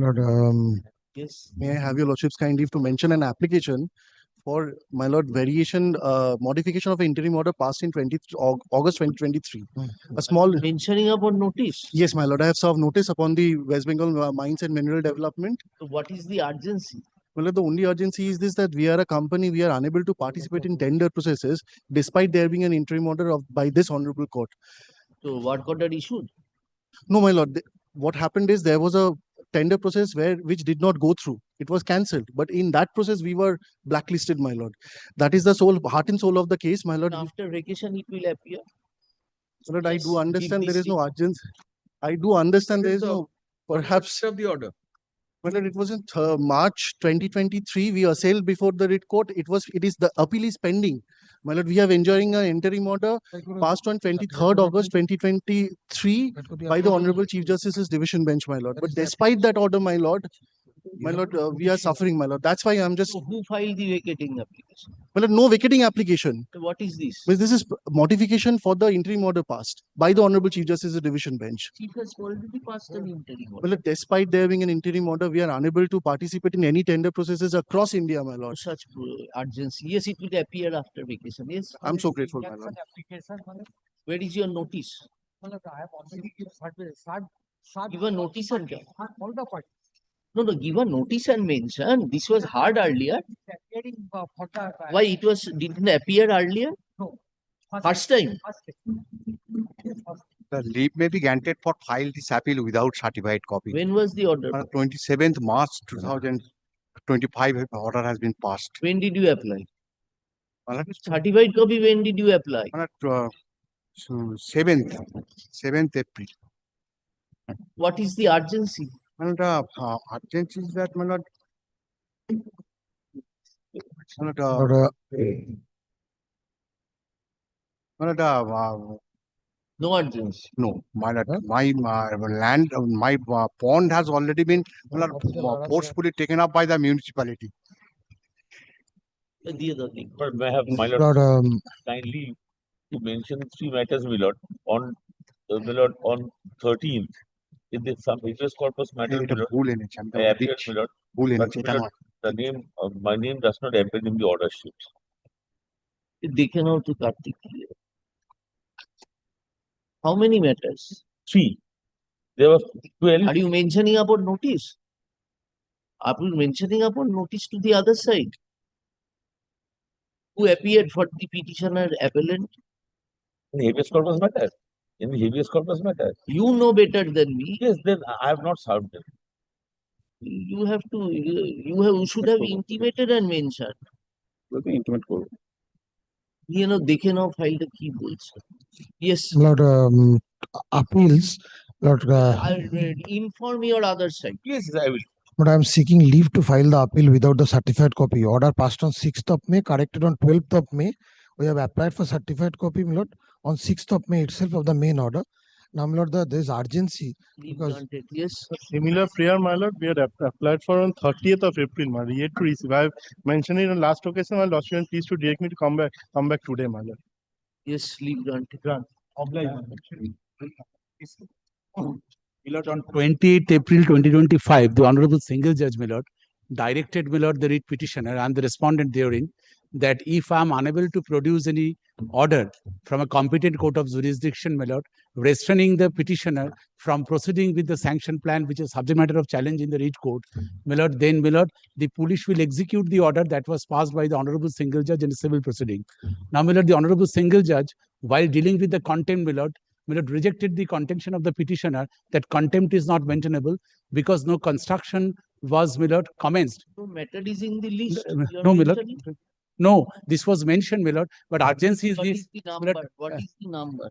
Lord, Yes. may I have your lordship's kind leave to mention an application for, my lord, variation, modification of interim order passed in August 2023. A small, Mentioning about notice. yes, my lord, I have served notice upon the West Bengal Mines and Mineral Development. So what is the urgency? My lord, the only urgency is this, that we are a company, we are unable to participate in tender processes despite there being an interim order by this honorable court. So what got that issued? No, my lord, what happened is there was a tender process which did not go through. It was cancelled. But in that process, we were blacklisted, my lord. That is the heart and soul of the case, my lord. After vacation, it will appear. My lord, I Yes, do understand give there is this no urgency. I do understand there is no, perhaps. Of the order. Well, it was in March 2023. We assailed before the writ court. It is the appeal is pending. My lord, we are enjoying an interim order passed on 23rd August 2023 by the Honorable Chief Justice's Division Bench, my lord. But despite that order, my lord, we are suffering, my lord. That's why I'm just, So who filed the vacating application? my lord, no vacating application. So what is this? Well, this is modification for the interim order passed by the Honorable Chief Justice's Division Bench. Chief has already passed an interim order. Well, despite there being an interim order, we are unable to participate in any tender processes across India, my lord. Such urgency. Yes, it will appear after vacation. Yes. I'm so grateful, my lord. Where is your notice? Give a notice and no, give a notice and mention. This was hard earlier. Why it didn't appear earlier? First time. The leave may be granted for file this appeal without certified copy. When was the order? On 27th March 2025, order has been passed. When did you apply? On Certified copy, when did you apply? 7th April. What is the urgency? And the urgency is that, my lord, No urgency. no, my lord, my land, my pond has already been forcefully taken up by the municipality. The other thing. But may I have my Lord, lord kindly to mention three matters, my lord, on my lord, on 13th. In this some habeas corpus matter, my lord, I appeared, my lord, but my lord, the name my name does not appear in the order sheet. They now to Kartik. How many matters? 3. There were 12. Are you mentioning about notice? Are you mentioning about notice to the other side? Who appeared for the petitioner appellant? In the habeas corpus matter. In the habeas corpus matter. You know better than me. Yes, then I have not served them. You have to. You should have intimated and mentioned. Intimate code. You know, দেখে নাও ফাইলটা কি বলছে. Yes. Lord, appeals, Lord, I'll inform your other side. Yes, I will. but I am seeking leave to file the appeal without the certified copy. Order passed on 6th of May, corrected on 12th of May. We have applied for certified copy, my lord, on 6th of May itself of the main order. Now, my lord, there is urgency. Leave Because- granted. Yes. Similar prayer, my lord, we had applied for on 30th of April, my lord, yet to receive. I have mentioned it on last occasion, my lord, please to direct me to come back today, my lord. Yes, leave granted. My lord, on 28th April 2025, the Honorable Single Judge, my lord, directed, my lord, the writ petitioner and the respondent therein that if I am unable to produce any order from a competent court of jurisdiction, my lord, restraining the petitioner from proceeding with the sanction plan, which is subject matter of challenge in the writ court, my lord, then, my lord, the police will execute the order that was passed by the Honorable Single Judge in a civil proceeding. Now, my lord, the Honorable Single Judge, while dealing with the contempt, my lord, rejected the contention of the petitioner that contempt is not maintainable because no construction was, my lord, commenced. No matter is in the list. No, my lord. No, this was mentioned, my lord, but urgency is What this. is the number? What is the number?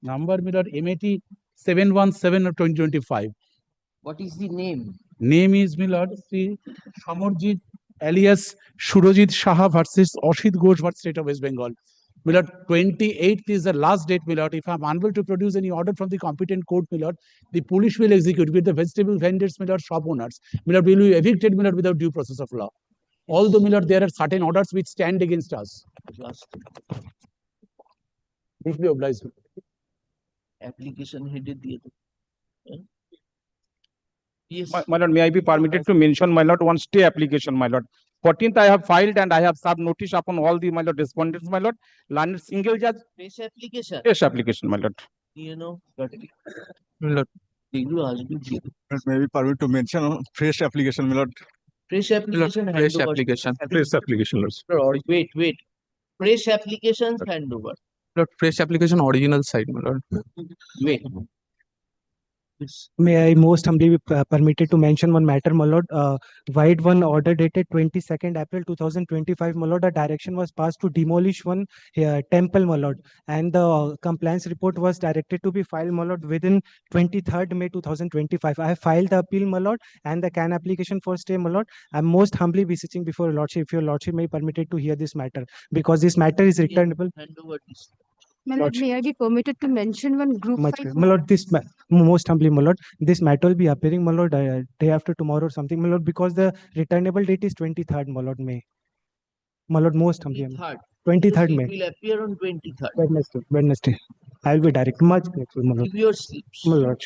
Number, my lord, MAT 717 of 2025. What is the name? Name is, my lord, Sri Samarjit alias Surojit Shaha versus Oshit Ghosh versus State of West Bengal. My lord, 28th is the last date, my lord. If I am unable to produce any order from the competent court, my lord, the police will execute with the vegetable vendors, my lord, shop owners. My lord, will be evicted, my lord, without due process of law. Although, my lord, there are certain orders which stand against us. Briefly obliged. Application headed the other. Yes. My lord, may I be permitted to mention, my lord, one stay application, my lord. 14th, I have filed and I have served notice upon all the, my lord, respondents, my lord. Landed single judge, Fresh application. fresh application, my lord. You know, but My lord, you ask me. Maybe permit to mention fresh application, my lord. Fresh application fresh handover. application, fresh application, lord. Wait. Fresh applications handover. Lord, fresh application original side, my lord. Wait. Yes. May I most humbly be permitted to mention one matter, my lord. Wide one order dated 22nd April 2025, my lord. A direction was passed to demolish one temple, my lord. And the compliance report was directed to be filed, my lord, within 23rd May 2025. I have filed the appeal, my lord, and the CAN application for stay, my lord. I'm most humbly beseeching before your lordship, if your lordship may be permitted to hear this matter, because this matter is returnable. Handover this. My lord, may I be permitted to mention one group Much, five? my lord, most humbly, my lord, this matter will be appearing, my lord, day after tomorrow or something, my lord, because the returnable date is 23rd, my lord, May. My lord, most humbly, 23rd. 23rd It May, will appear on 23rd. Wednesday. I will be direct, much grateful, my lord. Give your slips. My lord.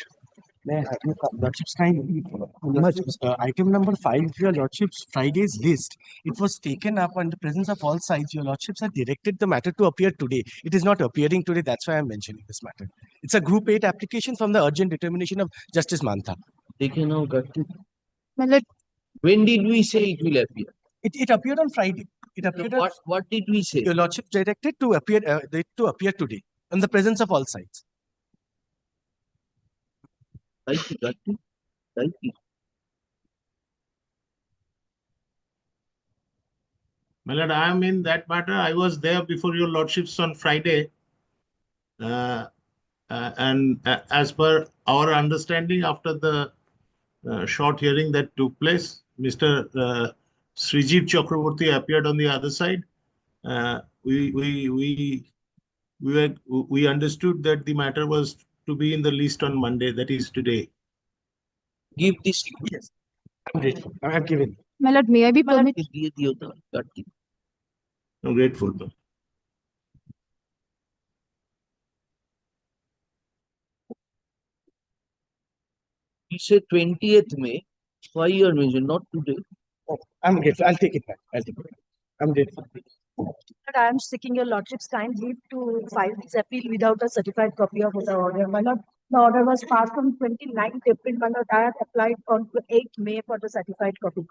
May I have your lordship's kindly? Much. Item number 5, your lordship's Friday's list. It was taken up in the presence of all sides. Your lordships have directed the matter to appear today. It is not appearing today. That's why I'm mentioning this matter. It's a Group 8 application from the urgent determination of Justice Mantha. Taken out. My lord, When did we say it will appear? It appeared on Friday. It appeared. What did we say? Your lordship directed to appear today in the presence of all sides. Right. My lord, I am in that matter. I was there before your lordships on Friday. And as per our understanding, after the short hearing that took place, Mr. Srijeev Chakraborty appeared on the other side. We understood that the matter was to be in the list on Monday, that is today. Give this. Yes, I'm grateful. I have given. my lord, may I be permitted? I'm grateful. You said 20th May. Why you are mentioning not today? Oh, I'm grateful. I'll take it back. I'm grateful. I am seeking your lordship's kind leave to file this appeal without a certified copy of the order. My lord, the order was passed on 29th April. My lord, I have applied on 8th May for the certified copy.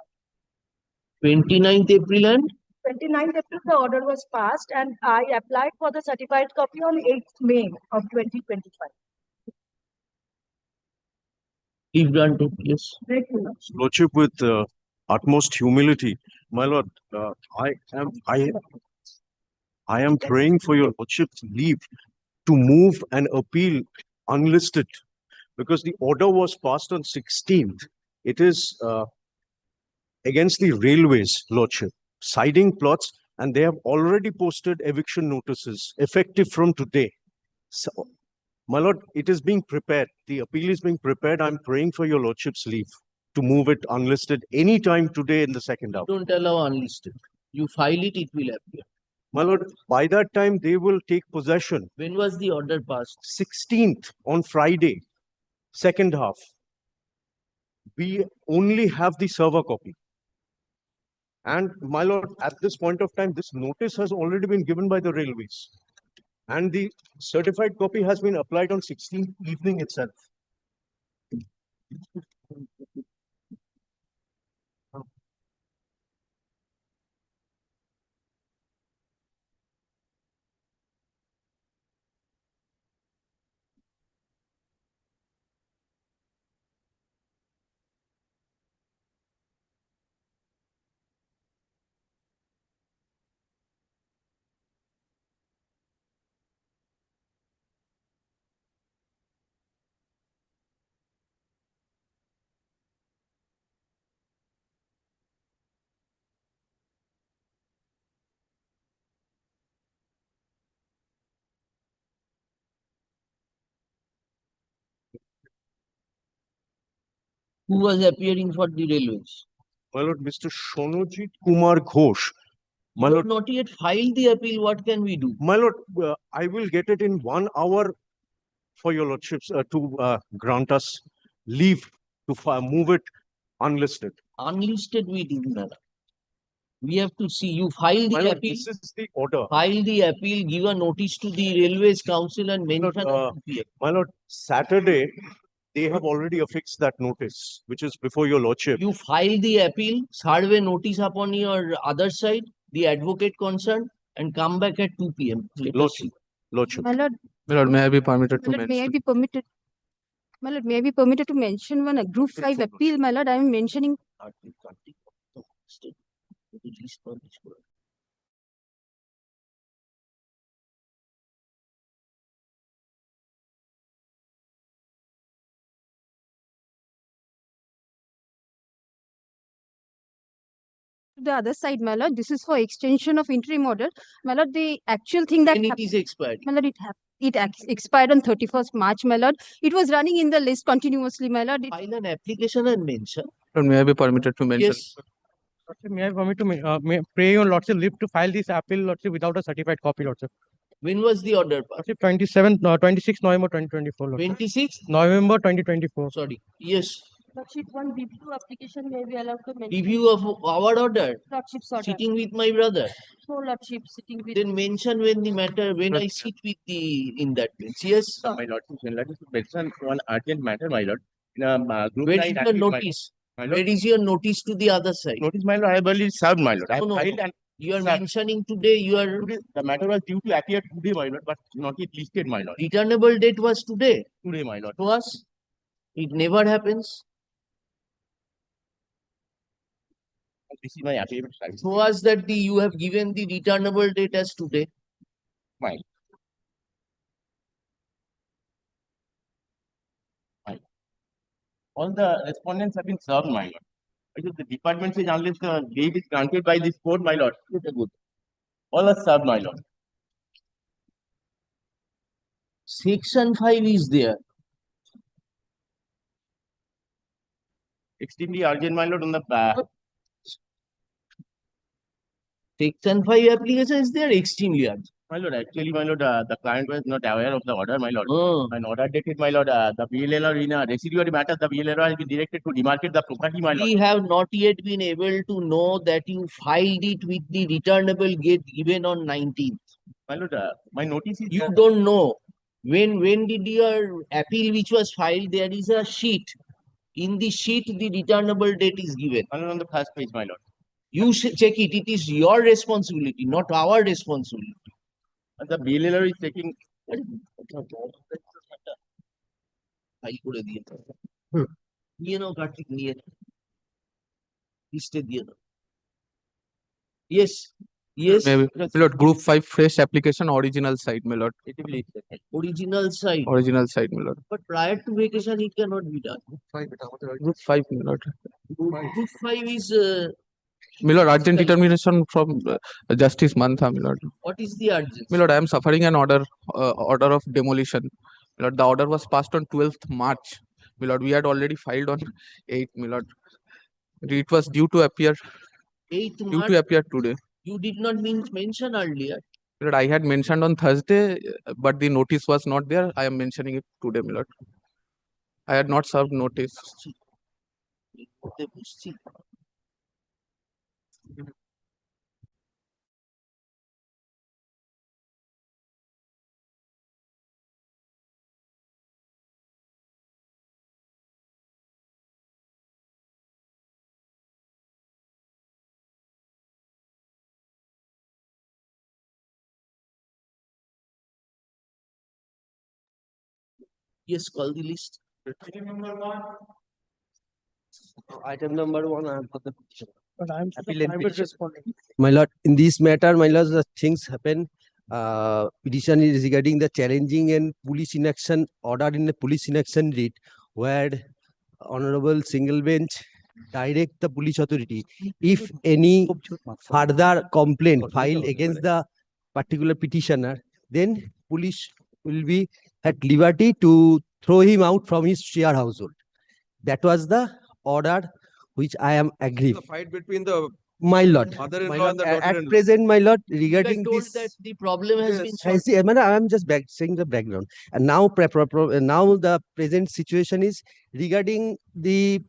29th April and 29th April, the order was passed and I applied for the certified copy on 8th May of 2025. leave granted. Yes. Grateful. Lordship, with utmost humility, my lord, I am praying for your lordship's leave to move an appeal unlisted, because the order was passed on 16th. It is against the railways, lordship, siding plots, and they have already posted eviction notices effective from today. So, my lord, it is being prepared. The appeal is being prepared. I'm praying for your lordship's leave to move it unlisted anytime today in the second hour. Don't allow unlisted. You file it, it will appear. My lord, by that time, they will take possession. When was the order passed? 16th on Friday, second half. We only have the server copy. And my lord, at this point of time, this notice has already been given by the railways. And the certified copy has been applied on 16th evening itself. Who was appearing for the railways? My lord, Mr. Shonojit Kumar Ghosh. My You lord, have not yet filed the appeal. What can we do? my lord, I will get it in 1 hour for your lordships to grant us leave to move it unlisted. Unlisted we didn't allow. We have to see, you file the My lord, appeal, this is the order. file the appeal, give a notice to the Railways Council and mention. at 2 PM. My lord, Saturday, they have already affixed that notice, which is before your lordship. You file the appeal, serve a notice upon your other side, the advocate concerned, and come back at 2 PM. Let us Lordship, see. lordship. My lord, My lord, may I be permitted to my lord, may I mention? be permitted? My lord, may I be permitted to mention one, a group 5 appeal, my lord, I am mentioning. The other side, my lord, this is for extension of interim order. My lord, the actual thing that When it happened, is expired. my lord, expired on 31st March, my lord. It was running in the list continuously, my lord. File an application and mention. Lord, may I be permitted to mention? Yes, Lordship, may I permit to pray your lordship leave to file this appeal, lordship, without a certified copy, lordship. when was the order passed? Lordship, 26 November 2024, lordship. 26? November 2024. Sorry, yes. Lordship, one review application may be allowed to mention. Review of our order, Lordship's order. sitting with my brother. No lordship sitting with. Then mention when the matter, when I sit with the, in that place, yes? My lord, let us mention one urgent matter, my lord. Group Where 9 is your appeal, notice? my lord. Where is your notice to the other side? Notice, my lord, I have already served, my lord. I have No, no, filed no. and You are Sir. mentioning today, you are, today, the matter was due to appear today, my lord, but not yet listed, my lord. returnable date was today. Today, my lord. To us, it never happens. This is my affidavit. signed. Show us that the, you have given the returnable date as today. Fine. All the respondents have been served, my lord. Because the department says unless the date is granted by this court, my lord, it's a good. All are served, my lord. Section 5 is there. Extremely urgent, my lord, on the Section 5 application is there, extremely urgent. my lord, actually, my lord, the client was not aware of the order, my lord. Oh. An order dated, my lord, the BLLR in a residuary matter, the BLLR has been directed to demarcate the property, my lord. We have not yet been able to know that you filed it with the returnable date given on 19th. My lord, my notice is You don't know. When did your appeal which was filed, there is a sheet. In the sheet, the returnable date is given. my lord, on the first page, my lord. You should check it. It is your responsibility, not our responsibility. And the BLLR is taking file করে দিয়ে দাও। নিয়ে নাও কার্তিক, নিয়ে লিস্টে দিয়ে দাও। Yes, yes, Maybe. My lord, group 5 fresh application, original site, my lord. original site. Original site, my lord. But prior to vacation, it cannot be done. Group 5, my lord. Group 5 is, My lord, urgent determination from Justice Mantha, my lord. what is the urgency? My lord, I am suffering an order of demolition. My lord, the order was passed on 12th March. My lord, we had already filed on 8th, my lord. It was due to appear 8th March, today. you did not mention earlier. My lord, I had mentioned on Thursday, but the notice was not there. I am mentioning it today, my lord. I had not served notice. করতে বসছি। Yes, call the list. Item number 1. Item number 1, I am for the petition. But I am Appeal and private petition. respondent. My lord, in this matter, my lord, the things happen. Petition is regarding the challenging and police inaction order in the police inaction writ, where honorable single bench direct the police authority if any further complaint filed against the particular petitioner, then police will be at liberty to throw him out from his share household. That was the order which I am aggrieved. The fight between the My lord, Mother-in-law and the at daughter-in-law. present, my lord, You regarding had told this. that the problem has been I solved. see, I'm just saying the background. And now, now the present situation is regarding the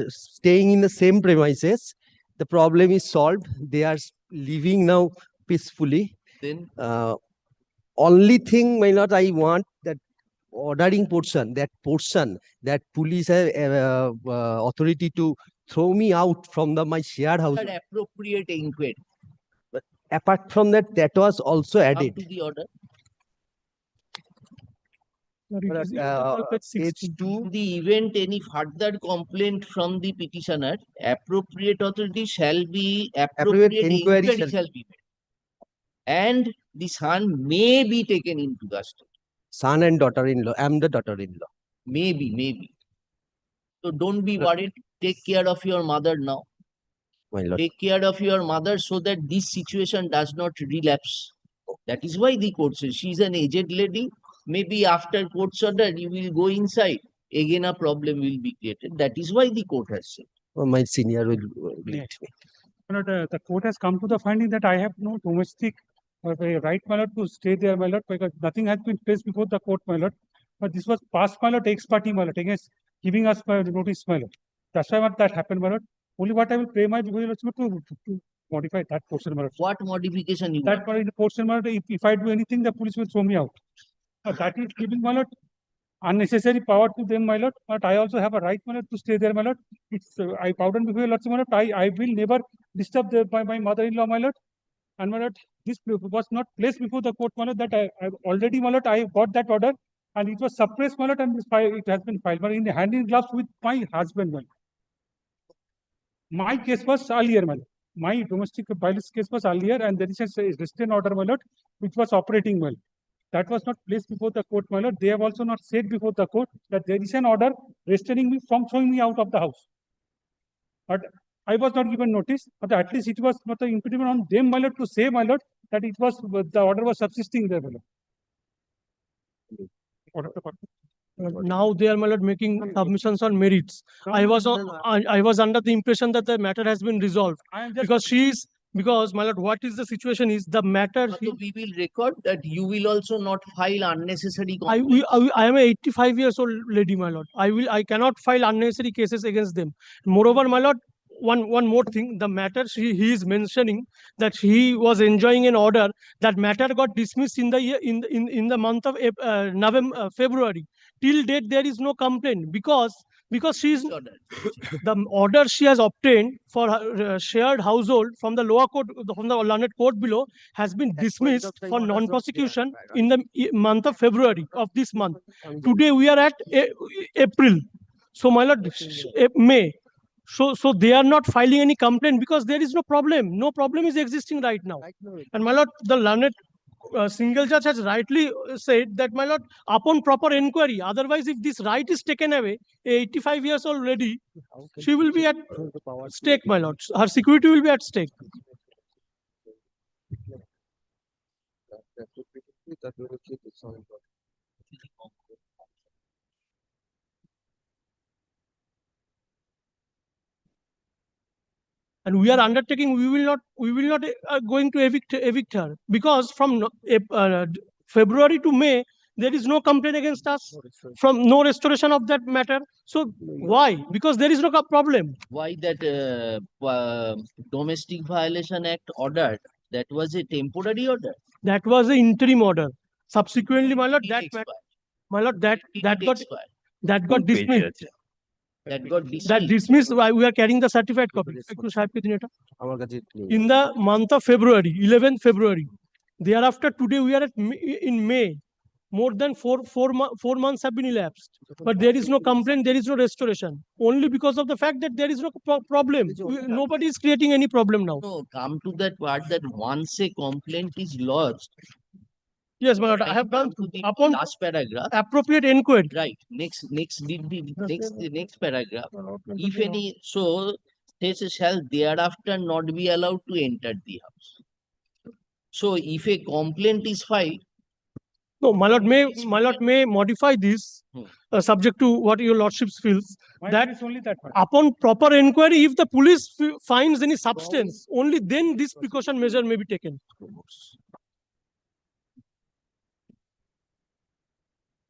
staying in the same premises. The problem is solved. They are living now peacefully. Then Only thing, my lord, I want that ordering portion, that police have authority to throw me out from my shared house. that appropriate inquiry. But apart from that, that was also Come added. to the order. It's In to the event any further complaint from the petitioner, appropriate authority shall be appropriate inquiry inquiry shall- shall be made. And the son may be taken into custody. son and daughter-in-law. I'm the daughter-in-law. Maybe. So don't be worried. Take care of your mother now. My lord. Take care of your mother so that this situation does not relapse. That is why the court says she's an aged lady. Maybe after court's order, you will go inside. Again, a problem will be created. That is why the court has said. My senior will lead me. The court has come to the finding that I have no domestic right, my lord, to stay there, my lord, because nothing has been placed before the court, my lord. But this was past, my lord, ex parte, my lord, against giving us notice, my lord. That's why what that happened, my lord. Only what I will pray my to modify that portion, my lord. What modification you That want? portion, my lord, if I do anything, the police will throw me out. That is giving, my lord, unnecessary power to them, my lord. But I also have a right, my lord, to stay there, my lord. It's I pardon before your lordship, my lord. I will never disturb my mother-in-law, my lord. And my lord, this was not placed before the court, my lord. That I already, my lord, I got that order, and it was suppressed, my lord, and it has been filed. But in the hand in gloves with my husband, my lord. My case was earlier, my lord. My domestic violence case was earlier, and there is a restraint order, my lord, which was operating well. That was not placed before the court, my lord. They have also not said before the court that there is an order restraining me from throwing me out of the house. But I was not given notice, but at least it was not the impediment on them, my lord, to say, my lord, that it was the order was subsisting there, my lord. Now they are, my lord, making submissions on merits. I was under the impression that the matter has been resolved because my lord, what is the situation is the matter. So we will record that you will also not file unnecessary I am a 85 years old lady, my lord. I cannot file unnecessary cases against them. Moreover, my lord, one more thing, the matter he is mentioning that he was enjoying an order, that matter got dismissed in the year in the month of February. Till date there is no complaint because she is the order she has obtained for her shared household from the lower court, from the learned court below, has been dismissed for non-prosecution in the month of February of this month. Today we are at April. So my lord, May. So they are not filing any complaint because there is no problem. No problem is existing right now. And my lord, the learned single judge has rightly said that, my lord, upon proper inquiry, otherwise if this right is taken away, a 85 years old lady, she will be at stake, my lord. Her security will be at stake. And we are undertaking, we will not going to evict her because from February to May, there is no complaint against us, from no restoration of that matter. So why? Because there is no problem. Why that Domestic Violation Act order? That was a temporary order. That was an interim order. Subsequently, my lord, that got dismissed. That got dismissed. That dismissed. We are carrying the certified copy. In the month of February, 11th February. Thereafter, today we are in May. More than four months have been elapsed. But there is no complaint, there is no restoration. Only because of the fact that there is no problem. Nobody is creating any problem now. No, come to that part that once a complaint is lodged. Yes, my lord, I have done upon last paragraph. Appropriate inquiry. Right. Next paragraph. If any, so states shall thereafter not be allowed to enter the house. So if a complaint is filed, No, my lord may modify this, subject to what your lordships feels. That That is only that one. upon proper inquiry, if the police finds any substance, only then this precaution measure may be taken.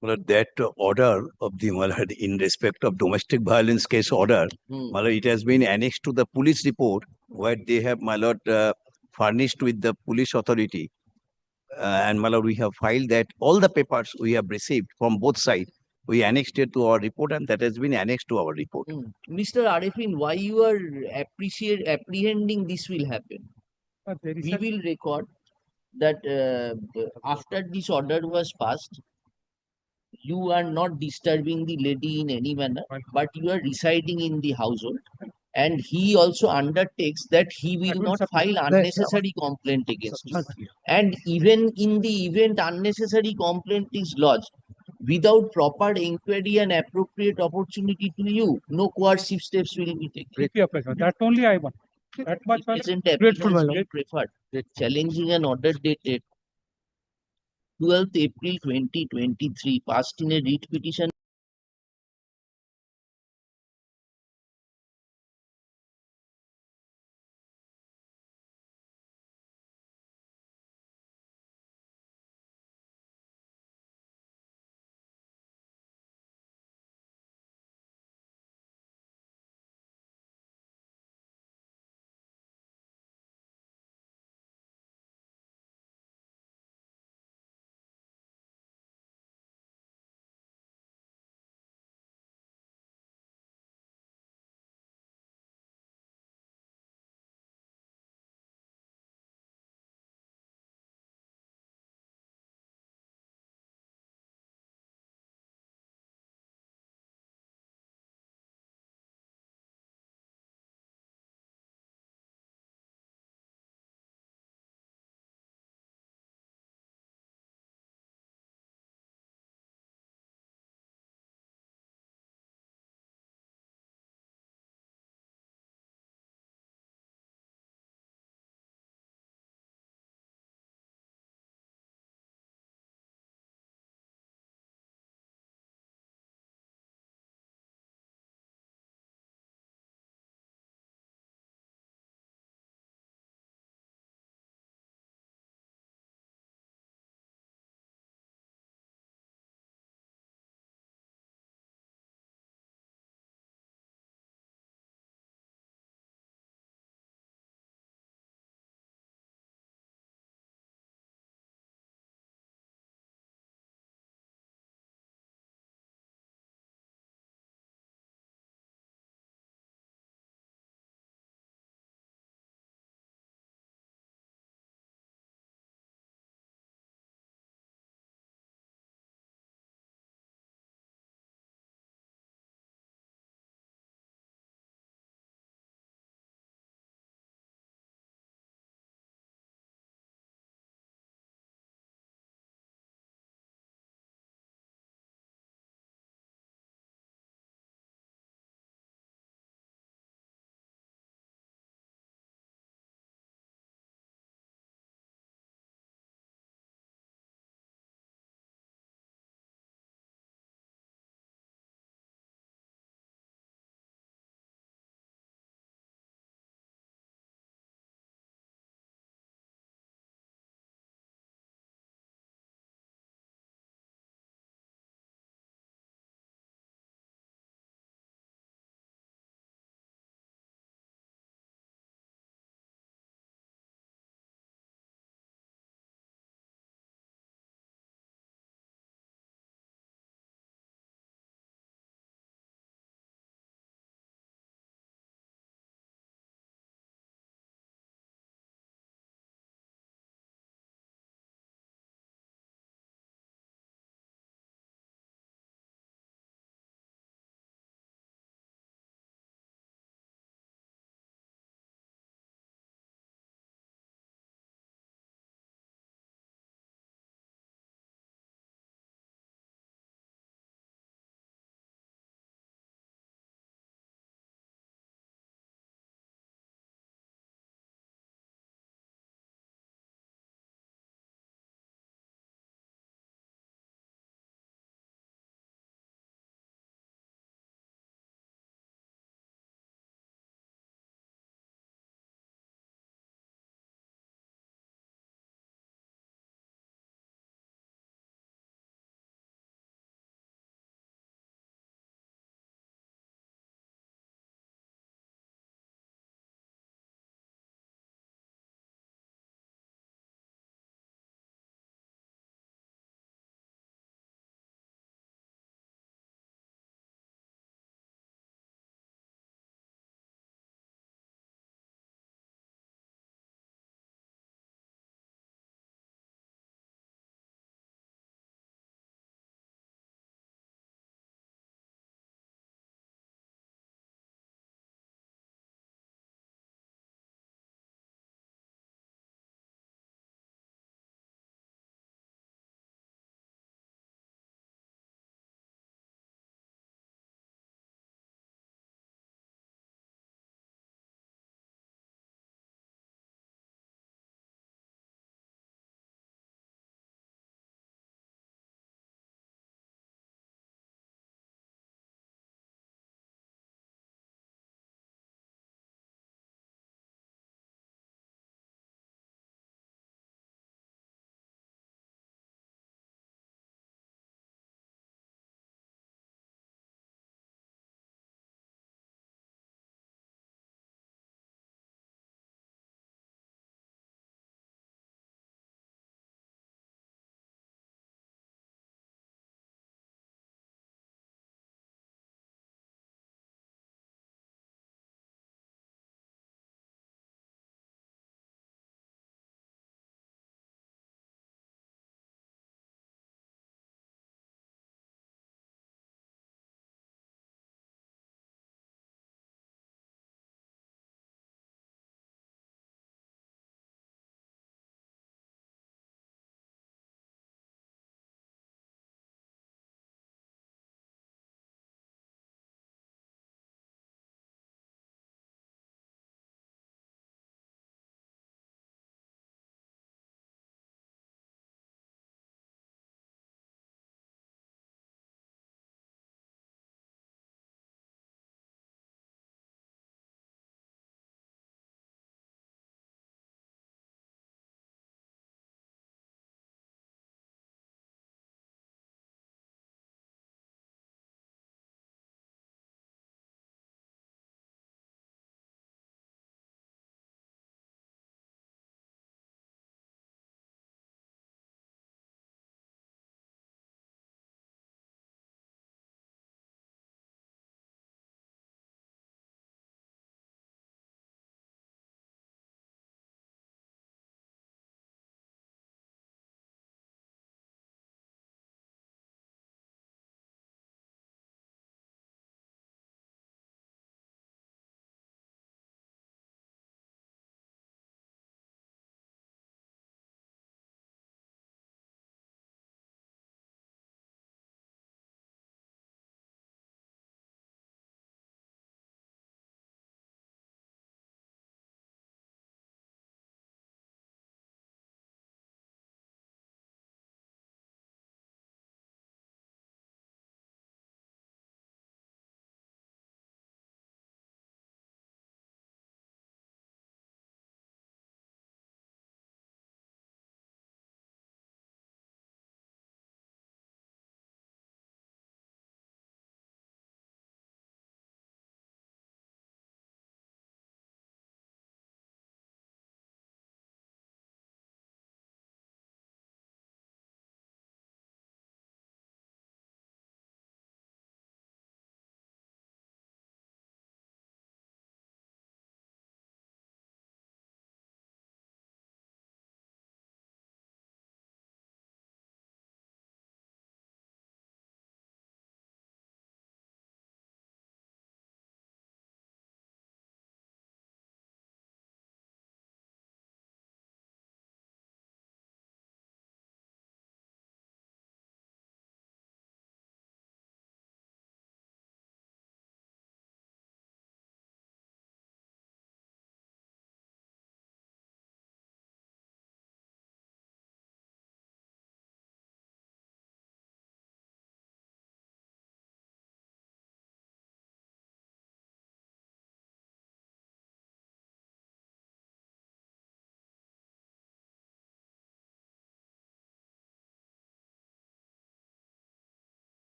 Well, that order of the Malad in respect of domestic violence case order, Malad, it has been annexed to the police report where they have, Malad, furnished with the police authority. And Malad, we have filed that all the papers we have received from both sides, we annexed it to our report, and that has been annexed to our report. Mr. Arifin, why you are apprehending this will happen? There is We a- will record that after this order was passed, you are not disturbing the lady in any manner, but you are residing in the household. And he also undertakes that he will not file unnecessary complaint against you. And even in the event unnecessary complaint is lodged, without proper inquiry and appropriate opportunity to you, no coercive steps will be taken. Yeah, Prasad, that only I want. That much, my lord. Present appeal Grateful, has my lord. been preferred that challenging an order dated 12th April 2023 passed in a writ petition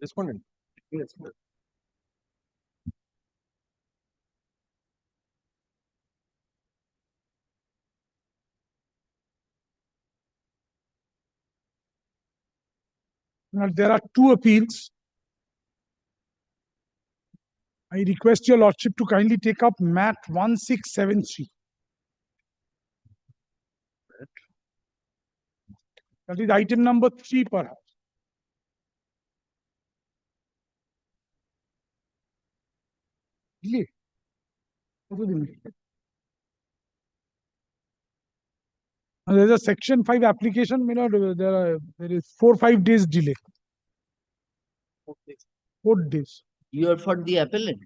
Respondent. Yes. Now, there are two appeals. I request your lordship to kindly take up MAT 1673. That is item number 3, perhaps. Delay. What is the delay? There's a section 5 application, there is 4-5 days delay. 4 days. You are for the appellant.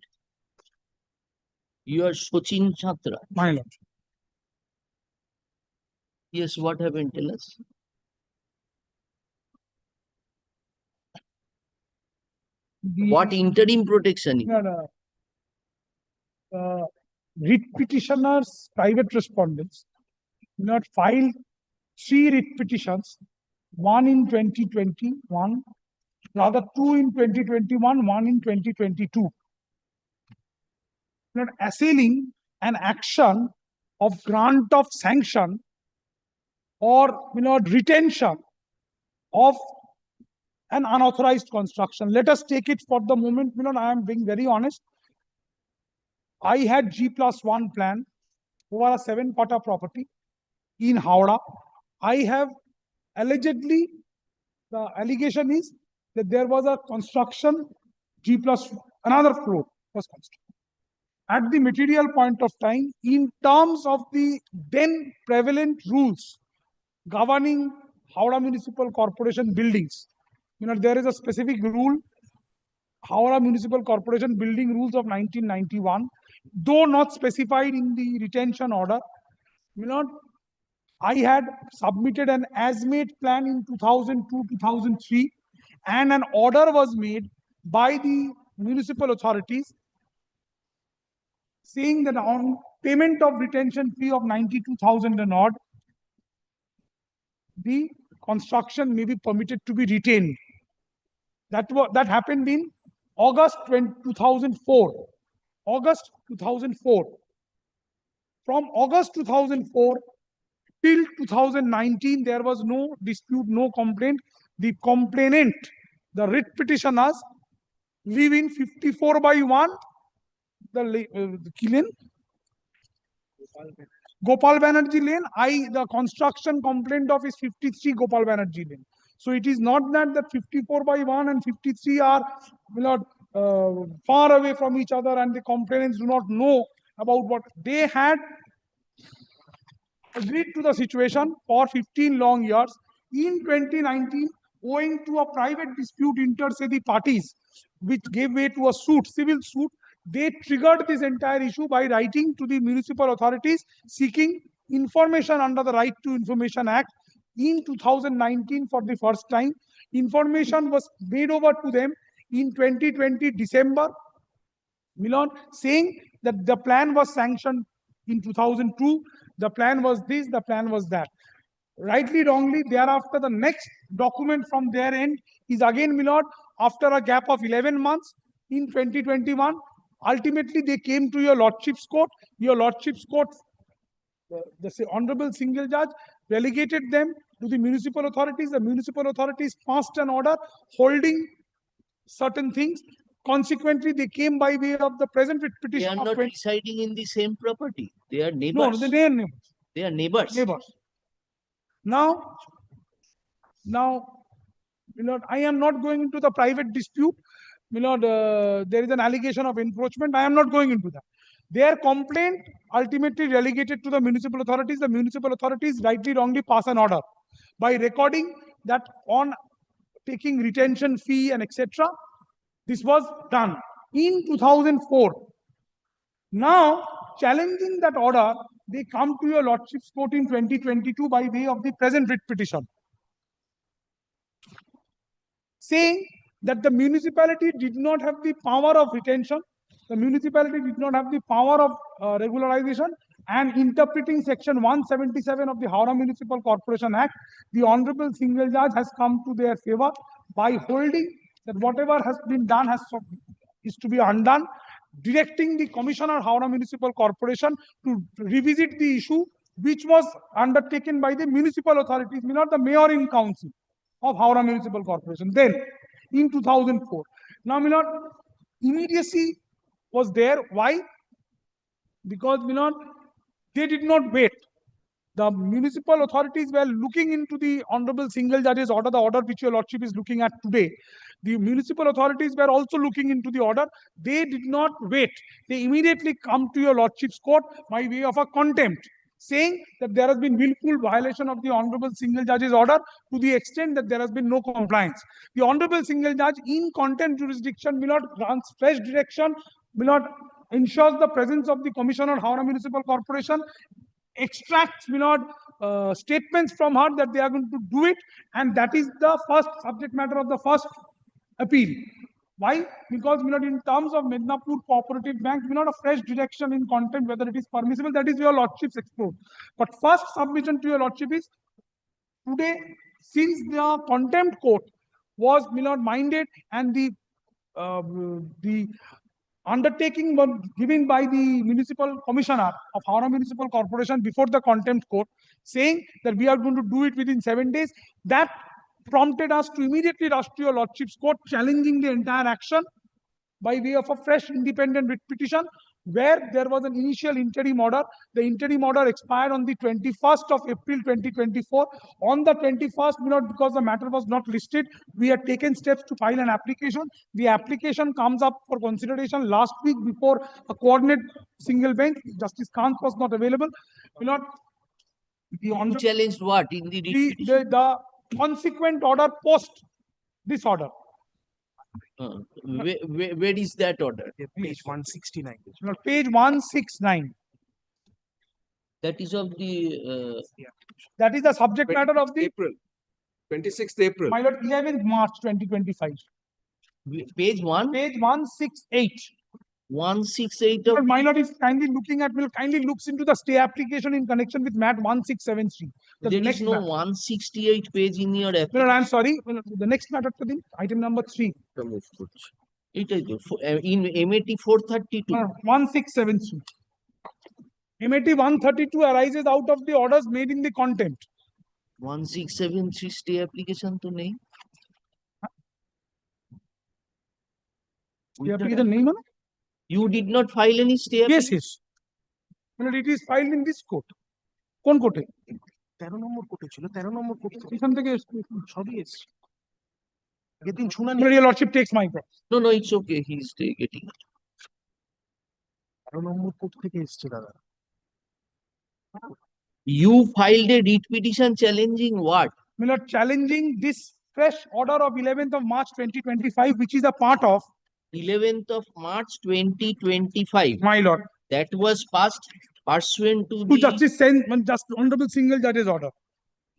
You are Sachin Chatra. My lord. Yes, what happened? Tell us. What interim protection? Writ petitioners, private respondents, filed 3 writ petitions, 1 in 2021, rather 2 in 2021, 1 in 2022. Assailing an action of grant of sanction or retention of an unauthorized construction. Let us take it for the moment. I am being very honest. I had G+1 plan over a 7-pata property in Howrah. I have allegedly, the allegation is that there was a construction, another floor was constructed. At the material point of time, in terms of the then prevalent rules governing Howrah Municipal Corporation buildings, there is a specific rule, Howrah Municipal Corporation Building Rules of 1991, though not specified in the retention order. I had submitted an as-made plan in 2002-2003, and an order was made by the municipal authorities saying that on payment of retention fee of 92,000 and odd, the construction may be permitted to be retained. That happened in August 2004. August 2004. From August 2004 till 2019, there was no dispute, no complaint. The complainant, the writ petitioners, live in 54/1, the lane, Gopal Banerjee Lane. The construction complaint of is 53 Gopal Banerjee Lane. So it is not that the 54/1 and 53 are far away from each other and the complainants do not know about what they had agreed to the situation for 15 long years. In 2019, owing to a private dispute inter the parties, which gave way to a suit, civil suit, they triggered this entire issue by writing to the municipal authorities seeking information under the Right to Information Act. In 2019, for the first time, information was made over to them in 2020 December, saying that the plan was sanctioned in 2002, the plan was this, the plan was that. Rightly, wrongly, thereafter, the next document from their end is again, after a gap of 11 months in 2021, ultimately they came to your Lordship's court. Your Lordship's court, the Honorable Single Judge, relegated them to the municipal authorities. The municipal authorities passed an order holding certain things. Consequently, they came by way of the present writ petition. They are not residing in the same property. They are neighbors. No, they are neighbors. They are neighbors. Now, I am not going into the private dispute. There is an allegation of encroachment. I am not going into that. Their complaint ultimately relegated to the municipal authorities. The municipal authorities, rightly, wrongly, pass an order by recording that on taking retention fee and etc. This was done in 2004. Now, challenging that order, they come to your Lordship's court in 2022 by way of the present writ petition, saying that the municipality did not have the power of retention, the municipality did not have the power of regularization, and interpreting section 177 of the Howrah Municipal Corporation Act, the Honorable Single Judge has come to their favor by holding that whatever has been done is to be undone, directing the Commissioner, Howrah Municipal Corporation, to revisit the issue which was undertaken by the municipal authorities, not the mayor in council of Howrah Municipal Corporation. Then, in 2004. Now, immediacy was there. Why? Because, they did not wait. The municipal authorities were looking into the Honorable Single Judge's order, the order which your Lordship is looking at today. The municipal authorities were also looking into the order. They did not wait. They immediately come to your Lordship's court by way of a contempt, saying that there has been willful violation of the Honorable Single Judge's order to the extent that there has been no compliance. The Honorable Single Judge in contempt jurisdiction grants fresh direction, ensures the presence of the Commissioner, Howrah Municipal Corporation, extracts statements from her that they are going to do it, and that is the first subject matter of the first appeal. Why? Because in terms of Mednapur Cooperative Bank, a fresh direction in content, whether it is permissible, that is your Lordship's explore. But first submission to your Lordship is today, since the contempt court was minded and the undertaking was given by the municipal commissioner of Howrah Municipal Corporation before the contempt court, saying that we are going to do it within 7 days. That prompted us to immediately rush to your Lordship's court, challenging the entire action by way of a fresh independent writ petition, where there was an initial interim order. The interim order expired on the 21st of April 2024. On the 21st, because the matter was not listed, we had taken steps to file an application. The application comes up for consideration last week before a coordinate single bench. Justice Kant was not available. You challenged what in the consequent order post this order. Where is that order? Page 169. Page 169. That is of the. That is the subject matter of the April. 26th April. My Lord, 11th March 2025. Page 1? Page 168. 168 of. My Lord is kindly looking at, kindly looks into the stay application in connection with MAT 1673. There is no 168 page in your application. No, I'm sorry. The next matter, item number 3. It is in MAT 432. 1673. MAT 132 arises out of the orders made in the contempt. 1673 stay application to nahi. Stay application nahi mana? You did not file any stay application? Yes. It is filed in this court. কোন কোর্টে? 13 নম্বর কোর্টে ছিল, 13 নম্বর court এখান থেকে সবই এসছে। আগের দিন শুনানি। Your Lordship takes my call. No, it's okay. He's getting it. 13 number court থেকে এসছে দাদা। You filed a writ petition challenging what? My Lord, challenging this fresh order of 11th of March 2025, which is a part of 11th of March 2025. My Lord. That was passed pursuant to To the Justice Just Honorable Single Judge's order.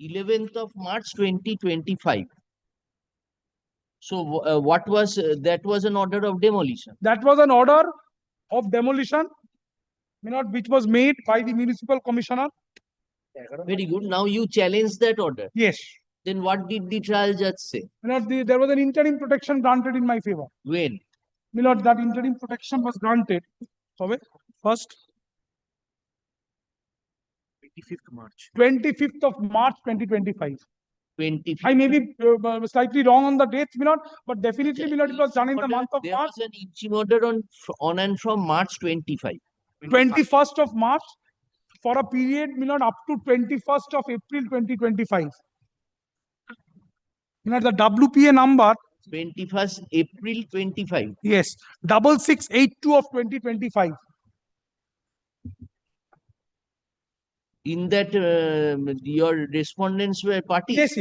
11th of March 2025. So what was that was an order of demolition? That was an order of demolition, which was made by the municipal commissioner. Very good. Now you challenge that order. Yes. Then what did the trial judge say? There was an interim protection granted in my favor. When? That interim protection was granted. First. 25th March. 25th of March 2025. 25th. I may be slightly wrong on the dates, but definitely, it was done in the month of there March. There was an interim order on and from March 25. 21st of March for a period, up to 21st of April 2025. The WPA number 21st April 25. Yes, 6682 of 2025. In that, your respondents were parties? Yes.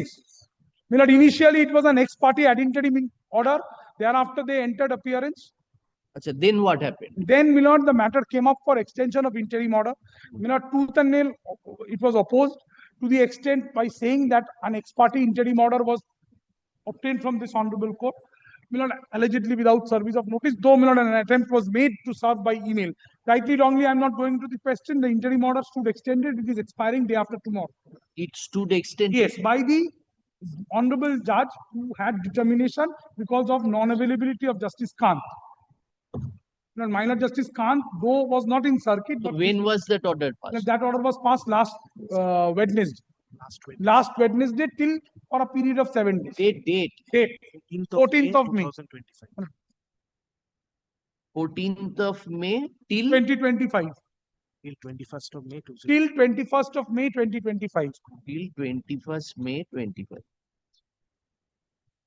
Initially it was an ex-party ad interim order. Thereafter they entered appearance. Then what happened? Then, the matter came up for extension of interim order. Tooth and nail, it was opposed to the extent by saying that an ex-party interim order was obtained from this honorable court, allegedly without service of notice, though an attempt was made to serve by email. Rightly, wrongly, I'm not going to the question. The interim order stood extended. It is expiring day after tomorrow. It stood extended? Yes, by the honorable judge who had determination because of non-availability of Justice Kant. Now, minor Justice Kant, though was not in circuit, So but when was that order passed? that order was passed last Wednesday. Last Wednesday till for a period of 7 days. Date. 14th of May. 14th of May till 2025. Till 21st of May. Till 21st of May 2025. Till 21st May 25.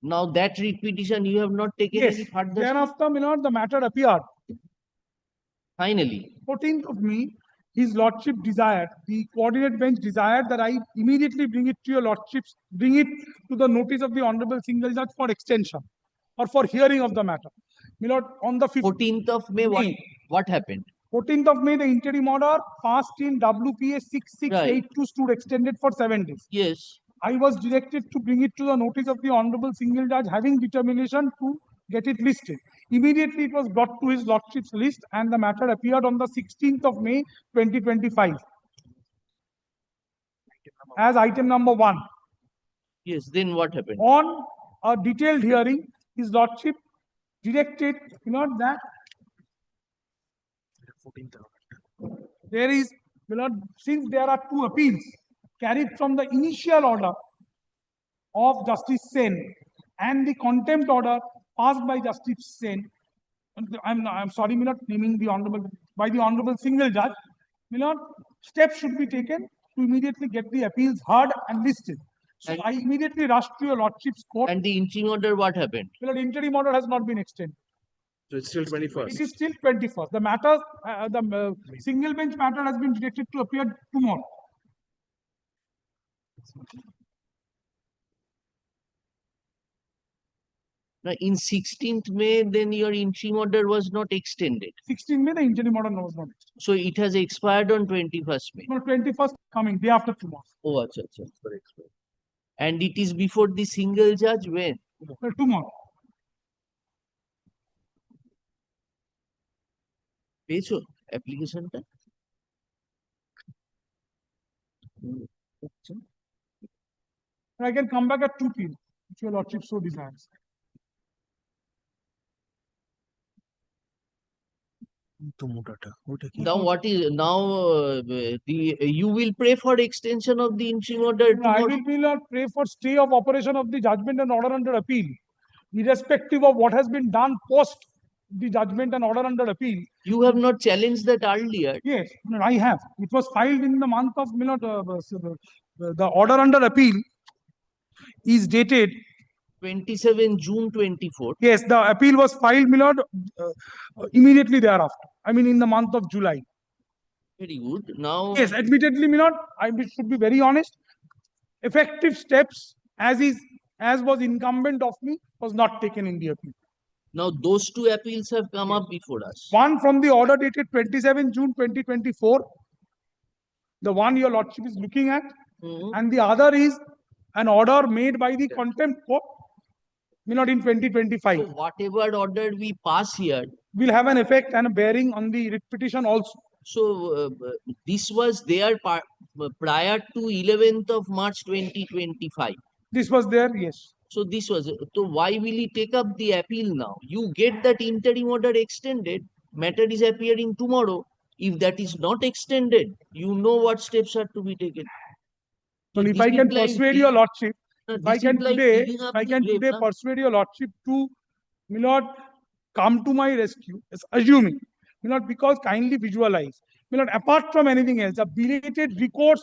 Now that repetition you have not taken Yes. any further. Thereafter, my lord, the matter appeared. Finally. 14th of May, his lordship desired, the coordinate bench desired that I immediately bring it to your lordships, bring it to the notice of the honorable single judge for extension or for hearing of the matter. My lord, on the 14th of May, what happened? 14th of May, the interim order passed in WPA 6682 stood extended for 7 days. Yes. I was directed to bring it to the notice of the honorable single judge having determination to get it listed. Immediately it was brought to his lordship's list and the matter appeared on the 16th of May 2025 as item number 1. Yes, then what happened? On a detailed hearing, his lordship directed, that there is, since there are 2 appeals carried from the initial order of Justice Sen and the contempt order passed by Justice Sen, I'm sorry, not naming the honorable, by the honorable single judge, steps should be taken to immediately get the appeals heard and listed. So I immediately rushed to your lordship's court. And the interim order, what happened? Interim order has not been extended. So it's still 21st. It is still 21st. The matter, the single bench matter has been directed to appear tomorrow. Now, in 16th May, then your interim order was not extended. 16th May, the interim order was not extended. So it has expired on 21st May. No, 21st coming, day after tomorrow. Oh, acha. And it is before the single judge when? Tomorrow. পেয়েছো অ্যাপ্লিকেশনটা? I can come back at 2 p.m. if your lordship so desires. Now what is now you will pray for extension of the interim order tomorrow? I will not pray for stay of operation of the judgment and order under appeal, irrespective of what has been done post the judgment and order under appeal. You have not challenged that earlier. Yes, I have. It was filed in the month of the order under appeal is dated 27 June 24. Yes, the appeal was filed, immediately thereafter. I mean, in the month of July. Very good. Now. Yes, admittedly, I should be very honest. Effective steps, as was incumbent of me, was not taken in the appeal. Now, those 2 appeals have come up before us. One from the order dated 27 June 2024, the one your lordship is looking at, and the other is an order made by the contempt court, in 2025. So whatever order we pass here will have an effect and a bearing on the writ petition also. So this was there prior to 11th of March 2025. This was there, yes. So this was, so why will he take up the appeal now? You get that interim order extended, matter is appearing tomorrow. If that is not extended, you know what steps are to be taken. So if I can persuade your lordship, if I can today persuade your lordship to, come to my rescue, assuming, because kindly visualize, apart from anything else, a belated recourse.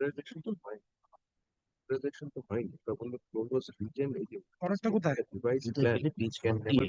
Regularization to mine. Regularization to mine. When the floor was region, খরচটা কোথায়? revised plan can never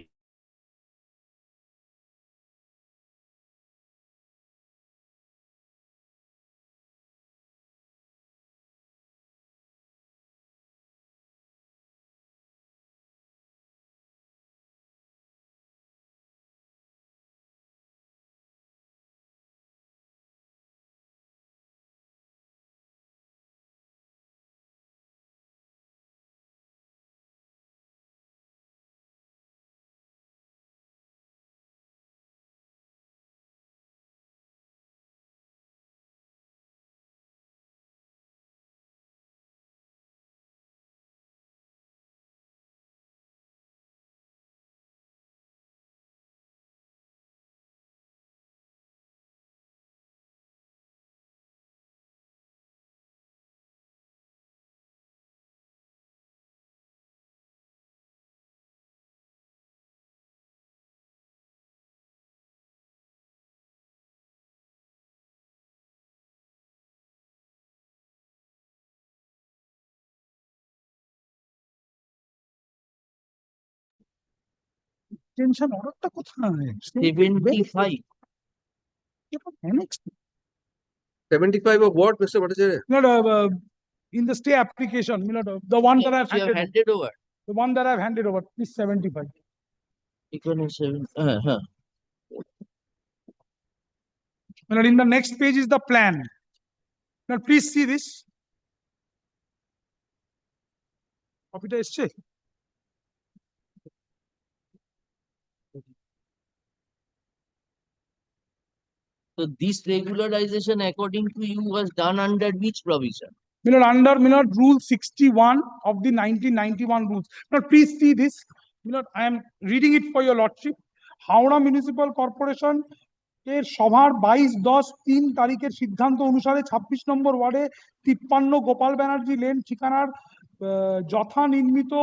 Extension orderটা কোথায়? 75. Annexed. 75 of what, Mr. Bhattacharya? No, in the stay application, the one that I've You have handed over. the one that I've handed over is 75. Economic 7. In the next page is the plan. Now, please see this. Copyটা এসছে? So this regularization, according to you, was done under which provision? Under Rule 61 of the 1991 rules. Now, please see this. I am reading it for your lordship. Howrah municipal corporation এর সভার 22-10-3 তারিখের সিদ্ধান্ত অনুসারে 26 নম্বর ওয়ার্ডে 53 Gopal Banerjee lane ঠিকানার যথা নির্মিত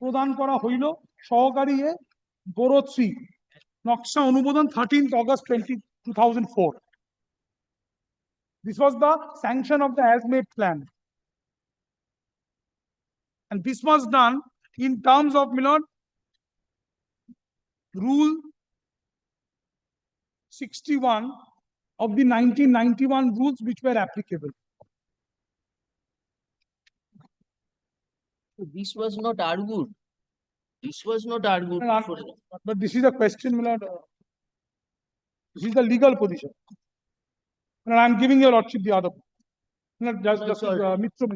প্রদান করা হইল সহকারী বোরোশ্রী নকশা অনুমোদন 13th August 2004. This was the sanction of the as-made plan. And this was done in terms of, Rule 61 of the 1991 rules which were applicable. This was not argued. This was not argued. But this is a question, this is the legal position. And I'm giving your lordship the other. Just Mitra.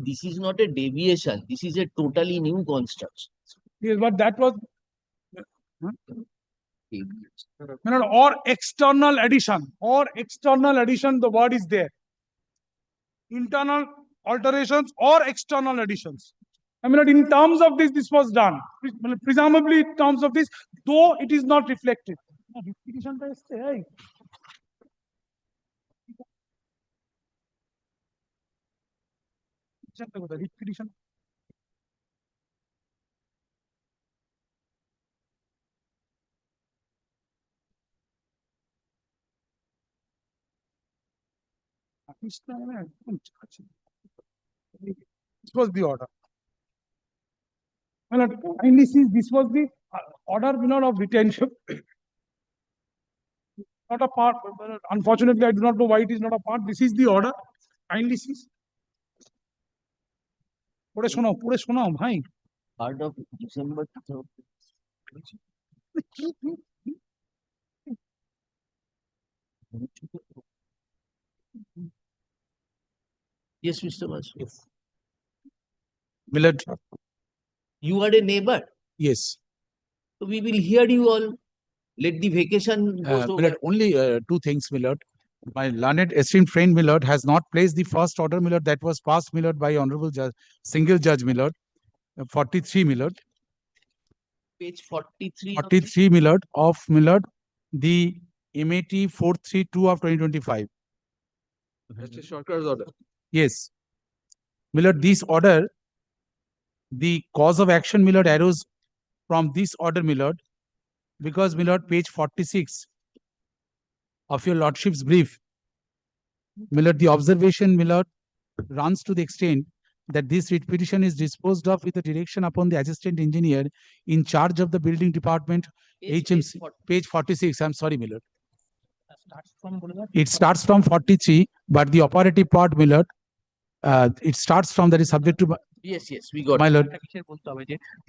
This is not a deviation. This is a totally new construction. Yes, but that was or external addition. Or external addition, the word is there. Internal alterations or external additions. In terms of this, this was done. Presumably, in terms of this, though it is not reflected. Petition. This was the order. Kindly see, this was the order of retention. Not a part. Unfortunately, I do not know why it is not a part. This is the order. Kindly see. পড়ে শোনাও ভাই। Part of December 2000. Yes, Mr. Mas. Yes. Millard. You are a neighbor. Yes. So we will hear you all. Let the vacation go Millard, only two things, Millard. My learned esteemed friend Millard has not placed the first order, Millard, that was passed, Millard, by Honorable Single Judge Millard, 43 Millard. Page 43. 43 Millard of Millard, the MAT 432 of 2025. Justice Sarkar's order. Yes. My lord, this order, the cause of action, my lord, arose from this order, my lord, because, my lord, page 46 of your lordship's brief, my lord, the observation, my lord, runs to the extent that this writ petition is disposed of with the direction upon the assistant engineer in charge of the building department, HMC, page 46. I'm sorry, my lord. It starts from 43, but the operative part, my lord, it starts from that is subject to Yes, yes, we got my it. lord.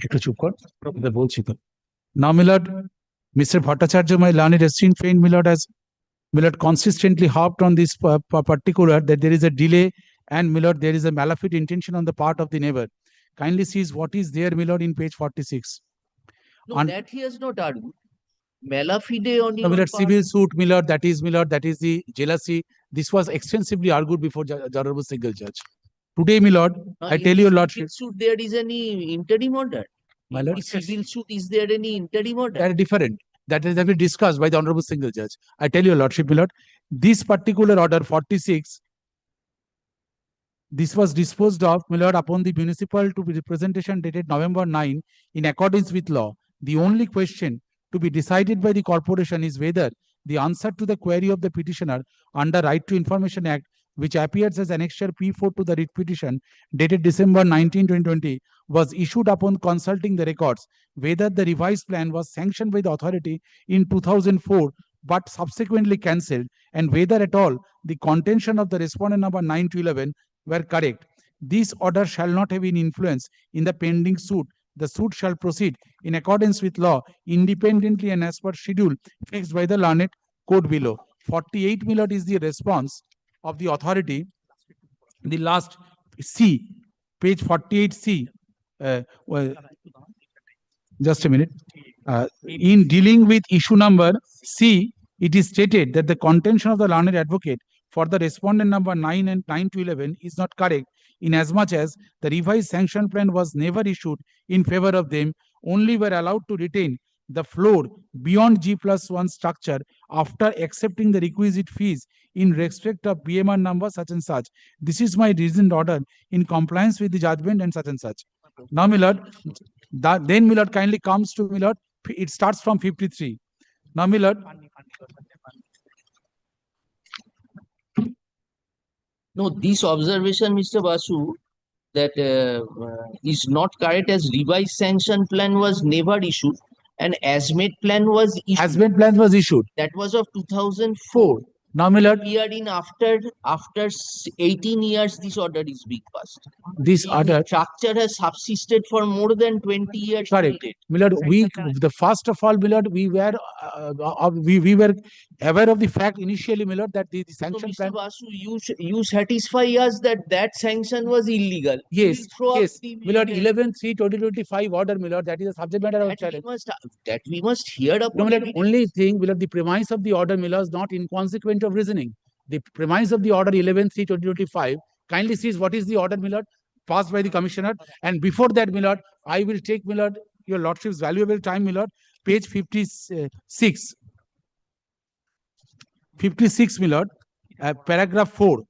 একটু চুপ কর, এটা বলছি তো। Now, my lord, Mr. Bhattacharya, my learned esteemed friend, my lord, has my lord consistently harped on this particular that there is a delay and, my lord, there is a malafide intention on the part of the neighbor. Kindly sees what is there, my lord, in page 46. No, that he has not argued. Malafide on No, your my lord, part. civil suit, my lord, that is, my lord, that is the jealousy. This was extensively argued before Honorable Single Judge. Today, my lord, I tell you, lordship. Civil suit, there is any interim order? My lord, In civil suit, is there any interim order? that is different. That is been discussed by the Honorable Single Judge. I tell you, lordship, my lord, this particular order 46, this was disposed of, my lord, upon the municipal to be representation dated November 9 in accordance with law. The only question to be decided by the corporation is whether the answer to the query of the petitioner under Right to Information Act, which appears as Annexure P4 to the writ petition dated December 19, 2020, was issued upon consulting the records, whether the revised plan was sanctioned by the authority in 2004 but subsequently cancelled, and whether at all the contention of the respondent number 9 to 11 were correct. This order shall not have any influence in the pending suit. The suit shall proceed in accordance with law, independently and as per schedule fixed by the learned court below. 48, my lord, is the response of the authority. The last C, page 48C. Well, just a minute. In dealing with issue number C, it is stated that the contention of the learned advocate for the respondent number 9 and 9 to 11 is not correct, inasmuch as the revised sanction plan was never issued in favor of them, only were allowed to retain the floor beyond G+1 structure after accepting the requisite fees in respect of BMR number such and such. This is my reasoned order in compliance with the judgment and such and such. Now, my lord, then, my lord, kindly comes to, my lord, it starts from 53. Now, my lord. No, this observation, Mr. Basu, that is not correct, as revised sanction plan was never issued and as-made plan was issued. As-made plan was issued. That was of 2004. Now, my lord, Year in after 18 years, this order is being passed. This order Structure has subsisted for more than 20 years. correct. My lord, the first of all, my lord, we were aware of the fact initially, my lord, that the sanction Mr. plan. Basu, you satisfy us that sanction was illegal. Yes, yes. My lord, That 11/3/2025 order, my lord, that is a subject matter of challenge. we must hear No, upon my lord, evidence. only thing, my lord, the premise of the order, my lord, is not inconsequent of reasoning. The premise of the order 11/3/2025 kindly sees what is the order, my lord, passed by the commissioner. And before that, my lord, I will take, my lord, your lordship's valuable time, my lord, page 56. 56, my lord, paragraph 4.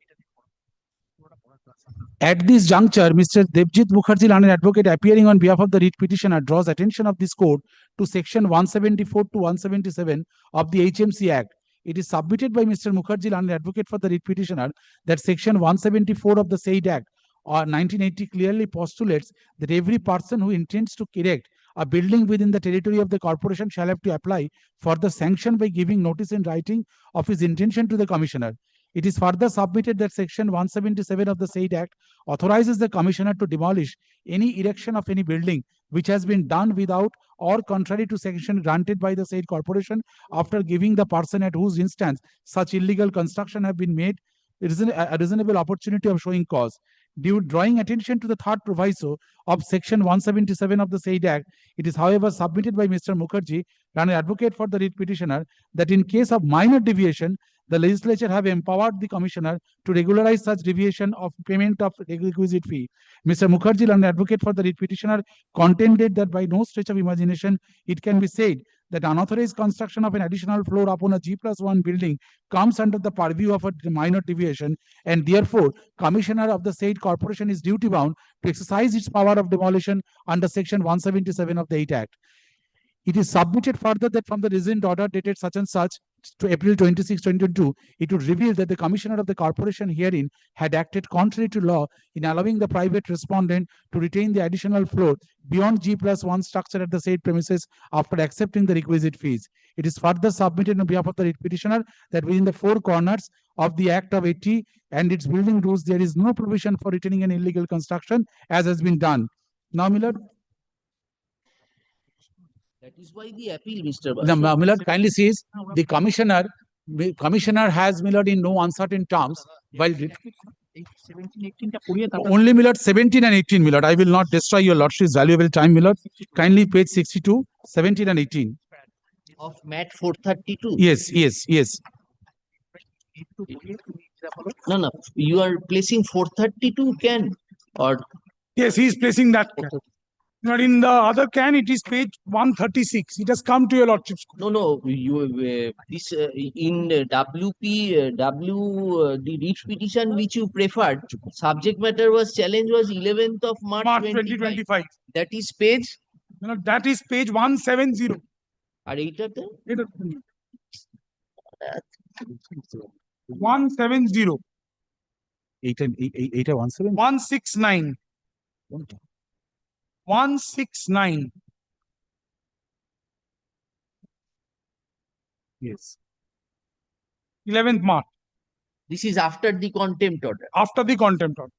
At this juncture, Mr. Devjit Mukherjee, learned advocate, appearing on behalf of the writ petitioner, draws attention of this court to section 174 to 177 of the HMC Act. It is submitted by Mr. Mukherjee, learned advocate for the writ petitioner, that section 174 of the said Act or 1980 clearly postulates that every person who intends to erect a building within the territory of the corporation shall have to apply for the sanction by giving notice in writing of his intention to the commissioner. It is further submitted that section 177 of the said Act authorizes the commissioner to demolish any erection of any building which has been done without or contrary to sanction granted by the said corporation after giving the person at whose instance such illegal construction have been made a reasonable opportunity of showing cause. Drawing attention to the third proviso of section 177 of the said Act, it is however submitted by Mr. Mukherjee, an advocate for the writ petitioner, that in case of minor deviation, the legislature have empowered the commissioner to regularize such deviation of payment of requisite fee. Mr. Mukherjee, an advocate for the writ petitioner, contended that by no stretch of imagination it can be said that unauthorized construction of an additional floor upon a G+1 building comes under the purview of a minor deviation, and therefore Commissioner of the said corporation is duty bound to exercise its power of demolition under Section 177 of the 8 Act. It is submitted further that from the recent order dated such and such to April 26, 2022, it would reveal that the Commissioner of the Corporation herein had acted contrary to law in allowing the private respondent to retain the additional floor beyond G+1 structure at the said premises after accepting the requisite fees. It is further submitted on behalf of the petitioner that within the four corners of the Act of 80 and its building rules, there is no provision for retaining an illegal construction as has been done. Now, Millard. That is why the appeal, Mr. The Basu. Millard kindly says the commissioner has Millard in no uncertain terms while only Millard 17 and 18 Millard. I will not destroy your lordship's valuable time, Millard. Kindly page 62, 17 and 18. Of MAT 432. Yes. No. You are placing 432 can or Yes, he is placing that can. But in the other can, it is page 136. It has come to your lordship's. no. You this in WP the writ petition which you preferred. Subject matter was challenge was 11th of March 2025. That is page. No, that is page 170. Are এইটাতে? 170. 169. 169. Yes. 11th March. This is after the contempt order. After the contempt order.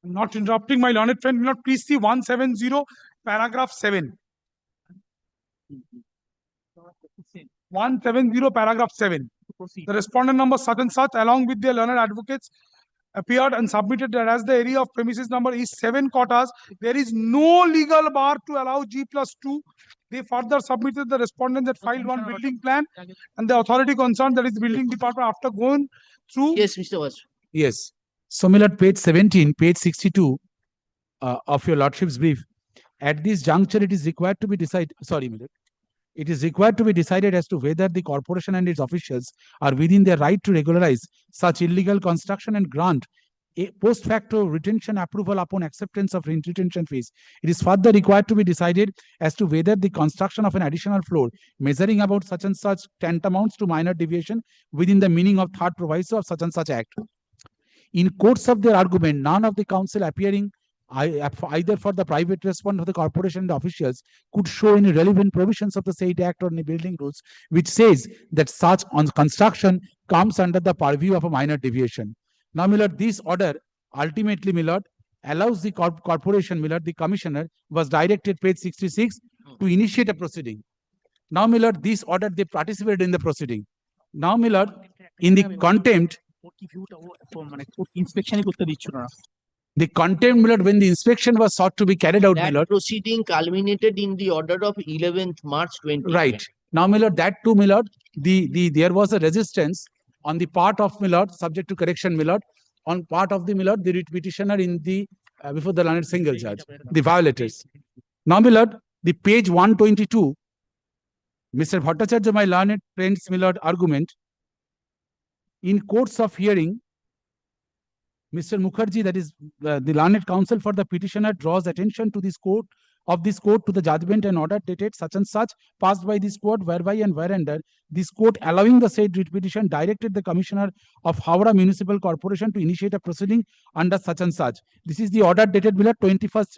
I'm not interrupting my learned friend. Not please see 170, paragraph 7. 170, paragraph 7. The respondent number such and such, along with their learned advocates, appeared and submitted that as the area of premises number is 7 quarters, there is no legal bar to allow G+2. They further submitted the respondent that filed one building plan, and the authority concerned, that is the building department, after going through. Yes, Mr. Basu. Yes. So, Millard, page 17, page 62 of your lordship's brief. At this juncture, it is required to be decided. Sorry, Millard. It is required to be decided as to whether the corporation and its officials are within their right to regularize such illegal construction and grant a post facto retention approval upon acceptance of rent retention fees. It is further required to be decided as to whether the construction of an additional floor measuring about such and such tantamounts to minor deviation within the meaning of third proviso of such and such act. In course of their argument, none of the counsel appearing either for the private respondent of the corporation and the officials could show any relevant provisions of the said act or any building rules which says that such on construction comes under the purview of a minor deviation. Now, Millard, this order ultimately, Millard, allows the corporation, Millard, the commissioner was directed, page 66, to initiate a proceeding. Now, Millard, this order, they participated in the proceeding. Now, Millard, in the contempt, the contempt, Millard, when the inspection was sought to be carried out, That Millard. proceeding culminated in the order of 11th March 2020. Right. Now, Millard, that too, Millard, there was a resistance on the part of Millard, subject to correction, Millard, on part of the Millard, the writ petitioner in the before the learned single judge, the violators. Now, Millard, the page 122, Mr. Bhattacharya, my learned friend's Millard argument, in courts of hearing, Mr. Mukherjee, that is the learned counsel for the petitioner, draws attention to this court to the judgment and order dated such and such passed by this court, whereby and whereunder this court allowing the said writ petition directed the commissioner of Howrah Municipal Corporation to initiate a proceeding under such and such. This is the order dated below 21st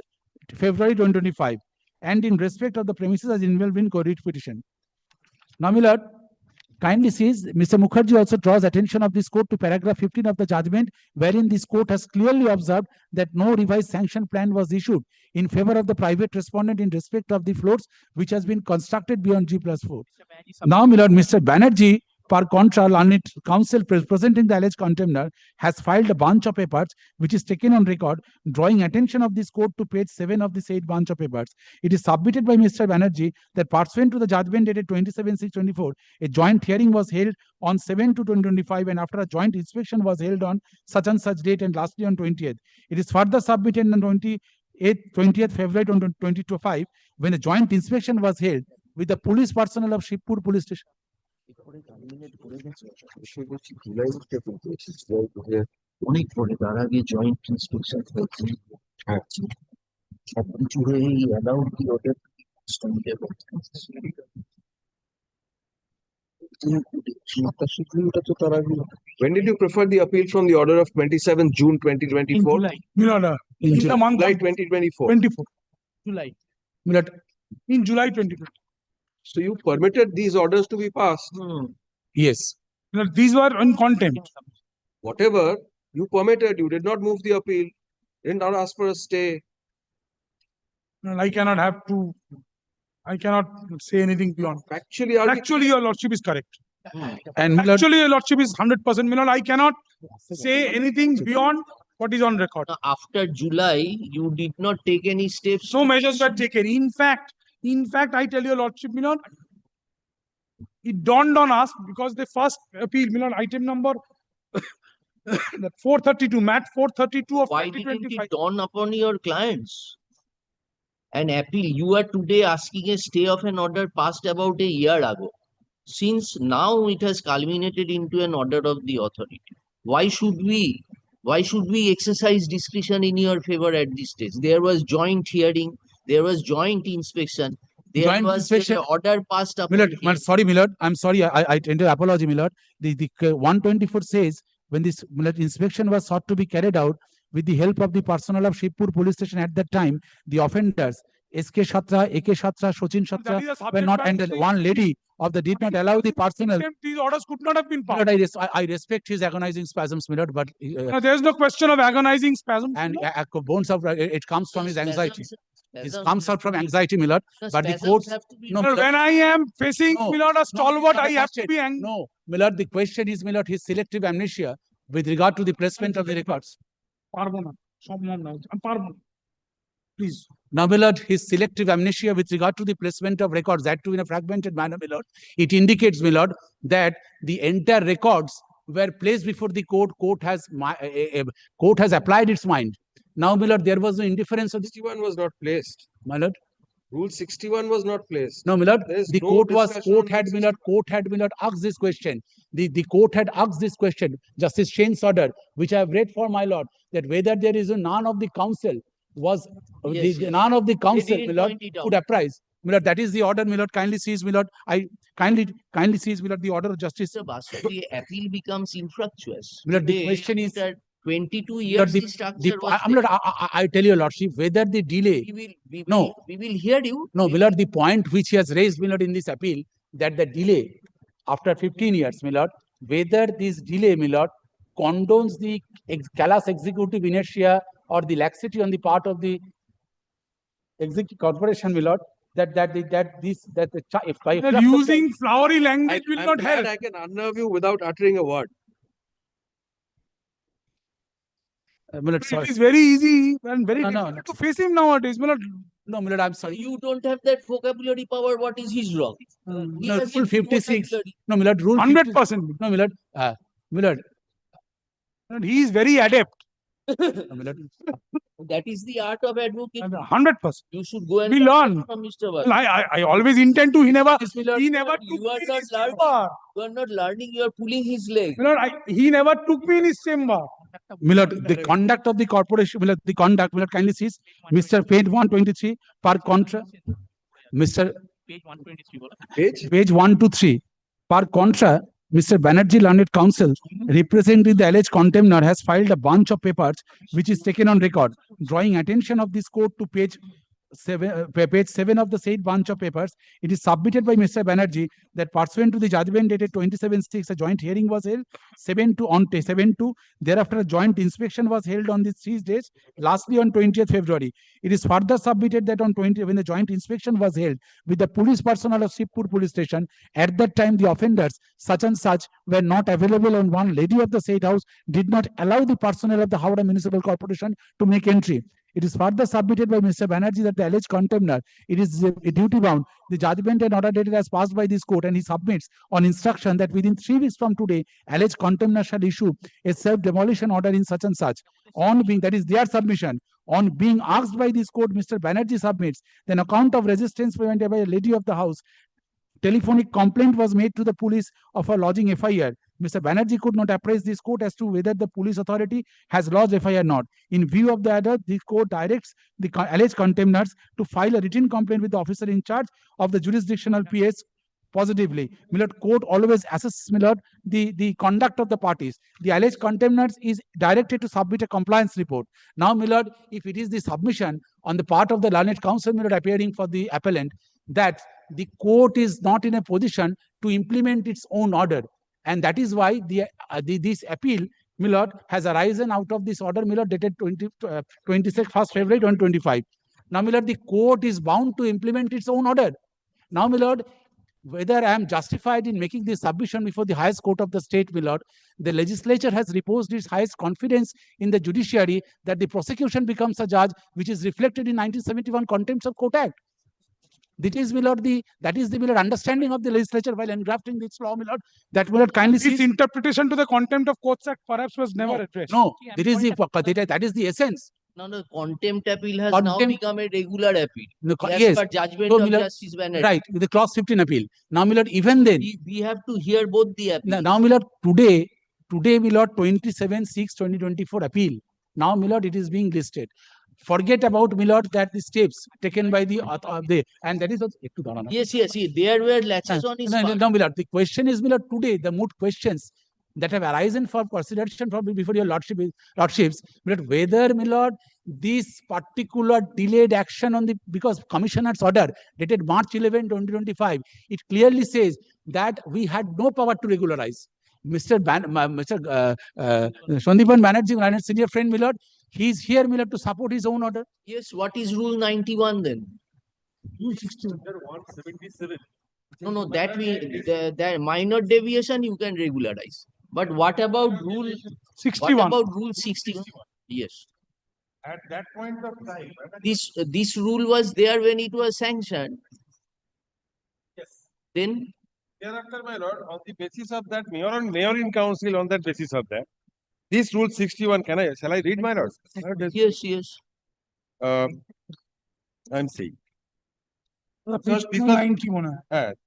February 2025, and in respect of the premises as involved in writ petition. Now, Millard, kindly sees Mr. Mukherjee also draws attention of this court to paragraph 15 of the judgment, wherein this court has clearly observed that no revised sanction plan was issued in favor of the private respondent in respect of the floors which has been constructed beyond G+4. Now, Millard, Mr. Banerjee, per contra, learned counsel presenting the alleged contemner, has filed a bunch of papers which is taken on record, drawing attention of this court to page 7 of the said bunch of papers. It is submitted by Mr. Banerjee that pursuant to the judgment dated 27/6/24, a joint hearing was held on 7/2/2025, and after a joint inspection was held on such and such date and lastly on 20th. It is further submitted on 20th February 2025, when a joint inspection was held with the police personnel of Shivpur police station. অনেক পরে তার আগে joint inspection হয়েছে সবকিছু হয়ে allowed কি ওদের When did you prefer the appeal from the order of 27 June 2024? In the month July of 2024. 24. July. In July 2024. So you permitted these orders to be passed? Yes. These were in contempt. Whatever you permitted, you did not move the appeal, did not ask for a stay. I cannot have to. I cannot say anything beyond. Actually, your lordship is correct. And actually, your lordship is 100%. I cannot say anything beyond what is on record. After July, you did not take any steps. No measures were taken. In fact, I tell your lordship, it dawned on us because the first appeal, item number 432, MAT 432 of Why 2025. didn't it dawn upon your clients? An appeal, you are today asking a stay of an order passed about a year ago. Since now it has culminated into an order of the authority. Why should we exercise discretion in your favor at this stage? There was joint hearing, there was joint inspection, there Joint was inspection. an order passed upon Millard, sorry, Millard. I'm sorry. I tender apology, Millard. The 124 says when this Millard inspection was sought to be carried out with the help of the personnel of Shivpur police station at that time, the offenders SK Shatra, AK Shatra, Sochin Shatra were not, and one lady of the did not allow the personnel. These orders could not have been passed. Millard, I respect his agonizing spasms, Millard, but there is no question of agonizing spasms. And bones of it comes from his anxiety. It comes out from anxiety, Millard. But the courts. No, when I am facing Millard a stalwart, I have to be angry. No, Millard. The question is, Millard, his selective amnesia with regard to the placement of the records. Please. Now, Millard, his selective amnesia with regard to the placement of records, that too in a fragmented manner, Millard, it indicates, Millard, that the entire records were placed before the court. Court has applied its mind. Now, Millard, there was no indifference of the 61 was not placed. Millard. Rule 61 was not placed. No, Millard, the no court had asked this question. The court had asked this question, Justice Shane's order, which I have read for my lord, that whether there is none of the council was none of the council, Millard, could apprise. Millard, that is the order, Millard. Kindly sees, Millard. I kindly sees, Millard, the order of justice. The appeal becomes infructuous. Millard, the question is 22 years the structure was I tell you, Lordship, whether the delay. We will hear you. No, Millard, the point which he has raised, Millard, in this appeal, that the delay after 15 years, Millard, whether this delay, Millard, condones the callous executive inertia or the laxity on the part of the executive corporation, Millard, using flowery language will not help. I can unnerve you without uttering a word. Millard, it is very easy and very difficult to face him nowadays. Millard. No, Millard, I'm sorry. You don't have that vocabulary power. What is his wrong? No, Rule 56. No, Millard, Rule 100%. No, Millard. Millard. He is very adept. That is the art of advocacy. 100%. You should go and we learn from Mr. Varma. I always intend to. He never took you are not learning. You are pulling his leg. He never took me in his chamber. Millard, the conduct of the corporation, Millard, Millard, kindly sees, Mr. Page 123, per contra, Mr. Page 123. Page 123, per contra, Mr. Banerjee Learned Counsel, representing the alleged contemner, has filed a bunch of papers which is taken on record, drawing attention of this court to page 7 of the said bunch of papers. It is submitted by Mr. Banerjee that pursuant to the judgment dated 27/6, a joint hearing was held, 7/2. Thereafter, a joint inspection was held on these 3 days, lastly on 20th February. It is further submitted that on when the joint inspection was held with the police personnel of Shivpur police station, at that time the offenders such and such were not available, and one lady of the said house did not allow the personnel of the Howrah Municipal Corporation to make entry. It is further submitted by Mr. Banerjee that the alleged contemner, it is duty bound. The judgment and order dated as passed by this court, and he submits on instruction that within 3 weeks from today, alleged contemner shall issue a self-demolition order in such and such. On being, that is their submission. On being asked by this court, Mr. Banerjee submits an account of resistance presented by a lady of the house. Telephonic complaint was made to the police of a lodging FIR. Mr. Banerjee could not apprise this court as to whether the police authority has lodged FIR or not. In view of the other, the court directs the alleged contemners to file a written complaint with the officer in charge of the jurisdictional PS positively. Milord, court always assesses, Milord, the conduct of the parties. The alleged contemners is directed to submit a compliance report. Now, Milord, if it is the submission on the part of the learned counsel, Milord, appearing for the appellant, that the court is not in a position to implement its own order. And that is why this appeal, Milord, has arisen out of this order, Milord, dated 1st February 2025. Now, Milord, the court is bound to implement its own order. Now, Milord, whether I am justified in making this submission before the highest court of the state, Milord, the legislature has reposed its highest confidence in the judiciary that the prosecution becomes a judge, which is reflected in 1971 Contempt of Court Act. That is, Milord, Milord, understanding of the legislature while engrafting this law, Milord, that Milord kindly This interpretation to the Contempt of Courts Act perhaps was never addressed. No, that is the essence. No, no, contempt appeal has now become a regular appeal. No, As yes. per judgment So, of Milord, Justice Banerjee. right, with the clause 15 appeal. Now, Milord, even then, we have to hear both the appeals. now, Milord, today, Milord, 27/6/2024 appeal. Now, Milord, it is being listed. Forget about, Milord, that the steps taken by the and that is also. Yes, there were latches on his part. No, Milord, the question is, Milord, today, the moot questions that have arisen for consideration before your lordships, Milord, whether, Milord, this particular delayed action on the, because Commissioner's order dated March 11, 2025, it clearly says that we had no power to regularize. Mr. Sandeepan Banerjee, my senior friend, Milord, he is here, Milord, to support his own order. Yes, what is Rule 91 then? Rule 61. 177. No, that minor deviation you can regularize. But what about Rule 61? What about Rule 61? Yes. At that point of time, This rule was there when it was sanctioned. yes. Then Thereafter, my lord, on the basis of that, mayor in council, on that basis of that, this Rule 61, shall I read, my lord? Yes. I'm saying.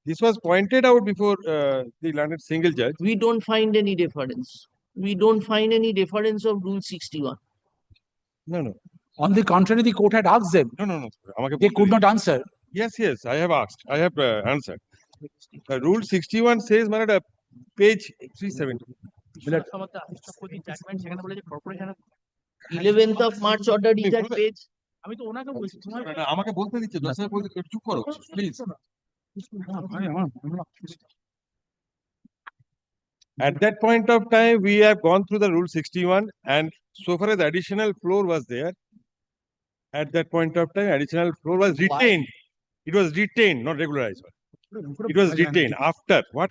This was pointed out before the learned single judge. We don't find any difference. We don't find any difference of Rule 61. No. On the contrary, the court had asked them. No. They could not answer. Yes, I have asked. I have answered. Rule 61 says, my lord, page 370. 11th of March order is that page. আমাকে বলতে দিচ্ছে চুপ করো please At that point of time, we have gone through the Rule 61, and so far as additional floor was there, at that point of time, additional floor was retained. It was retained, not regularized. It was retained. After what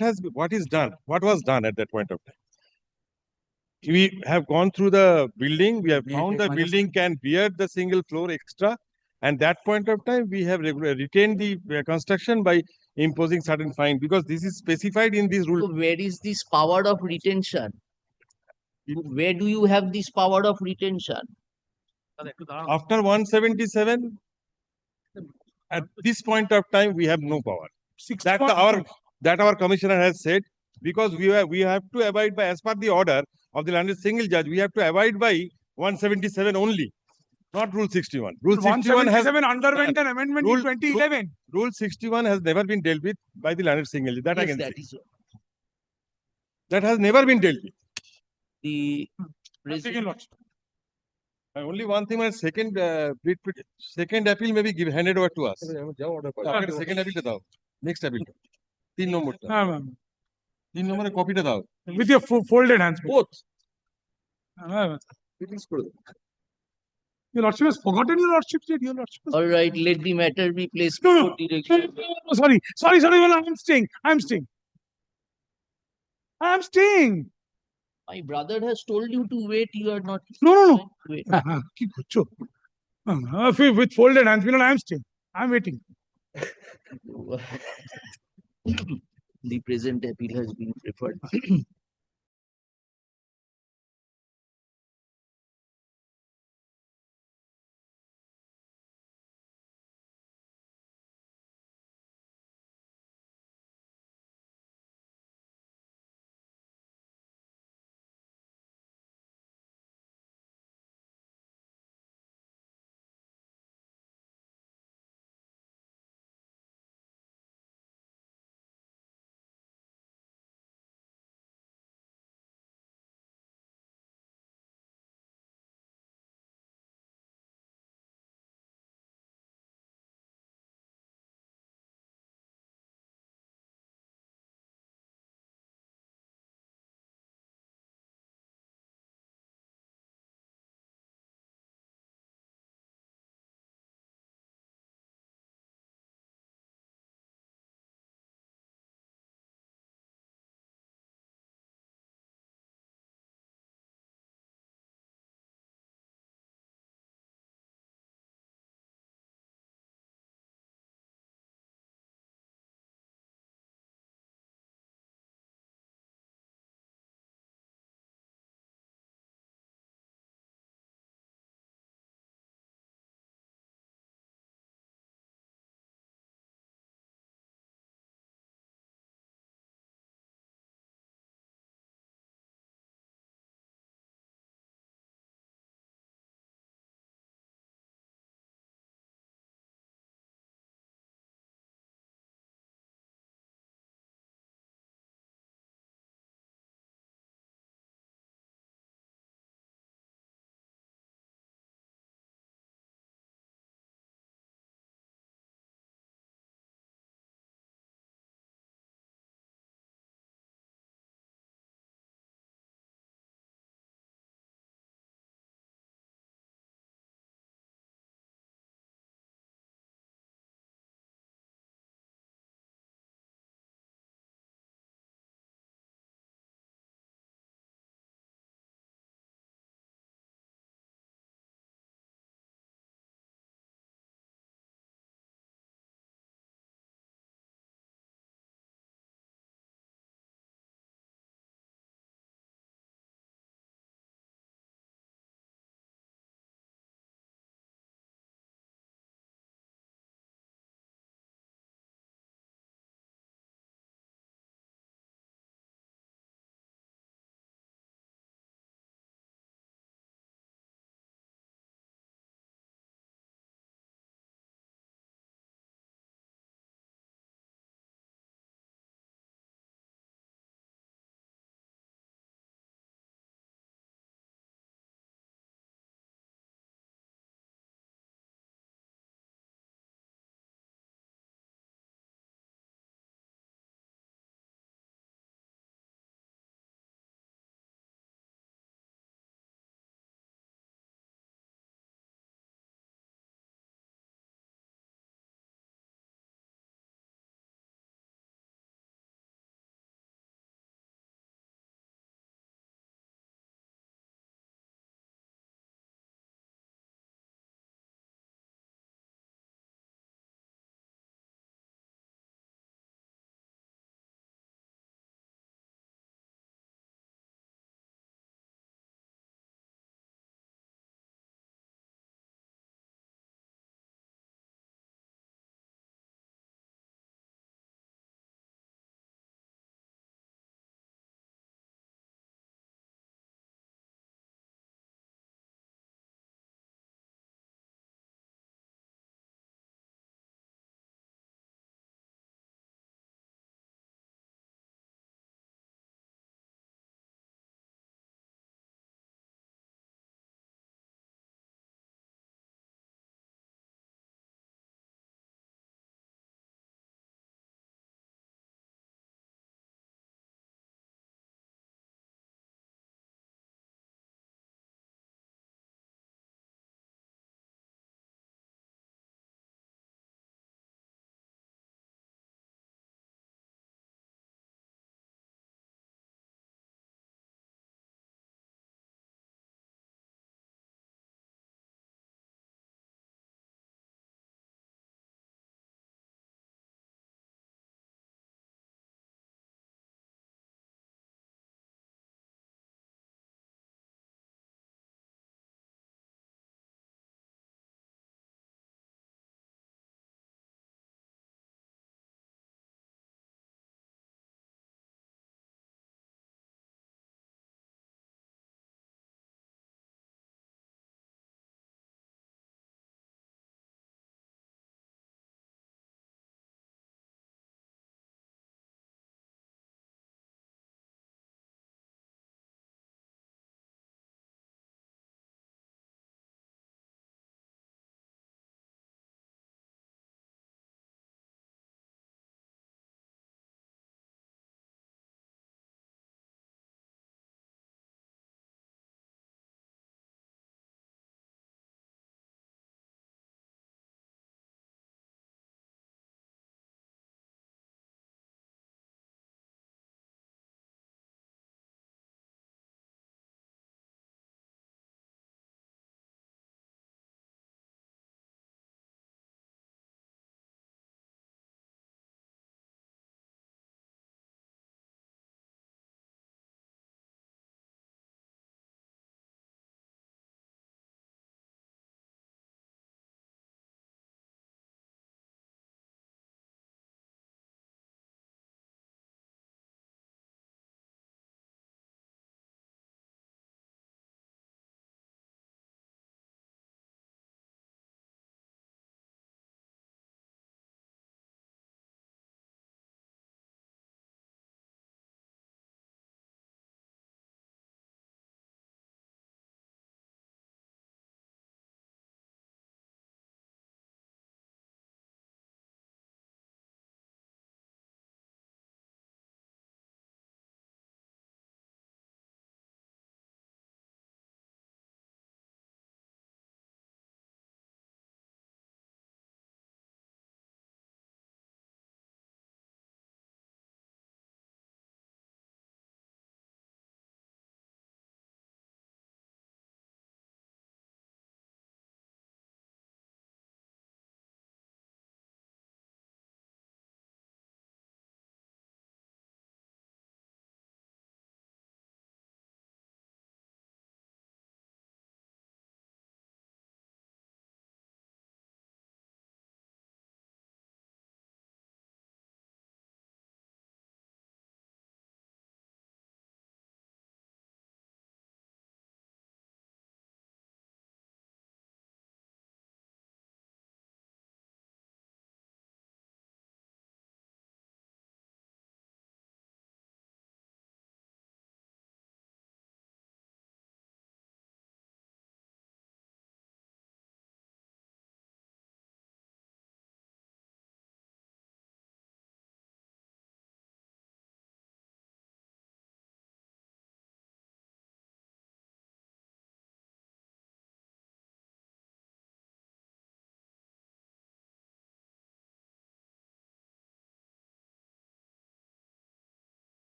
was done at that point of time? We have gone through the building. We have found the building can bear the single floor extra, and that point of time we have retained the construction by imposing certain fine, because this is specified in this rule. So where is this power of retention? Where do you have this power of retention? After 177, at this point of time we have no power. That our commissioner has said, because we have to abide by, as per the order of the landed single judge, we have to abide by 177 only, not Rule 61. Rule 61 underwent an amendment in 2011. Rule 61 has never been dealt with by the landed single judge. That I can say. That has never been dealt with. The only one thing, my second appeal may be handed over to us. Second appeal, next appeal. 3 number. 3 number copy দাও with your folded hands. Both. Your lordship has forgotten your lordship. All right, let the matter be placed No. before direction. Sorry. I'm staying. My brother has told you to wait. You are not. No. Wait. With folded hands, I'm staying. I'm waiting. The present appeal has been preferred.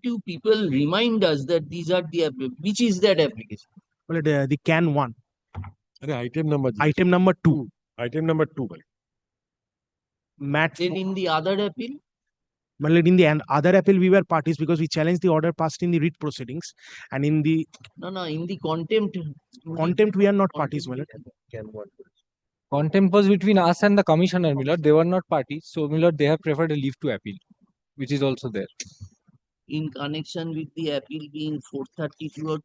you people remind us that these are the, which is that application? Well, the can one. Item number. Item number 2. Item number 2. Matt. Then in the other appeal? Well, in the other appeal, we were parties because we challenged the order passed in the writ proceedings. And in the No, in the contempt. Contempt, we are not parties, my lord. Contempt was between us and the commissioner, my lord. They were not parties. So, my lord, they have preferred a leave to appeal, which is also there. In connection with the appeal being 432 or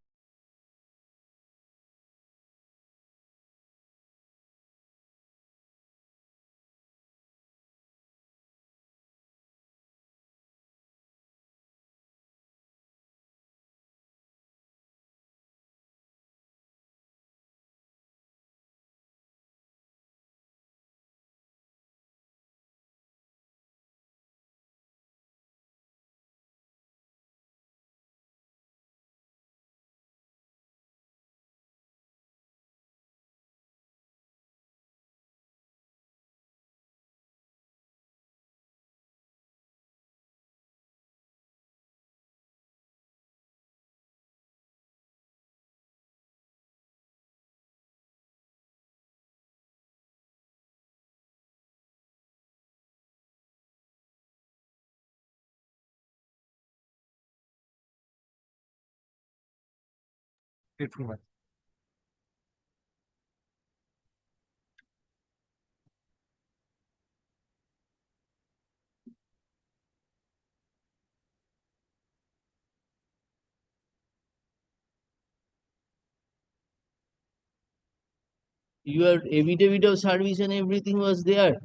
your affidavit of service and everything was there.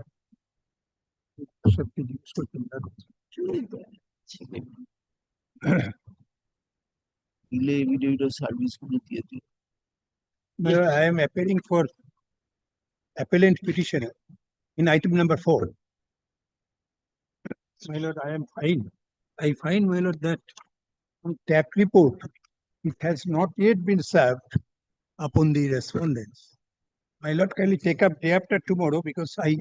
Affidavit of service. I am appealing for appellant petitioner in item number 4. My lord, I am fine. I find, my lord, that on tap report, it has not yet been served upon the respondents. My lord, kindly take up day after tomorrow because I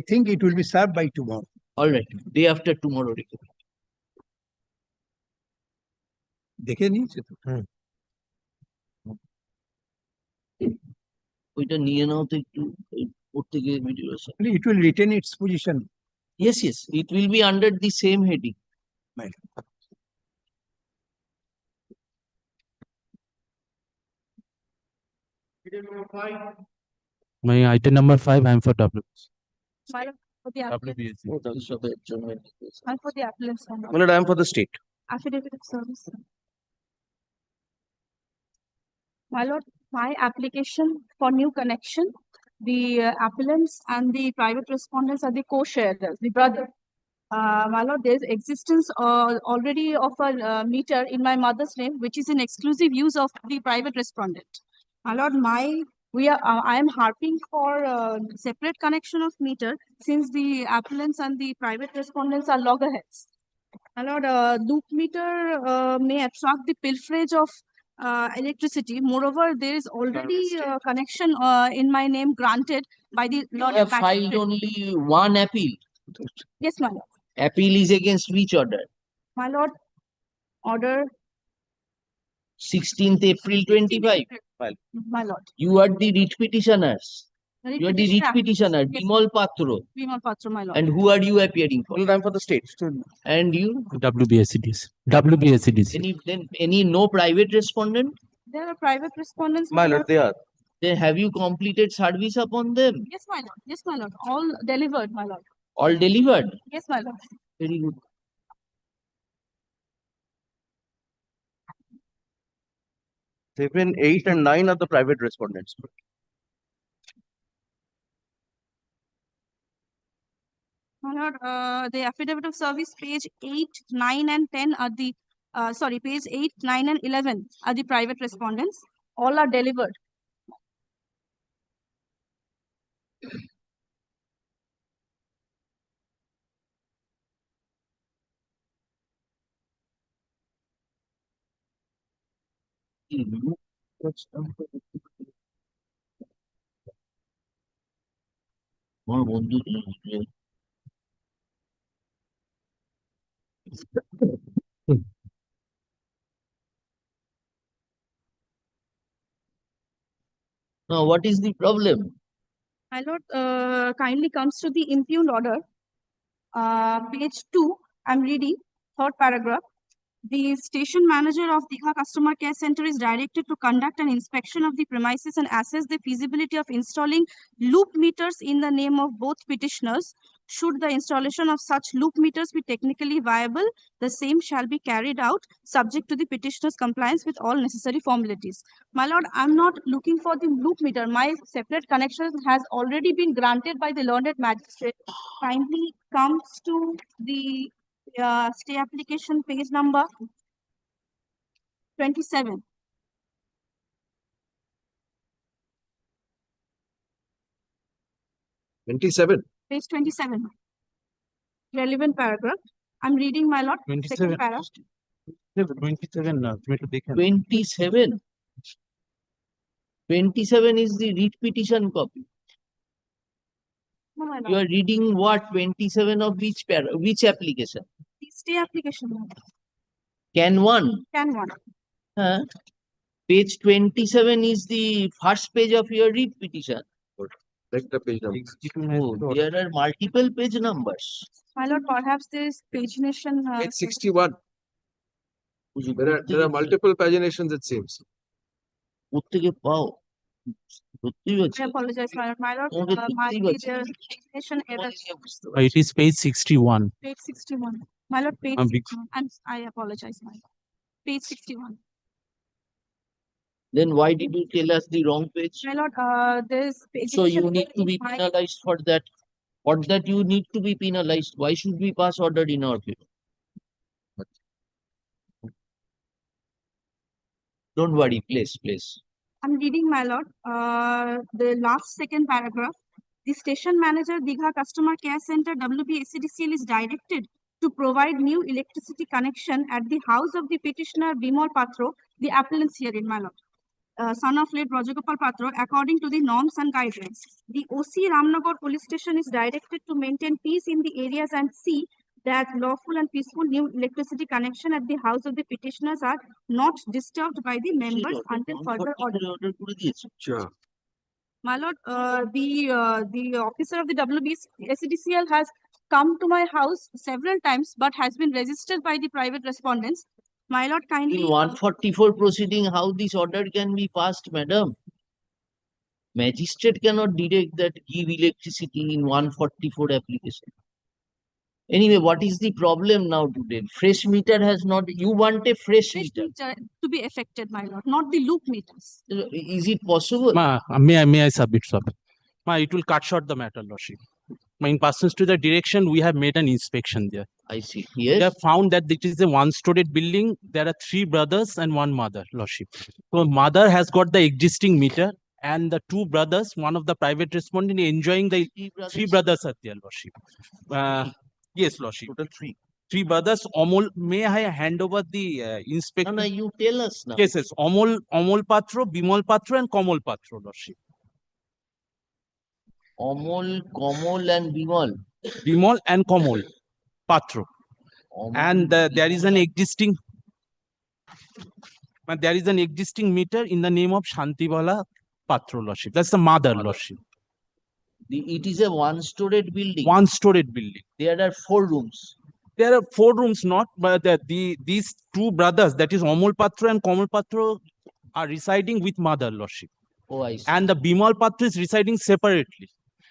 think it will be served by tomorrow. All right, day after tomorrow. দেখে নিয়েছে তো ওইটা নিয়ে নাও তো একটু ওর থেকে video. It will retain its position. Yes, it will be under the same heading. My item number 5, I am for W. For the applicants. And for the appellants. My lord, I am for the state. Affidavit of service. My lord, my application for new connection, the appellants and the private respondents are the co-sharers, the brother. My lord, there is existence already of a meter in my mother's name, which is in exclusive use of the private respondent. My lord, I am harping for separate connection of meter since the appellants and the private respondents are loggerheads. My lord, loop meter may attract the pilferage of electricity. Moreover, there is already connection in my name granted by the Lord. You have filed only one appeal. Yes, my lord. Appeal is against which order? My lord, order 16th April 25. My lord. You are the writ petitioners. You are the writ petitioner, Yes. Bimal Patro. Bimal Patra, my lord. And who are you appearing for? I am for the state. And you? WBSCDC. WBSCDC. Any no private respondent? There are private respondents. My lord, they are. Then have you completed service upon them? Yes, my lord. Yes, my lord. All delivered, my lord. All delivered? Yes, my lord. Very good. Seven, 8, and 9 are the private respondents. My lord, the affidavit of service, page 8, 9, and 10 are the, page 8, 9, and 11 are the private respondents. All are delivered. আমার বন্ধু Now, what is the problem? My lord, kindly comes to the impugned order. Page 2, I'm reading, third paragraph. The station manager of Digha Customer Care Center is directed to conduct an inspection of the premises and assess the feasibility of installing loop meters in the name of both petitioners. Should the installation of such loop meters be technically viable, the same shall be carried out subject to the petitioner's compliance with all necessary formalities. My lord, I'm not looking for the loop meter. My separate connection has already been granted by the learned magistrate. Kindly comes to the stay application page number 27. Page 27. Relevant paragraph. I'm reading, my lord. 27. Second paragraph. 27 27. 27 is the writ petition copy. No, my You lord. are reading what? 27 of which application? The stay application. My lord. Can one? Can one. Page 27 is the first page of your writ petition. Like the page number. Oh, there are multiple page numbers. My lord, perhaps this pagination. Page 61. There are multiple paginations, it seems. কোত্থেকে পাও? সত্যি I বলছি। apologize, my lord. My lord, তোমাকে might সত্যিই be বলছি। the pagination error. It is page 61. Page 61. My lord, page Big- 61. I apologize, my lord. Page 61. Then why did you tell us the wrong page? My lord, this So you pagination need to be might- penalized for that. For that you need to be penalized. Why should we pass order in our favor? Don't worry, please. I'm reading, my lord, the last second paragraph. The station manager, Digha Customer Care Center, WBSCDCL, is directed to provide new electricity connection at the house of the petitioner Bimal Patro, the appellants herein, my lord, son of late Rajagopal Patro, according to the norms and guidelines. The OC Ramnagar Police Station is directed to maintain peace in the areas and see that lawful and peaceful new electricity connection at the house of the petitioners are not disturbed by the members until further order. Sure. My lord, the officer of the WBSCDCL has come to my house several times, but has been registered by the private respondents. My lord, kindly. In 144 proceeding, how this order can be passed, madam? Magistrate cannot direct that give electricity in 144 application. Anyway, what is the problem now today? Fresh meter has not, you want a fresh meter. To be affected, my lord, not the loop meters. Is it possible? May I submit, sir? It will cut short the matter, lordship. In pursuance to the direction, we have made an inspection there. I see. We Yes. have found that it is a one-storied building. There are 3 brothers and 1 mother, lordship. So mother has got the existing meter, and the 2 brothers, one of the private respondent, enjoying the 3 brothers are there, lordship. Yes, lordship. Total 3. 3 brothers. May I hand over the inspection? No, you tell us now. Yes. Amol Patro, Bimal Patro, and Kamal Patro, lordship. Kamal and Bimal. Bimal and Kamal Patro. And there is an existing meter in the name of Shantibala Patro, lordship. That's the mother, lordship. It is a one-storied building. One-storied building. There are 4 rooms. There are 4 rooms, not, but these 2 brothers, that is Amol Patro and Kamal Patro, are residing with mother, lordship. Oh, I see. And the Bimal Patro is residing separately.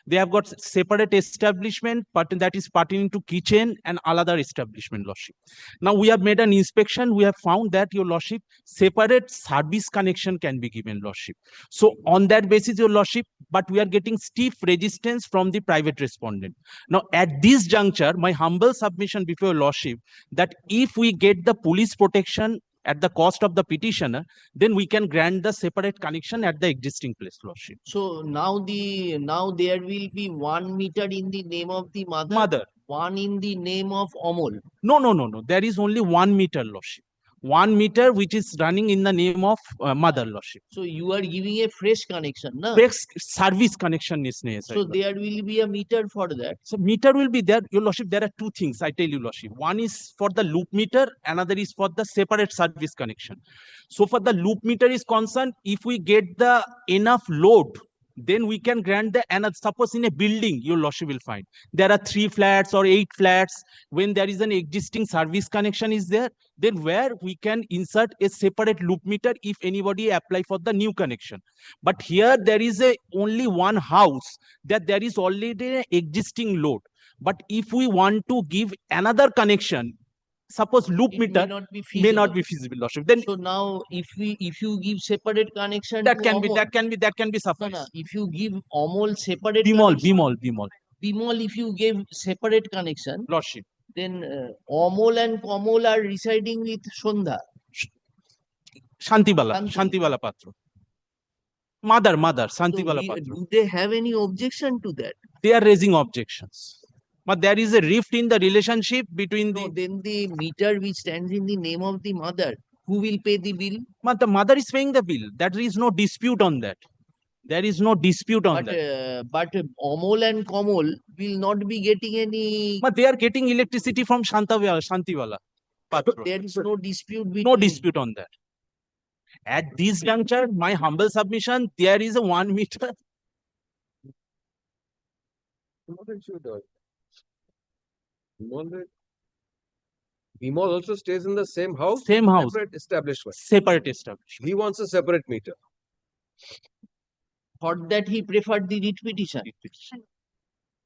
They have got separate establishment, but that is pertaining to kitchen and another establishment, lordship. Now we have made an inspection. We have found that, your lordship, separate service connection can be given, lordship. So on that basis, your lordship, but we are getting stiff resistance from the private respondent. Now at this juncture, my humble submission before your lordship, that if we get the police protection at the cost of the petitioner, then we can grant the separate connection at the existing place, lordship. So now there will be 1 meter in the name of the mother. 1 in the name of Amol. No. There is only 1 meter, lordship. 1 meter which is running in the name of mother, Lordship. So you are giving a fresh connection, no? Fresh service connection is necessary. So there will be a meter for that. So meter will be there, Your Lordship. There are two things I tell you, Lordship. One is for the loop meter, another is for the separate service connection. So for the loop meter is concerned, if we get the enough load, then we can grant the another. Suppose in a building, Your Lordship will find there are 3 flats or 8 flats. When there is an existing service connection is there, then where we can insert a separate loop meter if anybody apply for the new connection. But here there is a only one house that there is already an existing load. But if we want to give another connection, suppose loop meter may not be feasible, Lordship. Then so now if you give separate connection that to can be Amol, that can be sufficient. no, if you give Amol separate Bimol, if you give separate connection, Lordship, then Amol and Komol are residing with Sondha. Shantibala Patra. Mother, Shantibala Patra. Do they have any objection to that? They are raising objections. But there is a rift in the relationship between then the meter which stands in the name of the mother, who will pay the bill? But the mother is paying the bill. There is no dispute on that. There is no dispute on that. But Amol and Komol will not be getting any. But they are getting electricity from Shantiwala. There is no dispute between. No dispute on that. At this juncture, my humble submission, there is a 1 meter. Bimol also stays in the same house? Same house. Separate establishment. Separate establishment. He wants a separate meter. For that he preferred the writ petition.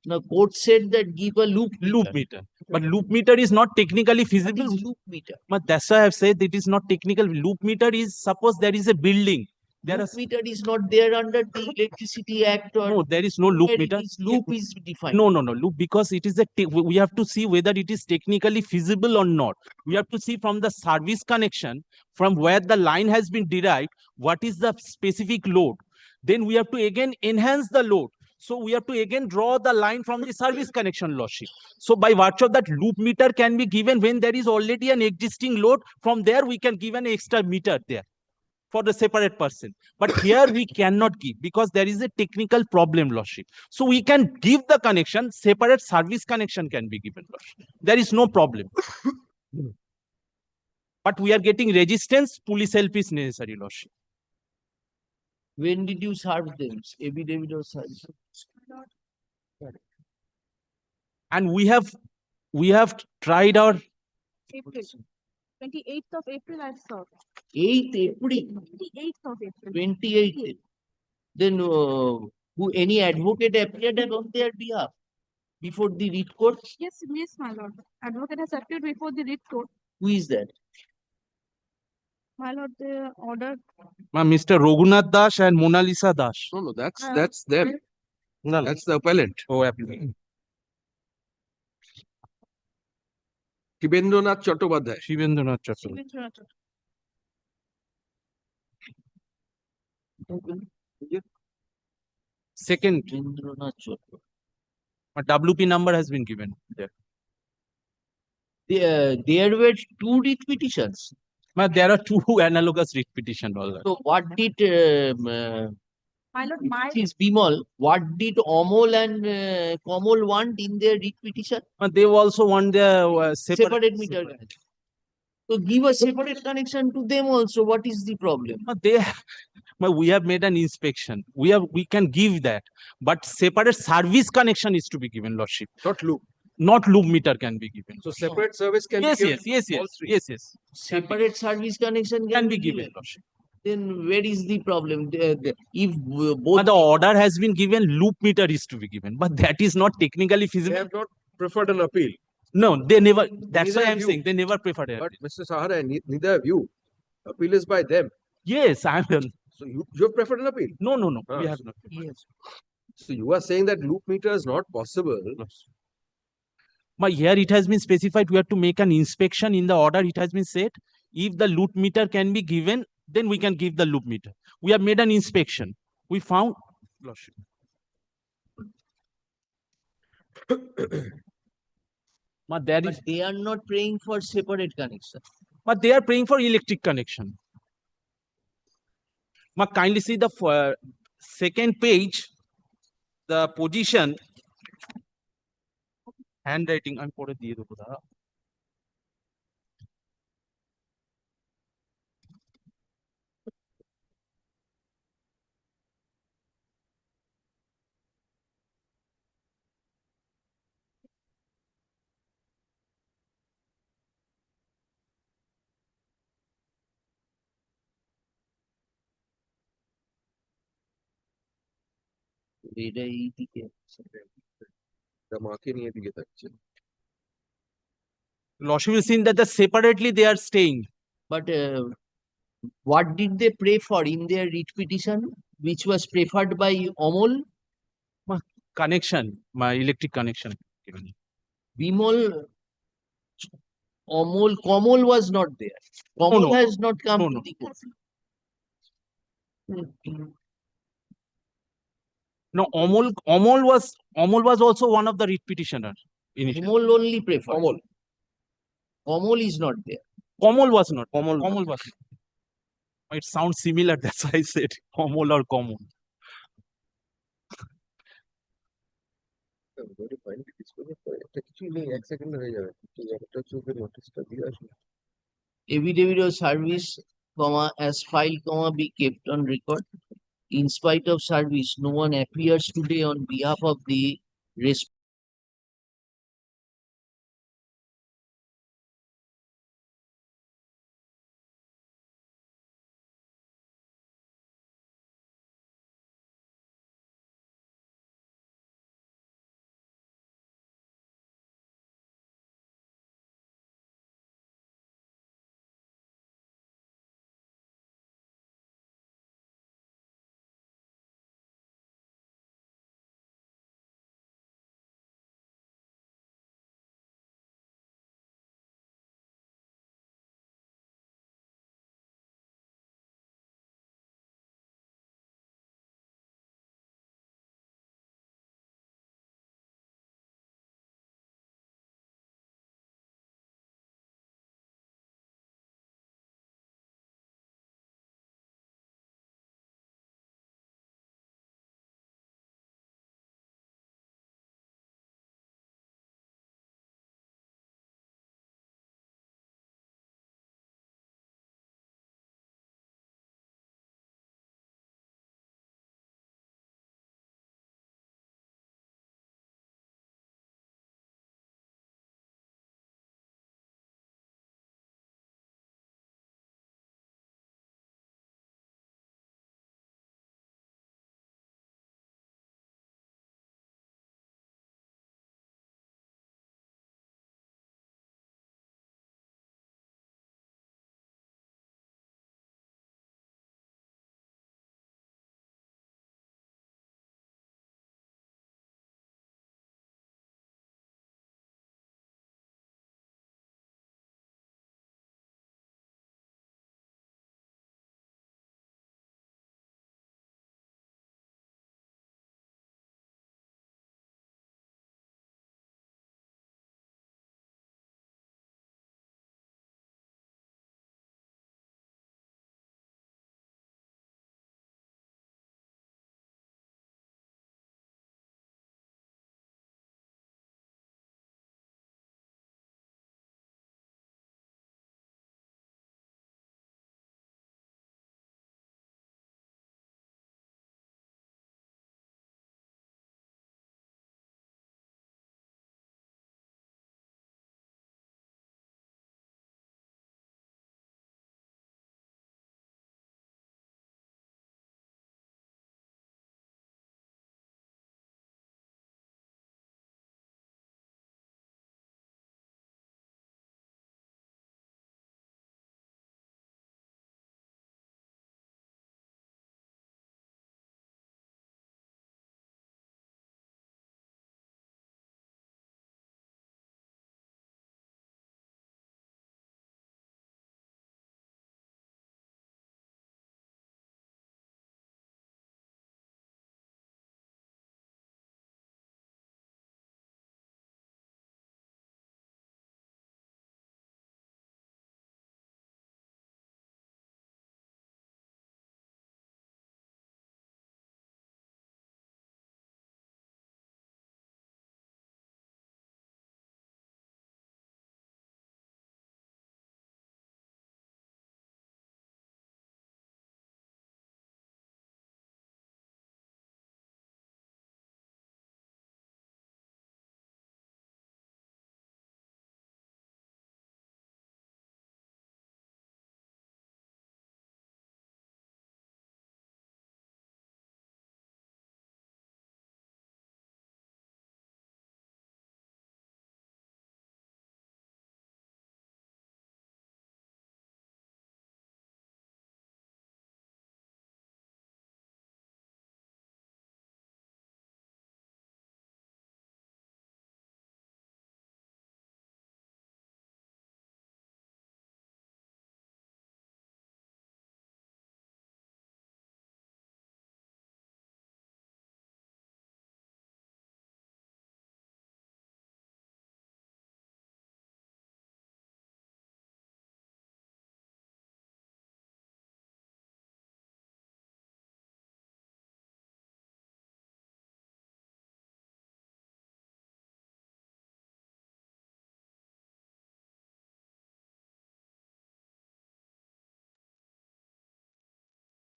The court said that give a loop meter. But loop meter is not technically feasible. Loop meter. But that's why I have said it is not technical. Loop meter is, suppose there is a building. Loop meter is not there under the Electricity Act. Or no, there is no loop meter. Loop is defined. No, loop, because it is we have to see whether it is technically feasible or not. We have to see from the service connection, from where the line has been derived, what is the specific load. Then we have to again enhance the load. So we have to again draw the line from the service connection, Lordship. So by virtue of that, loop meter can be given when there is already an existing load. From there, we can give an extra meter there for the separate person. But here we cannot give because there is a technical problem, Lordship. So we can give the connection, separate service connection can be given, Lordship. There is no problem. But we are getting resistance, police help is necessary, Lordship. When did you serve them? Affidavit or service? And we have tried our April. 28th of April, I saw. 8th April. 28th of April. 28th. Then who any advocate appeared on their behalf before the writ court? Yes, my lord. Advocate has appeared before the writ court. Who is that? My lord, the order. Mr. Raghunath Das and Mona Lisa Das. No, that's them. No, that's the appellant. Oh, appellant. Shibendranath Chattopadhyay. Shibendranath Chattopadhyay. Second. A WP number has been given there. There were 2 writ petitions. But there are 2 analogous writ petitions. So what did my lord, is Bimol, what did Amol and Komol want in their writ petition? They also want the separate meter. So give a separate connection to them also. What is the problem? We have made an inspection. We can give that, but separate service connection is to be given, Lordship. Not loop meter can be given. So separate service can be given. Yes. Separate service connection can be given, Lordship. Then where is the problem? If both the order has been given, loop meter is to be given, but that is not technically feasible. They have not preferred an appeal. No, they never. That's Neither why I'm have you. saying they never preferred it. But Mr. Sahara, neither have you. Appeal is by them. Yes, I am. So you have preferred an appeal? No. We have not. Yes. So you are saying that loop meter is not possible. But here it has been specified we have to make an inspection in the order. It has been said if the loop meter can be given, then we can give the loop meter. We have made an inspection. We found. But they are not praying for separate connection. but they are paying for electric connection. Kindly see the second page, the position, handwriting, I'm put it. এটা এইদিকে মাকে নিয়ে দিকে থাকছে। Lordship is seen that separately they are staying. But what did they pray for in their writ petition, which was preferred by Amol? Connection, my electric connection. Bimol, Kamal was not there. Kamal no. has not come No, to no. the court. No, Amol was also one of the writ petitioner. Kamal only preferred. Kamal is not there. Kamal was not. Kamal was. It sounds similar. That's why I said Kamal or Kamal. এটা কিছুই নেই, 1 সেকেন্ডে হয়ে যাবে। একটা চোখে নোটিশটা দিয়ে আসুন। Affidavit of service, as filed, be kept on record. In spite of service, no one appears today on behalf of the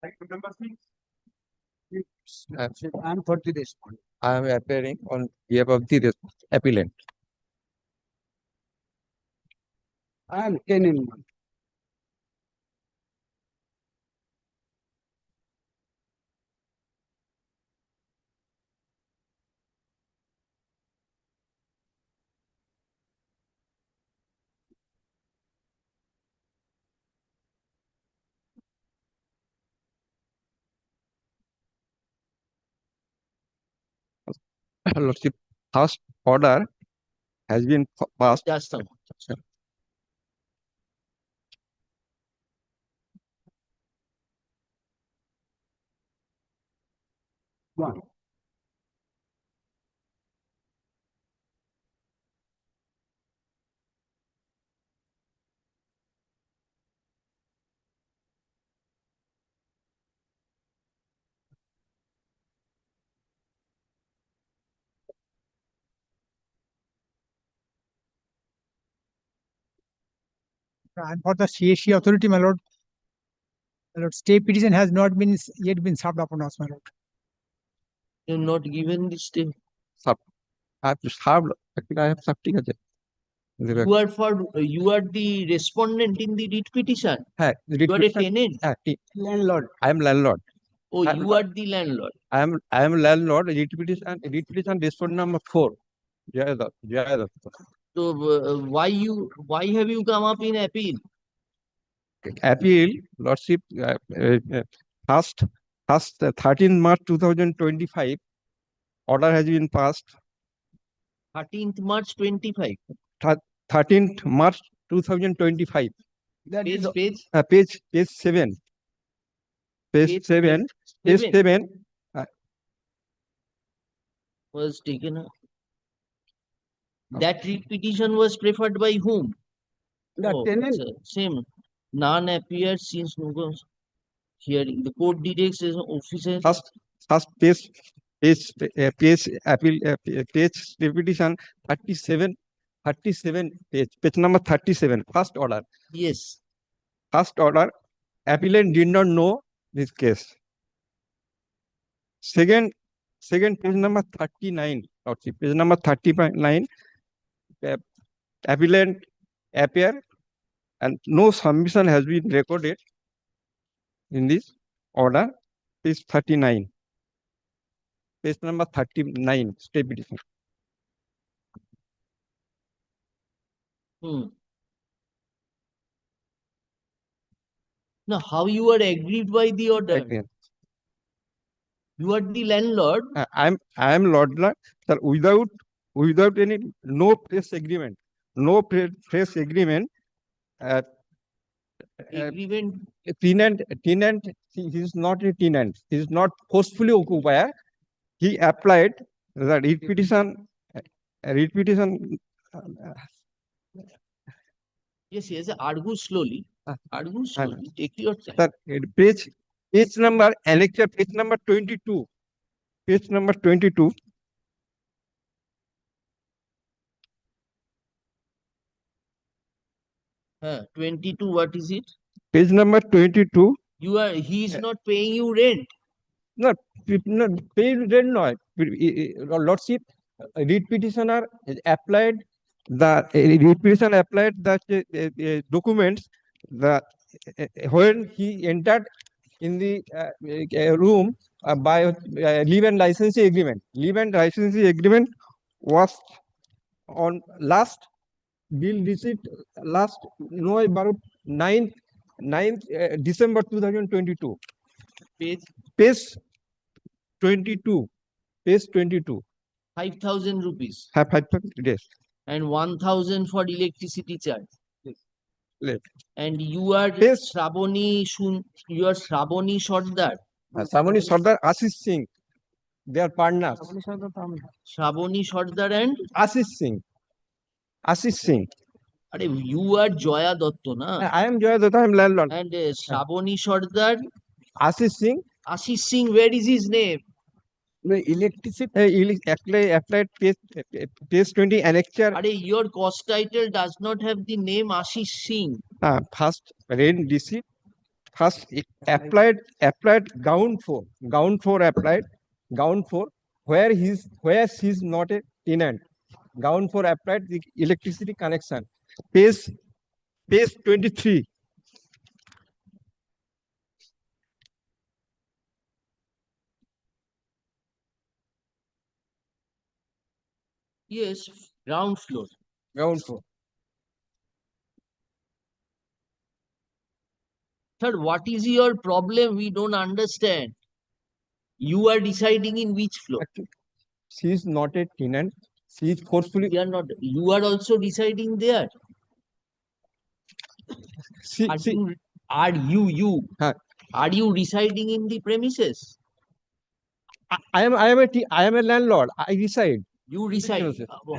I am for the respondent. I am appearing on behalf of the appellant. I am 10 in 1. Lordship, first order has been passed. Just a One. And for the CAC authority, my lord, stay petition has not been yet been served upon us, my lord. You're not given this stay. I have served. Actually, I have served. You are the respondent in the writ petition. You are a tenant. Landlord. I am landlord. Oh, you are the landlord. I am landlord. Writ petition respondent number 4. Jayada. So why have you come up in appeal? Appeal, Lordship, first 13 March 2025, order has been passed. 13th March 25. 13th March 2025. Page. Page 7. Page 7. Page 7. Was taken up. That writ petition was preferred by whom? The tenant. Same. None appears since no hearing. The court directs as officer. First page appeal page repetition 37 page number 37. First order. Yes. First order. Appellant did not know this case. Second page number 39. Page number 39. Appellant appear and no submission has been recorded in this order. Page 39. Page number 39. Stay petition. Now, how you are aggrieved by the order? You are the landlord. I am landlord, sir. Without any no press agreement, agreement. Tenant. He is not a tenant. He is not forcefully occupier. He applied the writ petition. Yes. Argue slowly. Take your time. Sir, page number annexure, page number 22. Page number 22. 22. What is it? Page number 22. He is not paying you rent. No, pay rent no. Lordship, writ petitioner applied the documents when he entered in the room by leave and licensing agreement. Leave and licensing agreement was on last bill receipt 9th December 2022. Page 22. Page 22. 5,000 rupees. 5,000, yes. And 1,000 for electricity charge. Yes. And you are Shravani Sardar. Shravani Sardar, Ashish Singh. They are partners. Shravani Sardar and Ashish Singh. You are Joya Dotto, na? I am Joya Dotto. I am landlord. And Shravani Sardar. Ashish Singh. Where is his name? Electricity. Applied page 20 annexure. Your cost title does not have the name Ashish Singh. First rent receipt First, it applied ground floor applied, ground floor, where she's not a tenant. Ground floor applied the electricity connection. Page 23. Yes, ground floor. Ground floor. Sir, what is your problem? We don't understand. You are deciding in which floor? She is not a tenant. She is forcefully. You are not. You are also deciding there. Are you residing in the premises? I am a landlord. I reside. You reside.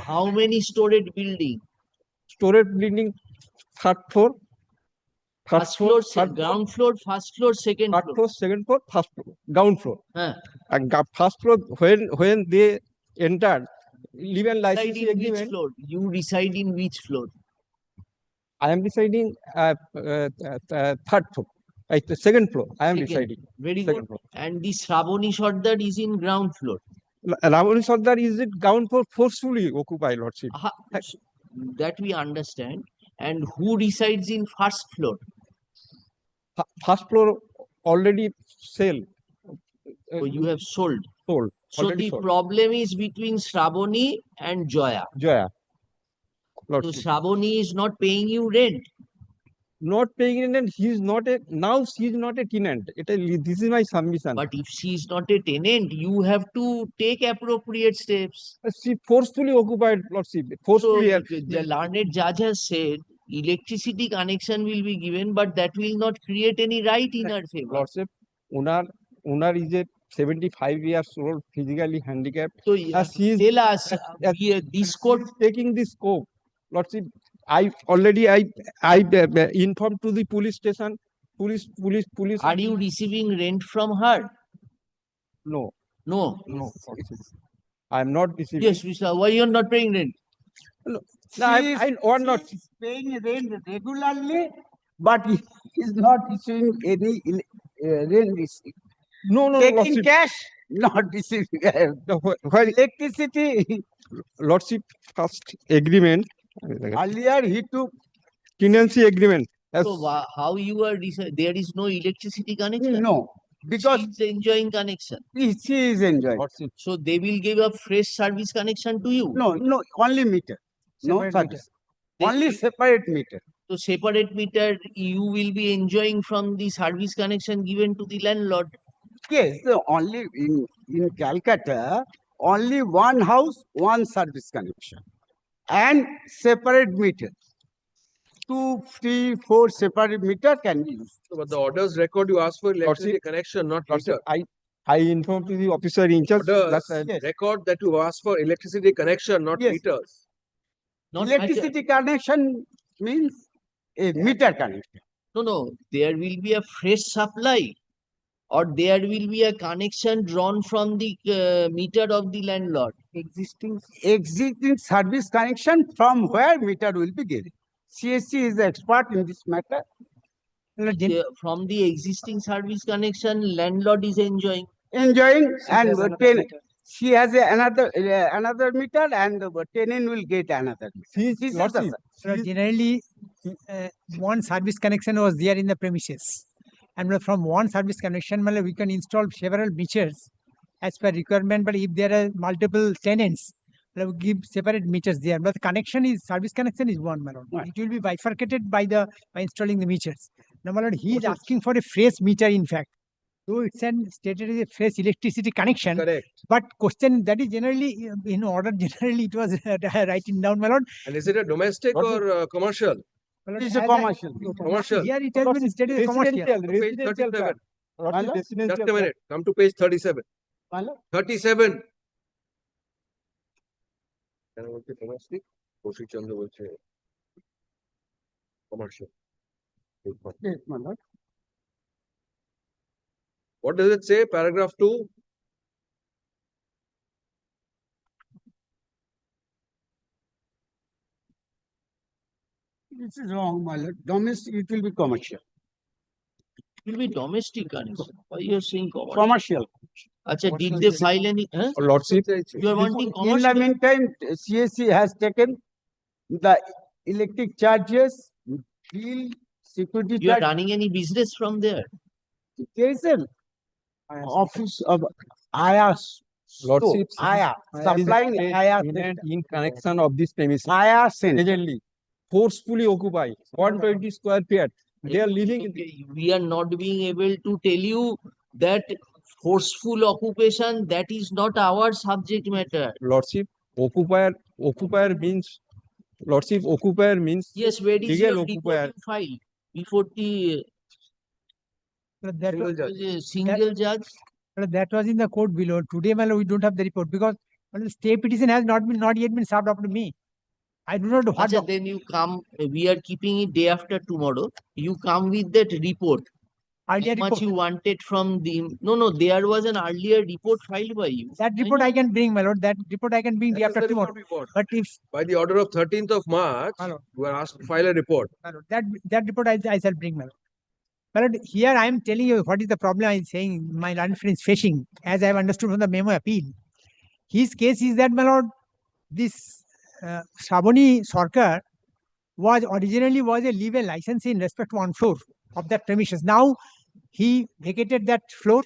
How many storage building? Storage building, third floor. First floor, ground floor, first floor, second floor. Third floor, second floor, first floor, ground floor. Huh. And first floor, when they entered, leave and license Reside in which agreement. floor? You reside in which floor? I am residing third floor. The second floor. I am residing. Very second good. Floor. And this Shravani Sardar is in ground floor. Ravani Sardar is it ground floor forcefully occupied, Lordship. That we understand. And who resides in first floor? First floor already sell. So you have sold. Sold. So the problem is between Shravani and Joya. Joya. So Shravani is not paying you rent. Not paying rent, he is not a she is not a tenant. This is my submission. But if she is not a tenant, you have to take appropriate steps. She forcefully occupied, Lordship. Forcefully. So the learned judge has said electricity connection will be given, but that will not create any right in her favor. Lordship, Unar is a 75 years old, physically handicapped. So tell us, this court taking this scope. Lordship, I informed to the police station. Police. Are you receiving rent from her? No. No. I am not receiving. Yes, Mr. Why you are not paying rent? No, I want not paying rent regularly, but he is not issuing any rent receipt. No, taking Lordship. cash, not receiving electricity. Lordship, first agreement. Earlier he took tenancy agreement. So how you are there is no electricity connection? No, because she is enjoying connection. She is enjoying. So they will give a fresh service connection to you? No, only meter. No service. Only separate meter. So separate meter you will be enjoying from the service connection given to the landlord. Yes, only in Calcutta, only one house, one service connection, and separate meter. 2, 3, 4 separate meter can be used. So, but the orders record you ask for electricity connection, not meter. I informed to the officer in charge. Orders record that you ask for electricity connection, not meters. Electricity connection means a meter connection. No. There will be a fresh supply, or there will be a connection drawn from the meter of the landlord. Existing service connection from where meter will be given. CSC is the expert in this matter. From the existing service connection, landlord is enjoying. And tenant. She has another meter, and the tenant will get another. Generally, one service connection was there in the premises, and from one service connection, we can install several meters as per requirement. But if there are multiple tenants, we give separate meters there. But the service connection is one, my lord. It will be bifurcated by installing the meters. Now, my lord, he is asking for a fresh meter. In fact, so it's stated as a fresh electricity connection. Correct. But question that is generally in order. Generally, it was writing down, my lord. And is it a domestic or commercial? It's a commercial. Commercial. Here it has been stated as commercial. Page 37. Just a minute. Come to page 37. 37. Domestic. Commercial. Yes, my lord. What does it say? Paragraph 2. This is wrong, my lord. Domestic, it will be commercial. Will be domestic connection. Why you are saying commercial? Commercial. Acha, did they file any? Lordship, You are wanting In commercial? the meantime, CSC has taken the electric charges, bill, security You are charge. running any business from there? There is an office of IAS. Lordship, IAS, supplying IAS. tenant in connection of this premises. IAS center. Presently, forcefully occupy 120 square feet. They are living in We are not being able to tell you that forceful occupation, that is not our subject matter. Lordship, occupier means, Lordship, occupier means Yes, where is legal your occupier. reporting file before the That single judge? That was in the court below. Today, my lord, we don't have the report because the stay petition has not yet been served up to me. I do not know what. Achha, then you come, we are keeping it day after tomorrow. You come with that report. Earlier How much report. you wanted from the... No, there was an earlier report filed by you. That report I can bring, my lord. That report I can bring day That is after the tomorrow. report. But if By the order of 13th of March, you are asked to file a report. that report I shall bring, my lord. My lord, here I am telling you what is the problem I am saying my learned friend is facing, as I have understood from the memo appeal. His case is that, my lord, this Shravani Sarkar was originally a leave-in license in respect to one floor of that premises. Now he vacated that floor.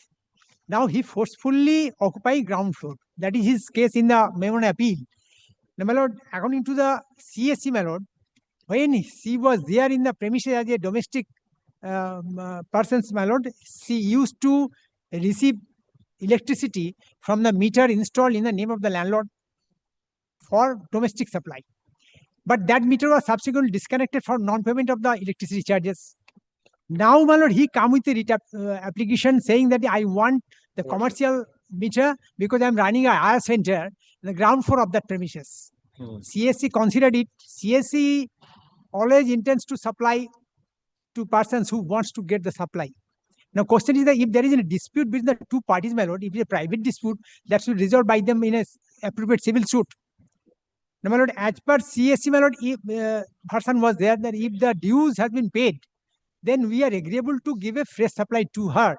Now he forcefully occupy ground floor. That is his case in the memo appeal. Now, my lord, according to the CSC, my lord, when she was there in the premises as a domestic persons, my lord, she used to receive electricity from the meter installed in the name of the landlord for domestic supply. But that meter was subsequently disconnected for non-payment of the electricity charges. Now, my lord, he come with a application saying that I want the commercial meter because I am running a IR center in the ground floor of that premises. CSC considered it. CSC always intends to supply to persons who wants to get the supply. Now, question is that if there is a dispute between the two parties, my lord, if it is a private dispute, that should be resolved by them in a appropriate civil suit. Now, my lord, as per CSC, my lord, if person was there that if the dues has been paid, then we are agreeable to give a fresh supply to her.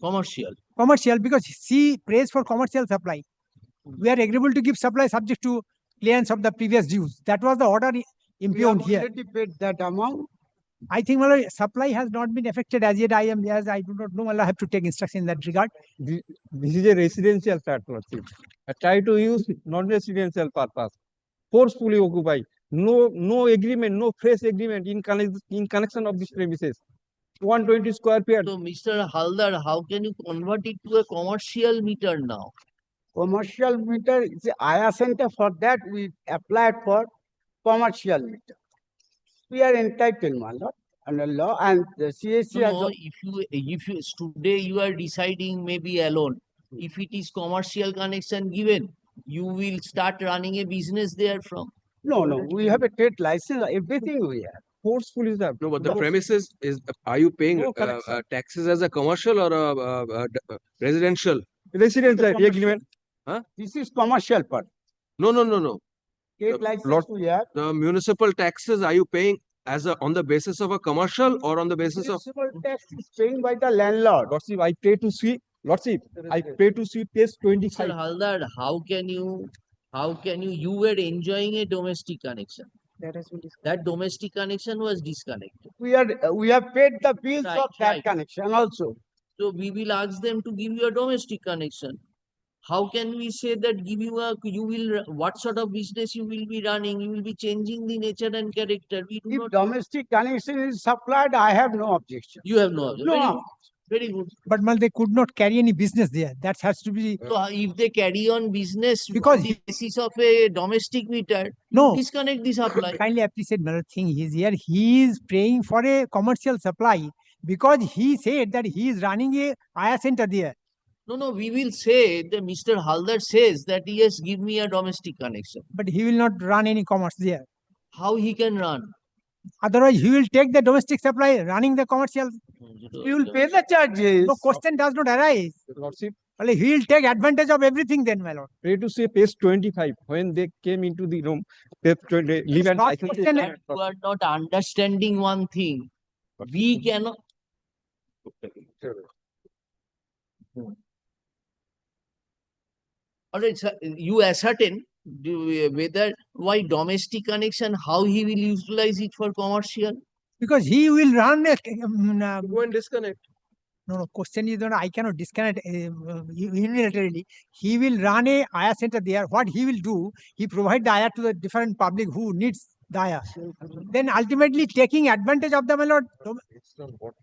Commercial. Commercial, because she prays for commercial supply. We are agreeable to give supply subject to clearance of the previous dues. That was the order impugned here. Already paid that amount. I think, my lord, supply has not been affected as yet. I do not know. I have to take instruction in that regard. This is a residential flat, Lordship. I try to use non-residential purpose. Forcefully occupy. No agreement, no fresh agreement in connection of this premises. 120 square feet. So, Mr. Haldar, how can you convert it to a commercial meter now? Commercial meter is a IR center. For that, we applied for commercial meter. We are entitled, my lord, under law, and the CSC has. No, if you today you are deciding maybe alone. If it is commercial connection given, you will start running a business there from. No, we have a trade license. Everything we have. Forcefully, sir. No, but the premises is, are you paying taxes as a commercial or a residential? Residential agreement. Huh? This is commercial part. No. Trade license we have. The municipal taxes, are you paying as on the basis of a commercial or on the basis of? Municipal tax is paying by the landlord. Lordship, I pray to see. Lordship, I pray to see page 25. Mr. Haldar, how can you were enjoying a domestic connection? That domestic connection was disconnected. We have paid the bills of that connection also. So we will ask them to give you a domestic connection. How can we say that what sort of business you will be running? You will be changing the nature and character. If domestic connection is supplied, I have no objection. You have no objection. No. Very good. But they could not carry any business there. That has to be. So if they carry on business because on the basis of a domestic meter, no, disconnect the supply. Kindly appreciate another thing. He is here. He is praying for a commercial supply because he said that he is running a IR center there. No, we will say that Mr. Haldar says that yes, give me a domestic connection. But he will not run any commerce there. How he can run? Otherwise, he will take the domestic supply, running the commercial. He will pay the charges. No question does not arise. Lordship, he will take advantage of everything then, my lord. Pray to say page 25. When they came into the room, page 20, leave and license. You are not understanding one thing. We cannot. All right, sir, you ascertain whether why domestic connection, how he will utilize it for commercial. Because he will run a Go and disconnect. no, question is not I cannot disconnect unilaterally. He will run a IR center there. What he will do, he provide the IR to the different public who needs the IR. Then ultimately taking advantage of the my lord. Based on what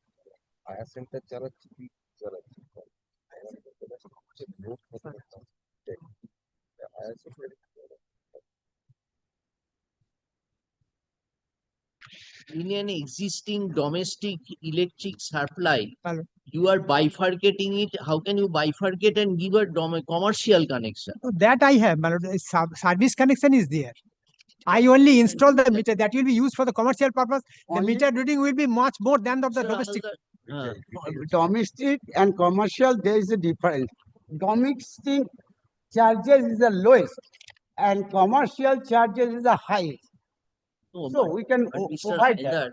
IR center চালাচ্ছে কি চালাচ্ছে IR center লোক IR center In an existing domestic electric supply, you are bifurcating it. How can you bifurcate and give a commercial connection? So that I have, my lord. Service connection is there. I only install the meter that will be used for the commercial purpose. The meter reading will be much more than of the domestic. Domestic and commercial, there is a difference. Domestic charges is the lowest and commercial charges is the highest. So we can provide that.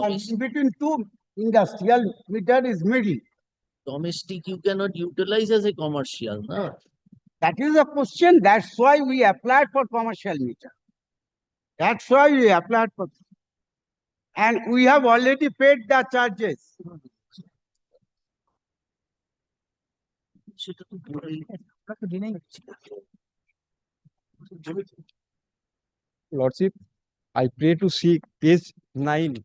And in between two industrial meter is middle. Domestic you cannot utilize as a commercial. No? That is the question. That's why we applied for commercial meter. That's why we applied for. And we have already paid the charges. Lordship, I pray to see page 9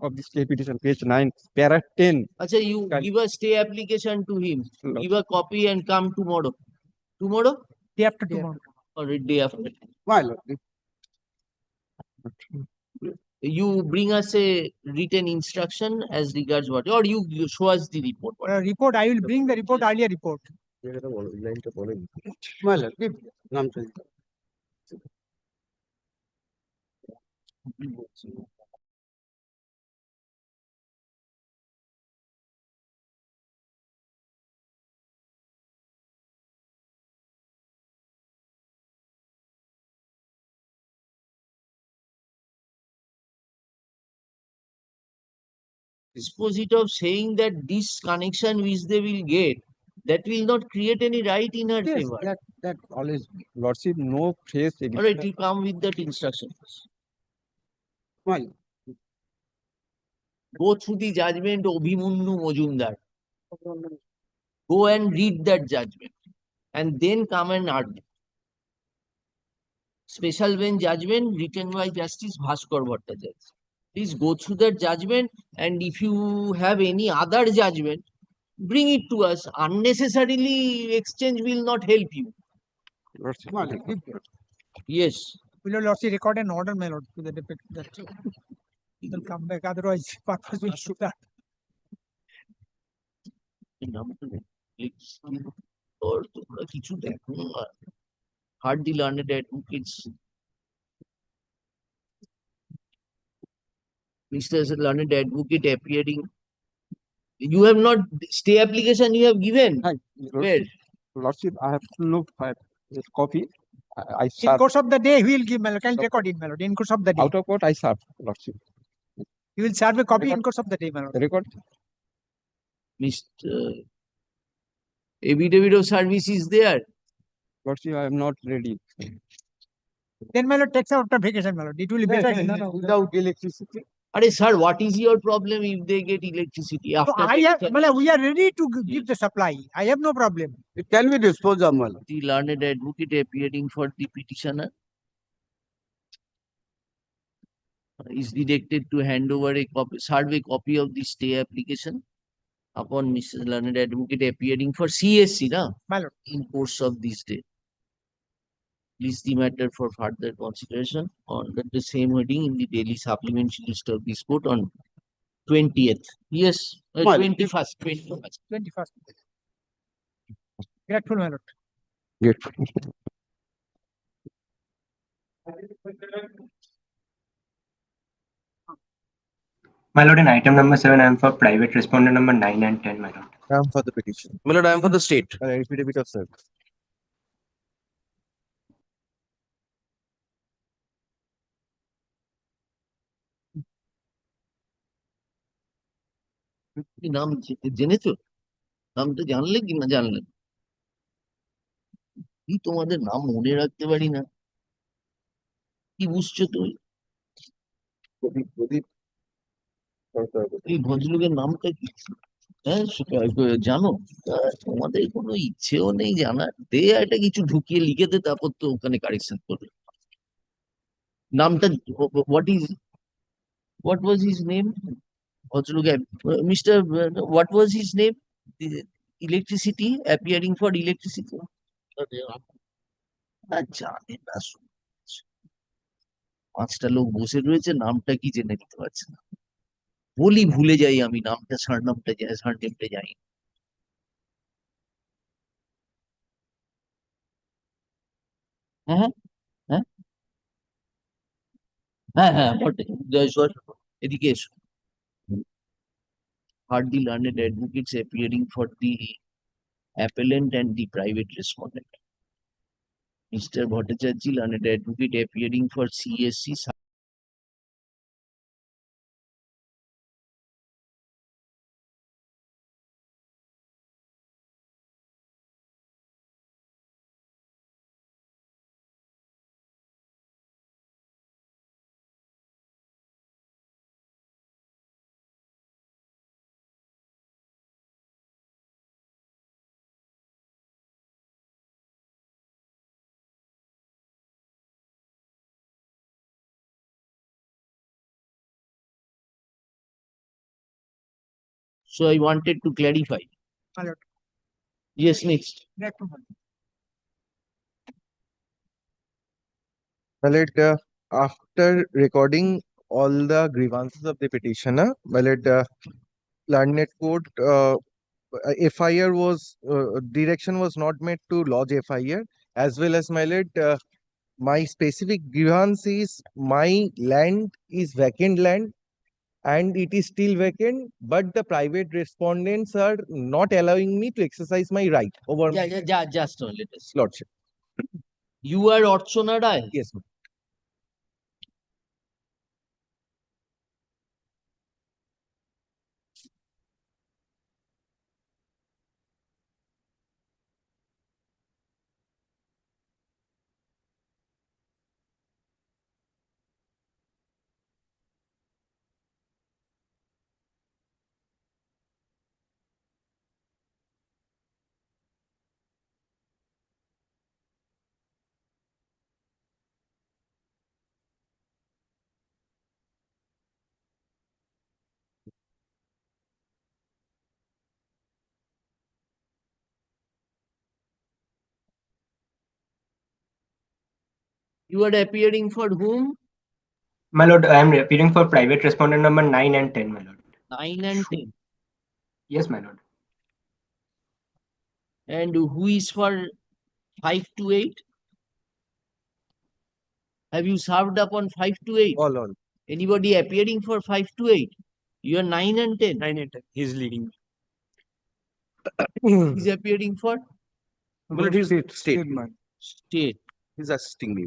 of this stay petition, page 9, para 10. Acha, you give a stay application to him. Give a copy and come tomorrow. Tomorrow? Day after tomorrow. Or day after. My lord. You bring us a written instruction as regards what, or you show us the report. Report, I will bring the report, earlier report. My lord, give them to Disposite of saying that this connection which they will get, that will not create any right in her yes, favor. that always. Lordship, no phrase. All right, you come with that instruction. Well, go through the judgment Obhimunnu Mojumdar. Go and read that judgment and then come and argue. Special bench judgment written by Justice Bhaskar Bhattacharya. Please go through that judgment, and if you have any other judgment, bring it to us. Unnecessarily exchange will not help you. Yes. Will your lordship record an order, my lord, to the deputy that he will come back, otherwise purpose will shoot that. Hardly learned advocates. Mr. Learned advocate appearing. You have not stay application you have given. Where? Lordship, I have to look at this copy. I In course of the day, he will give, my lord. Can record it, my lord. In course of the day. Out of court, I serve, Lordship. He will serve a copy in course of the day, my lord. Record. Mr. Affidavit of service is there. Lordship, I am not ready. Then, my lord, takes out the vacation, my lord. It will be better. Without electricity. Are sir, what is your problem if they get electricity after? So I have, we are ready to give the supply. I have no problem. It can be disposed of, my lord. The learned advocate appearing for the petitioner is directed to hand over a copy, serve a copy of the stay application upon Mrs. Learned advocate appearing for CSC, my lord, in course of this day. Please the matter for further consideration under the same heading in the daily supplementary list of this court on 20th. Yes, 21st. 21st. Grateful, my lord. Grateful. My lord, in item number 7, I am for private respondent number 9 and 10, my lord. I am for the petition. My lord, I am for the state. Affidavit of service. কি নাম জেনেছো? নামটা জানলে কি না জানলে? কি তোমাদের নাম মনে রাখতে পারি না? কি বুঝছো তুমি? প্রদীপ প্রদীপ সরকার। এই ভদ্রলোকের নামটা কি? হ্যাঁ জানো? তোমাদের কোনো ইচ্ছেও নেই জানার। দে একটা কিছু ঢুকিয়ে লিখে দে, তারপর তো ওখানে কারেকশন করবে। নামটা what was his name? ভদ্রলোক mister what was his name? Electricity, appearing for electricity. জানে না, পাঁচটা লোক বসে রয়েছে, নামটা কি জেনে নিতে পারছে না। বলি ভুলে যাই আমি, নামটা সারনেমটা যাই। হ্যাঁ হ্যাঁ হ্যাঁ হ্যাঁ হ্যাঁ এদিকে এসো। Heard the learned advocates appearing for the appellant and the private respondent. Mr. Bhattacharjee, learned advocate appearing for CSC. So I wanted to clarify. Yes, next. Well, after recording all the grievances of the petitioner, learned court FIR was direction was not made to lodge FIR, as well as my specific grievance is my land is vacant land and it is still vacant, but the private respondents are not allowing me to exercise my right over Just a little. lordship. You are Archana Rai? Yes, ma'am. You are appearing for whom? My lord, I am appearing for private respondent number 9 and 10, my lord. 9 and 10. Yes, my lord. And who is for 5 to 8? Have you served up on 5 to 8? All. Anybody appearing for 5 to 8? You are 9 and 10. 9 and 10. He's leading. He's appearing for? But he's State. State. He's assisting me.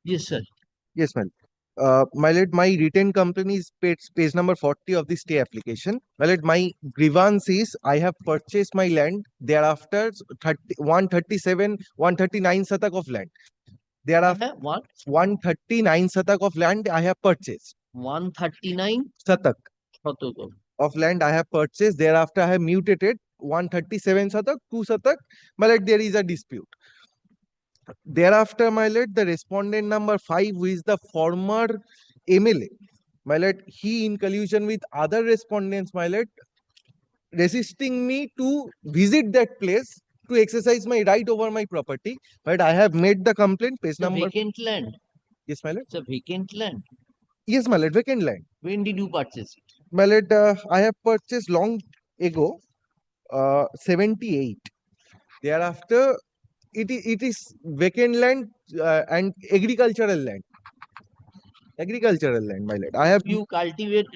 Yes, sir. Yes, ma'am. My written company is page number 40 of the stay application. My grievance is I have purchased my land thereafter 139 satak of land. Thereafter, what? 139 satak of land I have purchased. 139 satak Satak of land I have purchased. Thereafter, I have mutated 137 satak, 2 satak. There is a dispute. Thereafter, the respondent number 5, who is the former MLA, he in collusion with other respondents, resisting me to visit that place to exercise my right over my property. But I have made the complaint, page number. Vacant land. Yes, my lord. It's a vacant land. Yes, my lord, vacant land. When did you purchase it? My lord, I have purchased long ago, 78. Thereafter, it is vacant land and agricultural land. Agricultural land, my lord. I have. Do you cultivate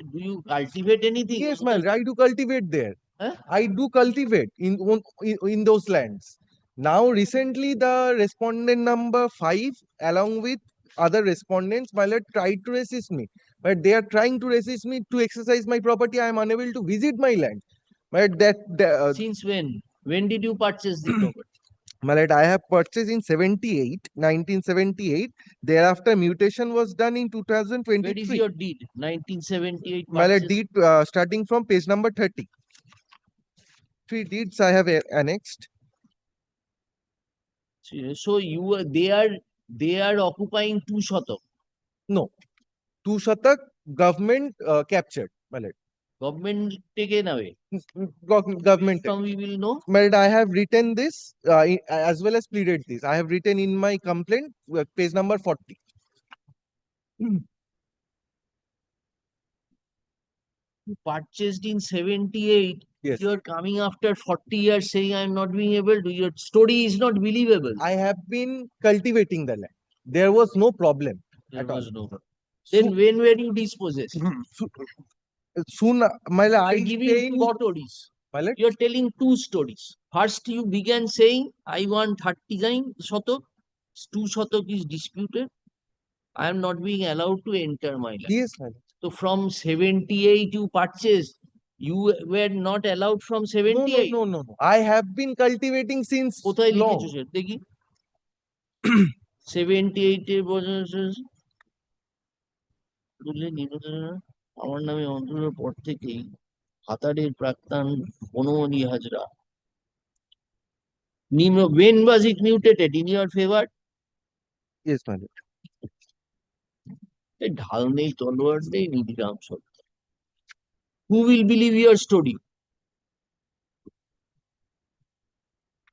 anything? Yes, my lord. I do cultivate there. Huh? I do cultivate in those lands. Now, recently, the respondent number 5, along with other respondents, my lord, tried to resist me. But they are trying to resist me to exercise my property. I am unable to visit my land. But Since when? When did you purchase the property? my lord, I have purchased in 1978. Thereafter, mutation was done in 2023. Where is your deed? 1978 My lord, purchase. deed starting from page number 30. 3 deeds I have annexed. So they are occupying 2 shatak. No, 2 shatak government captured, my lord. Government taken away. Government. From we will know. My lord, I have written this as well as pleaded this. I have written in my complaint, page number 40. You purchased in 78. Yes. You are coming after 40 years saying I am not being able to. Your story is not believable. I have been cultivating the land. There was no problem at all. No problem. Then when were you dispossessed? Soon, my lord, I give you 2 stories. You are telling 2 stories. First, you began saying, I want 39 shatak. 2 shatak is disputed. I am not being allowed to enter my land. Yes, my lord. So from 78 you purchased. You were not allowed from 78. No. I have been cultivating since কোথায় long. লিখেছো sir দেখি 78 এর বছর আমার নামে অন্তরের পর থেকেই হাতারের প্রাক্তন বনমালী Hazra when was it mutated in your favor? Yes, my lord. ঢাল নেই তলোয়ার নেই নিধিরাম সরকার. Who will believe your story?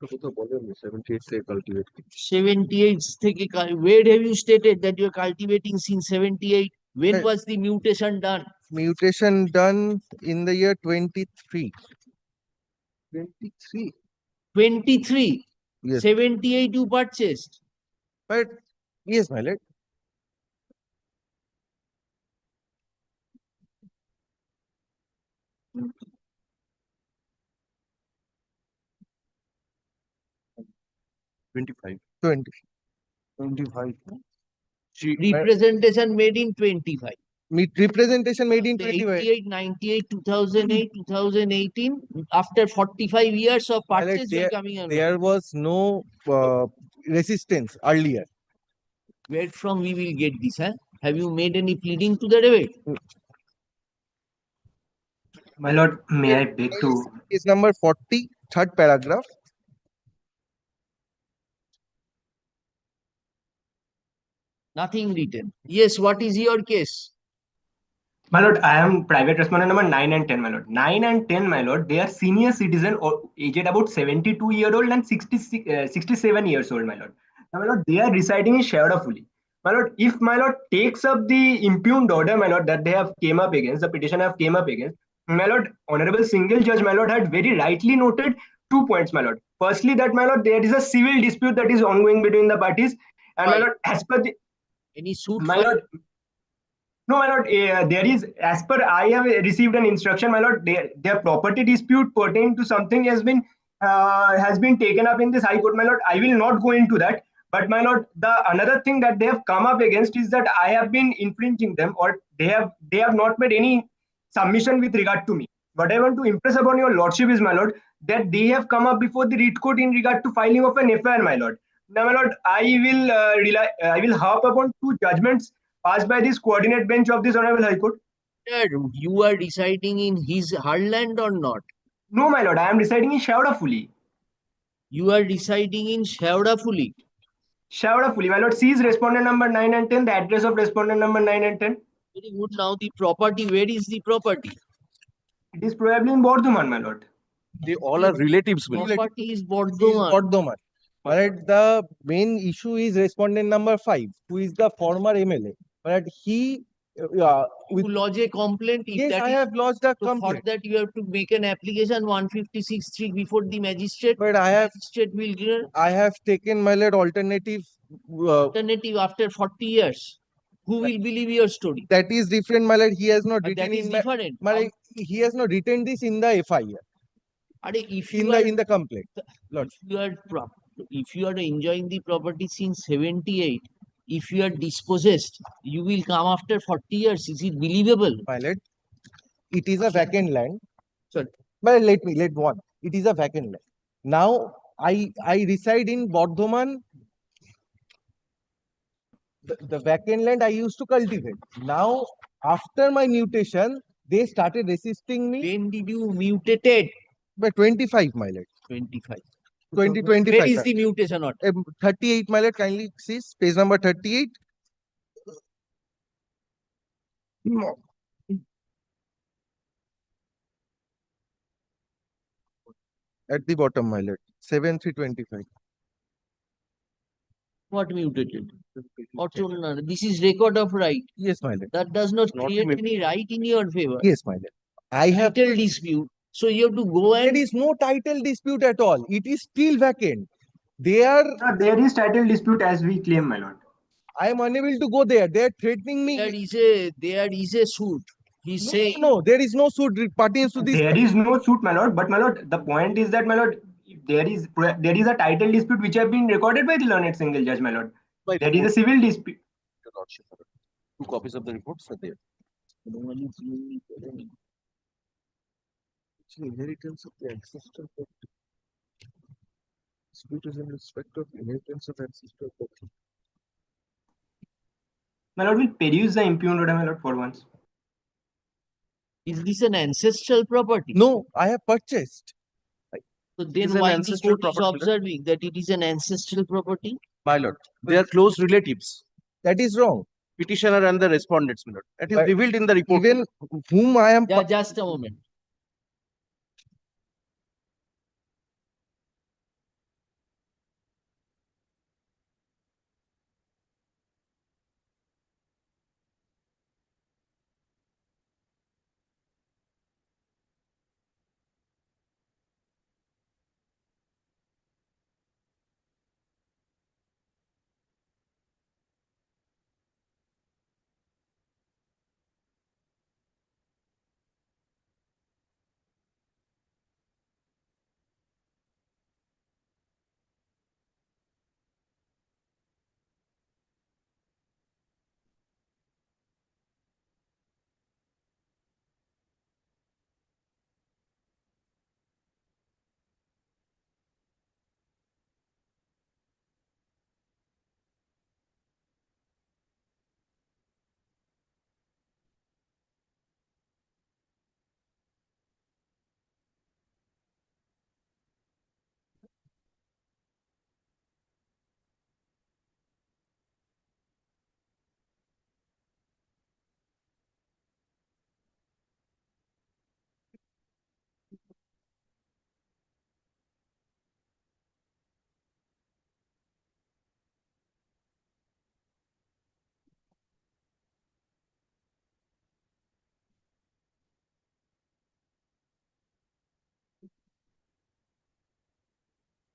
78 থেকে where have you stated that you are cultivating since 78? When was the mutation done? Mutation done in the year 23. 23. Yes. 78 you purchased. But yes, my lord. Twenty-five. 25. Representation made in 25. Representation made in 25. 88, 98, 2008, 2018. After 45 years of My lord, purchase, you are coming on. there was no resistance earlier. Where from we will get this? Huh? Have you made any pleading to the debate? My lord, may I beg to? Case number 40, third paragraph. Nothing written. Yes, what is your case? My lord, I am private respondent number 9 and 10, my lord. 9 and 10, my lord, they are senior citizen or aged about 72-year-old and 67 years old, my lord. Now, my lord, they are residing in Shavdafuli. My lord, if my lord takes up the impugned order, my lord, that they have came up against, the petition have came up against, my lord, Honorable Single Judge, my lord, had very rightly noted 2 points, my lord. Firstly, that, my lord, there is a civil dispute that is ongoing between the parties. And, my lord, as per the... Any suit? My lord, no, my lord, there is, as per I have received an instruction, my lord, their property dispute pertaining to something has been taken up in this High Court, my lord. I will not go into that. But my lord, the another thing that they have come up against is that I have been infringing them, or they have not made any submission with regard to me. What I want to impress upon your lordship is, my lord, that they have come up before the writ court in regard to filing of an FIR, my lord. Now, my lord, I will harp upon 2 judgments passed by this coordinate bench of this Honorable High Court. Sir, you are residing in her land or not? No, my lord, I am residing in Shavdafuli. You are residing in Shavdafuli? Shavdafuli, my lord. Seize respondent number 9 and 10, the address of respondent number 9 and 10. Very good. Now the property, where is the property? It is probably in Bordhuman, my lord. They all are relatives. Property is Bordhuman. Bordhuman. But the main issue is respondent number 5, who is the former MLA. But he to lodge a complaint. Yes, I have lodged a complaint. For that, you have to make an application 156(3) before the magistrate. But I have magistrate will hear. I have taken, my lord, alternative Alternative after 40 years. Who will believe your story? That is different, my lord. He has not That written is in my, different. my lord, he has not written this in the FIR, If in you the are, complaint. Lord. if you are enjoying the property since 78, if you are dispossessed, you will come after 40 years. Is it believable? My lord, it is a vacant land. So, but let one. It is a vacant land. Now I reside in Bardhaman. The vacant land I used to cultivate. Now, after my mutation, they started resisting me. When did you mutated? By 25, my lord. 25. 2025. Where is the mutation order? 38, my lord. Kindly see page number 38. No. At the bottom, my lord. 7325. What mutated? This is record of right. Yes, my lord. That does not create any right in your favor. Yes, my lord. I have title dispute. So you have to go and. There is no title dispute at all. It is still vacant. They are. No, there is title dispute as we claim, my lord. I am unable to go there. They are threatening me. There is a suit. He's saying. No, there is no suit pertains to this. There is no suit, my lord. But my lord, the point is that, my lord, there is a title dispute which have been recorded by the learned single judge, my lord. There is a civil dispute. Your lordship, 2 copies of the reports are there. Inheritance of the ancestor property. Dispute is in respect of inheritance of ancestor property. My lord, will peruse the impugned order, my lord, for once. Is this an ancestral property? No, I have purchased. So then why the court is observing that it is an ancestral property? My lord, they are close relatives. That is wrong. Petitioner and the respondents, my lord. That is revealed in the report. Even whom I am. Just a moment.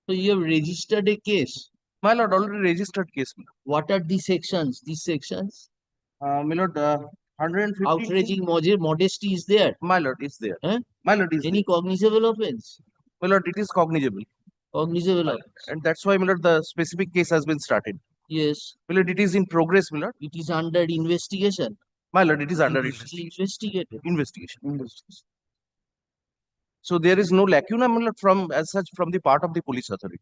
So you have registered a case. My lord, already registered case. What are the sections? These sections? My lord, 150. Outraging modesty is there. My lord, is there. Huh? My lord, is Any cognizable offense? My lord, it is cognizable. Cognizable offense. And that's why, my lord, the specific case has been started. Yes. My lord, it is in progress, my lord. It is under investigation. My lord, it is under investigated. Investigation. So there is no lacuna, my lord, from as such from the part of the police authority.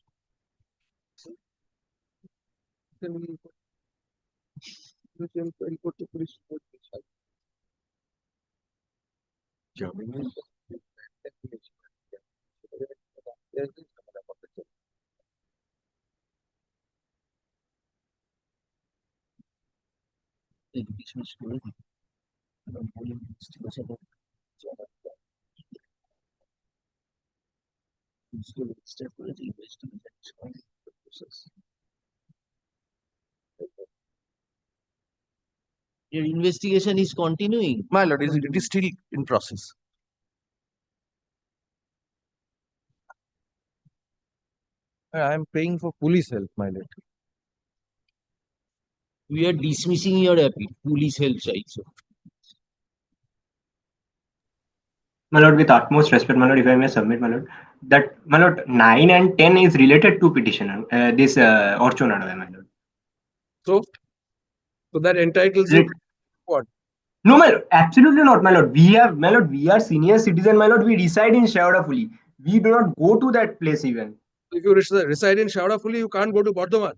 Your investigation is continuing. My lord, it is still in process. I am paying for police help, my lord. We are dismissing your appeal. Police help side. So. My lord, with utmost respect, my lord, if I may submit, my lord, that my lord, 9 and 10 is related to petitioner. This Orchonada, my lord. So that entitles you what? No, my lord, absolutely not, my lord. My lord, we are senior citizen, my lord. We reside in Shavadapuli. We do not go to that place even. If you reside in Shavadapuli, you can't go to Bardhaman.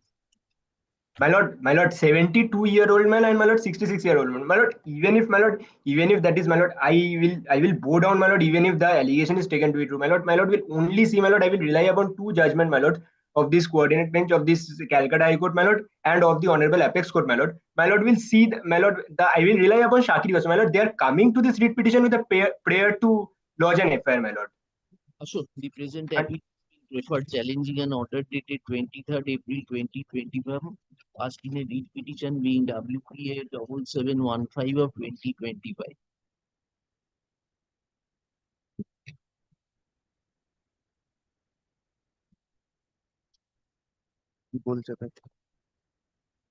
My lord, 72-year-old man and my lord, 66-year-old man. My lord, even if that is my lord, I will bow down, my lord, even if the allegation is taken to be true. My lord will only see, my lord, I will rely upon two judgment, my lord, of this coordinate bench of this Calcutta High Court, my lord, and of the Honorable Apex Court, my lord. My lord will see, I will rely upon Shakiri also, my lord. They are coming to this writ petition with a prayer to lodge an FIR, my lord. Also, the present appeal referred challenging an order dated 23rd April 2025, passed in a writ petition being WPA 7715 of 2025.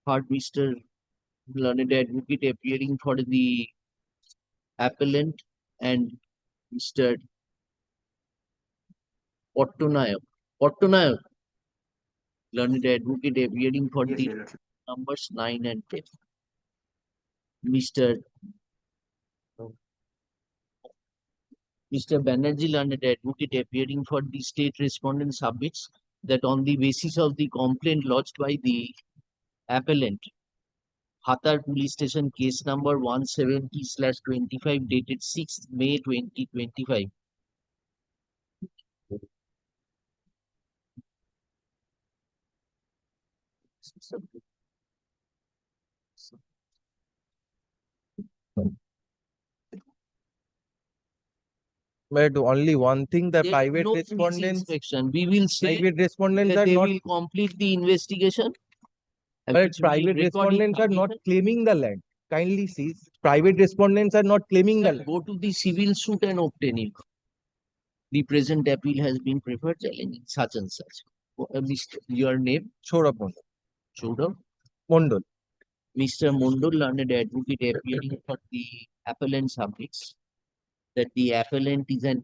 Heard Mr. Learned Advocate appearing for the appellant and Mr. Pottonayak, Learned Advocate appearing for the numbers 9 and 10. Mr. Banerjee, Learned Advocate appearing for the state respondent, submits that on the basis of the complaint lodged by the appellant, Hatar Police Station case number 170/25 dated 6th May 2025. But only one thing, the There private no police respondents, inspection. We will say private respondents that are they not, will complete the investigation. but which will private record in respondents are not commission. claiming the land. Kindly see, private respondents are not claiming the Sir, land. go to the civil suit and obtain it. The present appeal has been preferred challenging such and such. Mr. Your name? Saurabh Mondal. Saurabh Mondal. Mr. Mondal, Learned Advocate, appearing for the appellant, submits that the appellant is an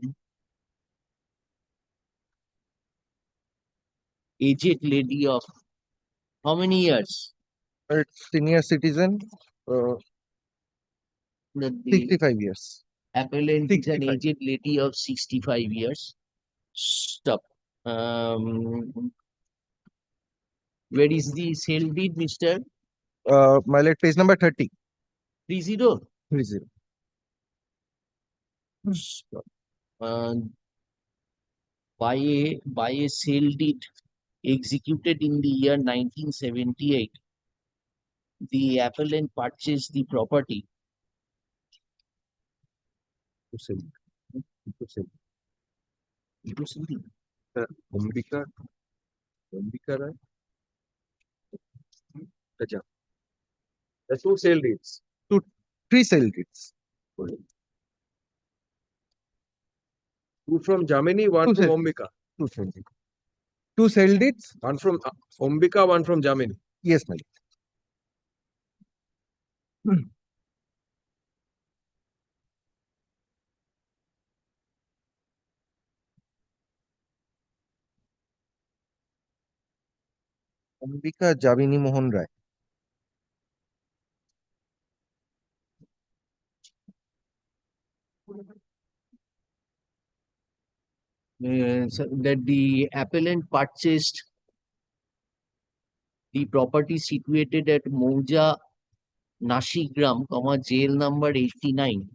aged lady of how many years? Senior citizen, That the 65 years. appellant is an 65. aged lady of 65 years. Stop. Where is the sale deed, Mr.? My lord, page number 30. 30. 30. By a sale deed executed in the year 1978, the appellant purchased the property. Ambika Rai. There's two sale deeds. Three sale deeds. Two from Jamini, one Two from sale- Ambika. Two sale deeds. Two sale deeds? One from Ambika, one from Jamini. Yes, my lord. Ambika Jamini Mohan Rai. So that the appellant purchased the property situated at Mouja Nashigram, jail number 89.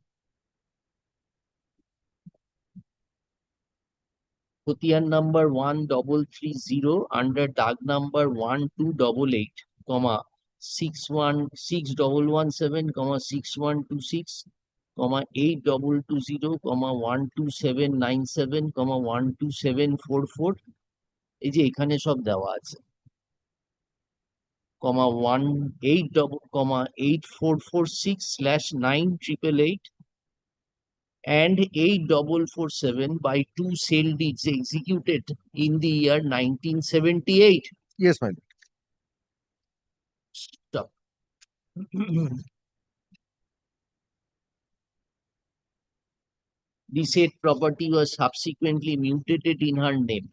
Khutian number 1330 under Dag number 1288, 61117, 6126, 8220, 12797, 12744. এই যে এখানে সব দেওয়া আছে, 8446/9888 and 8447 by two sale deeds executed in the year 1978. Yes, my lord. Stop. The said property was subsequently mutated in her name.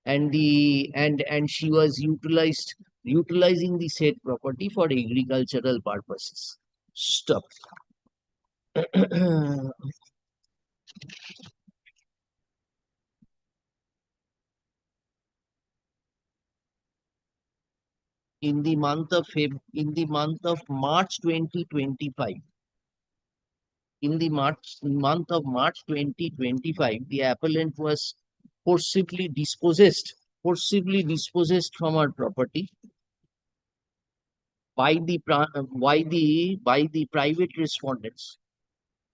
And she was utilizing the said property for agricultural purposes. Stop. In the month of March 2025, month of March 2025, the appellant was forcibly dispossessed from her property by the private respondents,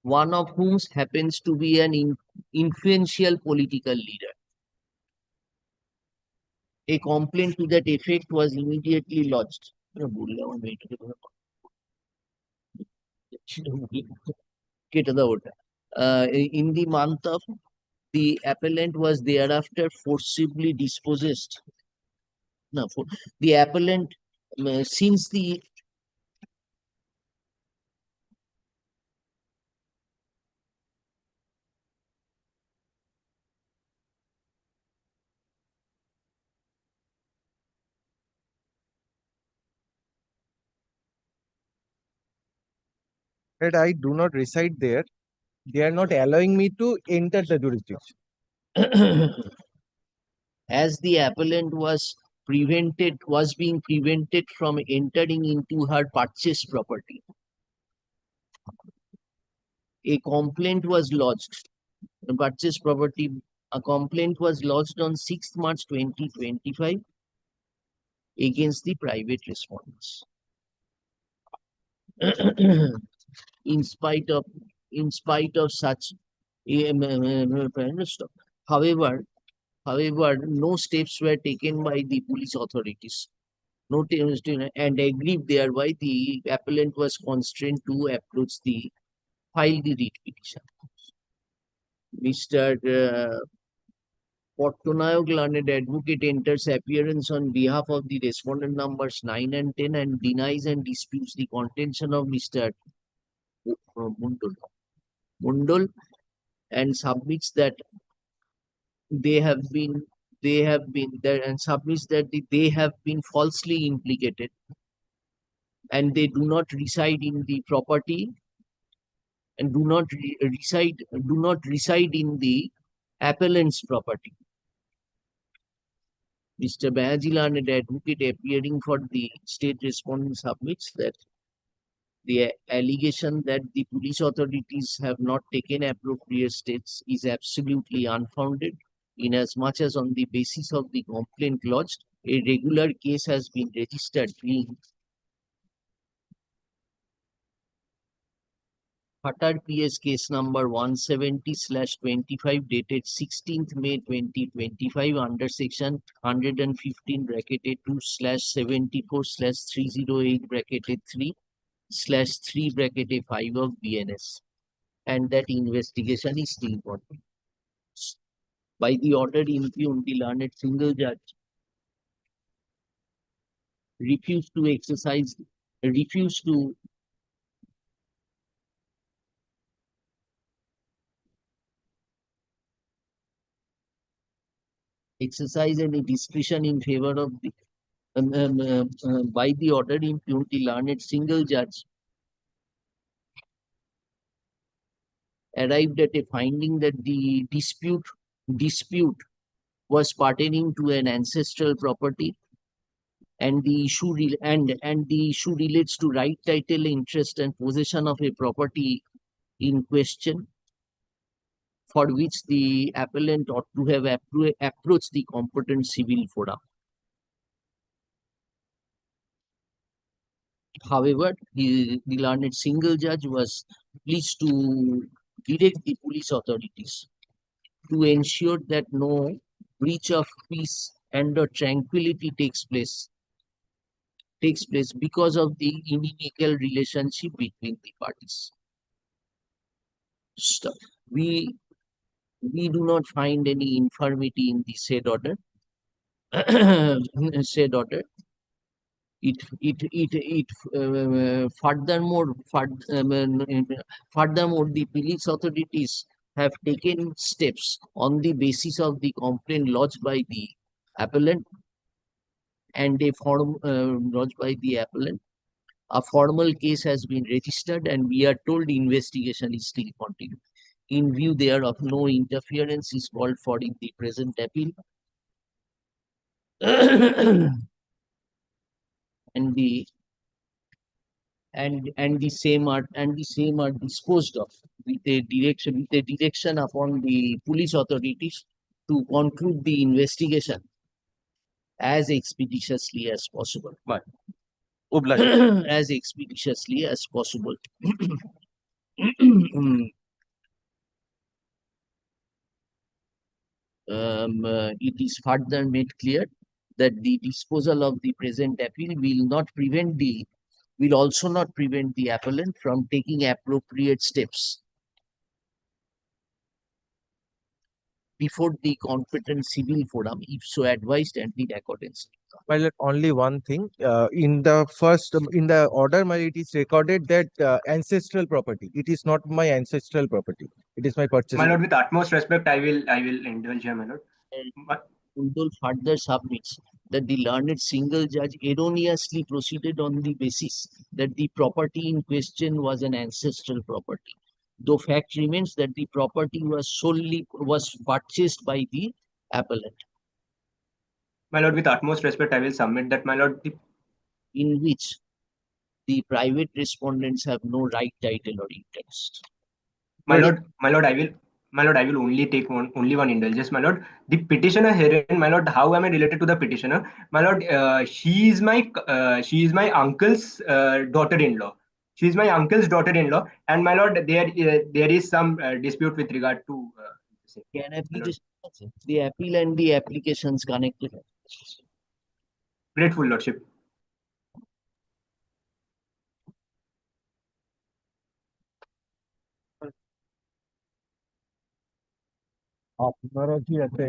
one of whom happens to be an influential political leader. A complaint to that effect was immediately lodged. In the month of, the appellant was thereafter forcibly dispossessed. No, the appellant, since the That I do not reside there. They are not allowing me to enter the jurisdiction. as the appellant was being prevented from entering into her purchased property, a complaint was lodged. The purchased property, a complaint was lodged on 6th March 2025 against the private respondents. in spite of such, however, no steps were taken by the police authorities. And aggrieved thereby, the appellant was constrained to file the writ petition. Mr. Portonayok, learned advocate, enters appearance on behalf of the respondent numbers 9 and 10 and denies and disputes the contention of Mr. Mundol and submits that they have been falsely implicated and they do not reside in the property and do not reside in the appellant's property. Mr. Banerjee, learned advocate, appearing for the state respondent, submits that the allegation that the police authorities have not taken appropriate steps is absolutely unfounded, inasmuch as on the basis of the complaint lodged, a regular case has been registered being Qatar PS case number 170/25 dated 16th May 2025 under section 115-2/74/308-3/3-5 of BNS, and that investigation is still ongoing. By the order impugned, the learned single judge refused to exercise any discretion in favor of the by the order impugned, the learned single judge arrived at a finding that the dispute was pertaining to an ancestral property, and the issue relates to right, title, interest, and possession of a property in question, for which the appellant ought to have approached the competent civil forum. However, the learned single judge was pleased to direct the police authorities to ensure that no breach of peace and or tranquility takes place because of the inimical relationship between the parties. We do not find any infirmity in the said order, said order. Furthermore, the police authorities have taken steps on the basis of the complaint lodged by the appellant and a form lodged by the appellant. A formal case has been registered and we are told the investigation is still continuing. In view thereof, no interference is called for in the present appeal. and the same are disposed of with a direction upon the police authorities to conclude the investigation as expeditiously as possible. As expeditiously as possible. It is further made clear that the disposal of the present appeal will also not prevent the appellant from taking appropriate steps before the competent civil forum, if so advised and in accordance. Well, only one thing. In the order, it is recorded that ancestral property. It is not my ancestral property. It is my purchase. My lord, with utmost respect, I will indulge here, my lord. Hundle further submits that the learned single judge erroneously proceeded on the basis that the property in question was an ancestral property, though fact remains that the property was purchased by the appellant. My lord, with utmost respect, I will submit that, my lord. In which the private respondents have no right, title, or interest. My lord, I will only take only one indulgence, my lord. The petitioner herein, my lord, how am I related to the petitioner? My lord, she is my uncle's daughter-in-law. She is my uncle's daughter-in-law, and my lord, there is some dispute with regard to. Can application, the appeal and the applications connected. Grateful, lordship. আপনারা কি আছে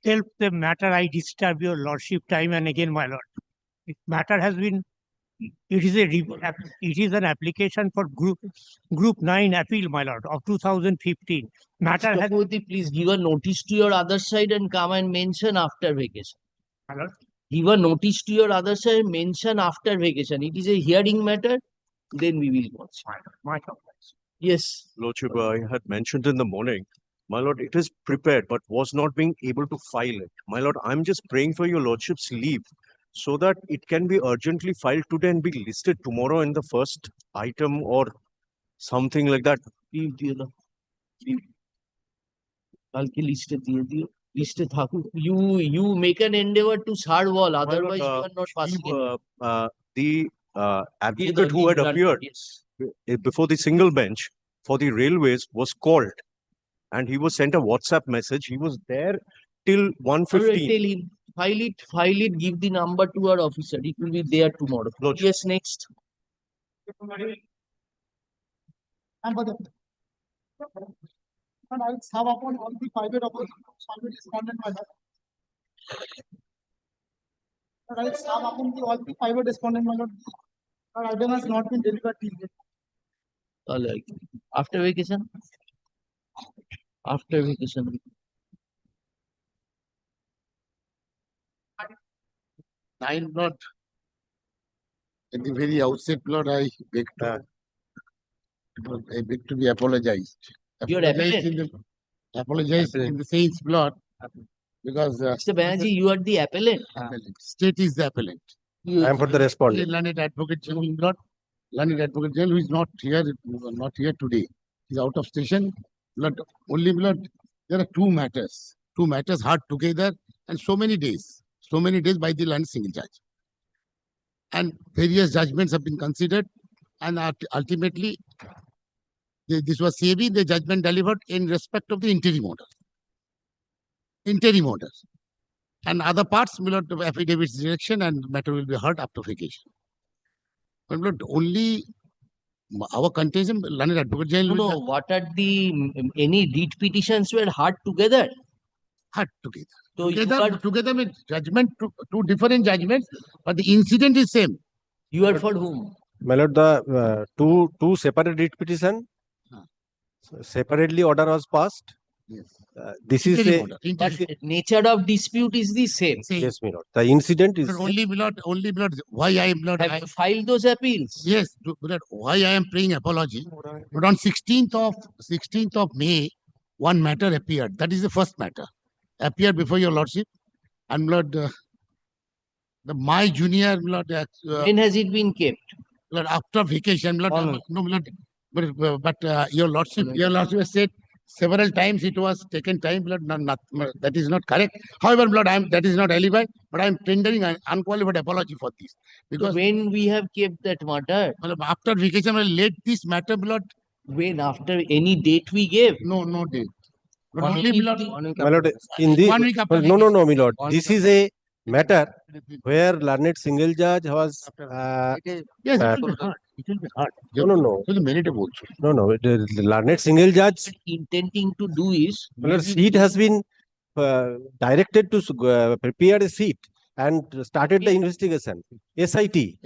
tell the matter I disturb your lordship time and again, my lord. If matter has been, it is an application for group 9 appeal, my lord, of 2015. Matter has. Chakraborty, please give a notice to your other side and come and mention after vacation. My lord. Give a notice to your other side, mention after vacation. It is a hearing matter, then we will watch. My lord. Yes. Lordship, I had mentioned in the morning, my lord, it is prepared but was not being able to file it. My lord, I'm just praying for your lordship's leave so that it can be urgently filed today and be listed tomorrow in the first item or something like that. কালকে লিস্টে দিয়ে দিও, লিস্টে থাকুক। You make an endeavor to serve all, otherwise you are not passing The advocate who had appeared before the single bench for the railways was called and he was sent a WhatsApp message. He was there till 1:15. Tell him, file it, give the number to our officer. It will be there tomorrow. Yes, next. And I'll serve upon all the private respondent, my lord. And I'll serve upon all the private respondent, my lord. Our item has not been delivered till yet. After vacation? After vacation. I'm not. At the very outset, Lord, I beg to be apologized. You're Apologized in the sense, Lord, because Mr. Banerjee, you are the appellant. State is the appellant. I am for the respondent. Learned Advocate General, Lord, Learned Advocate General, who is not here today. He's out of station. Lord, only Lord, there are two matters hard together, and so many days by the learned single judge. And various judgments have been considered, and ultimately, this was saving the judgment delivered in respect of the interim order. And other parts will not affidavits direction and matter will be heard after vacation. But not only our contention, Learned Advocate General. No, what are the any deed petitions were heard together? Heard together. So together means judgment, two different judgments, but the incident is same. You are for whom? My lord, the two separate writ petition, separately order was passed. Yes. This is a but nature of dispute is the same. Yes, my lord. The incident is only blood. Why I am blood? Have you filed those appeals? Yes, blood. Why I am praying apology? But on 16th of May, one matter appeared. That is the first matter appeared before your lordship, and blood. My junior blood. When has it been kept? Blood after vacation. Blood. No blood. But your lordship has said several times it was taken time. Blood. That is not correct. However, blood. That is not alibi. But I am tendering an unqualified apology for this because so when we have kept that matter. After vacation, I let this matter blood. When after any date we gave? No date. But only blood. My lord, in the 1 week after. No, my lord. This is a matter where learned single judge was. Yes, it will be hard. It will be hard. No. So the merit also. No. The learned single judge. Intending to do is. My lord, seat has been directed to prepare a seat and started the investigation. SIT.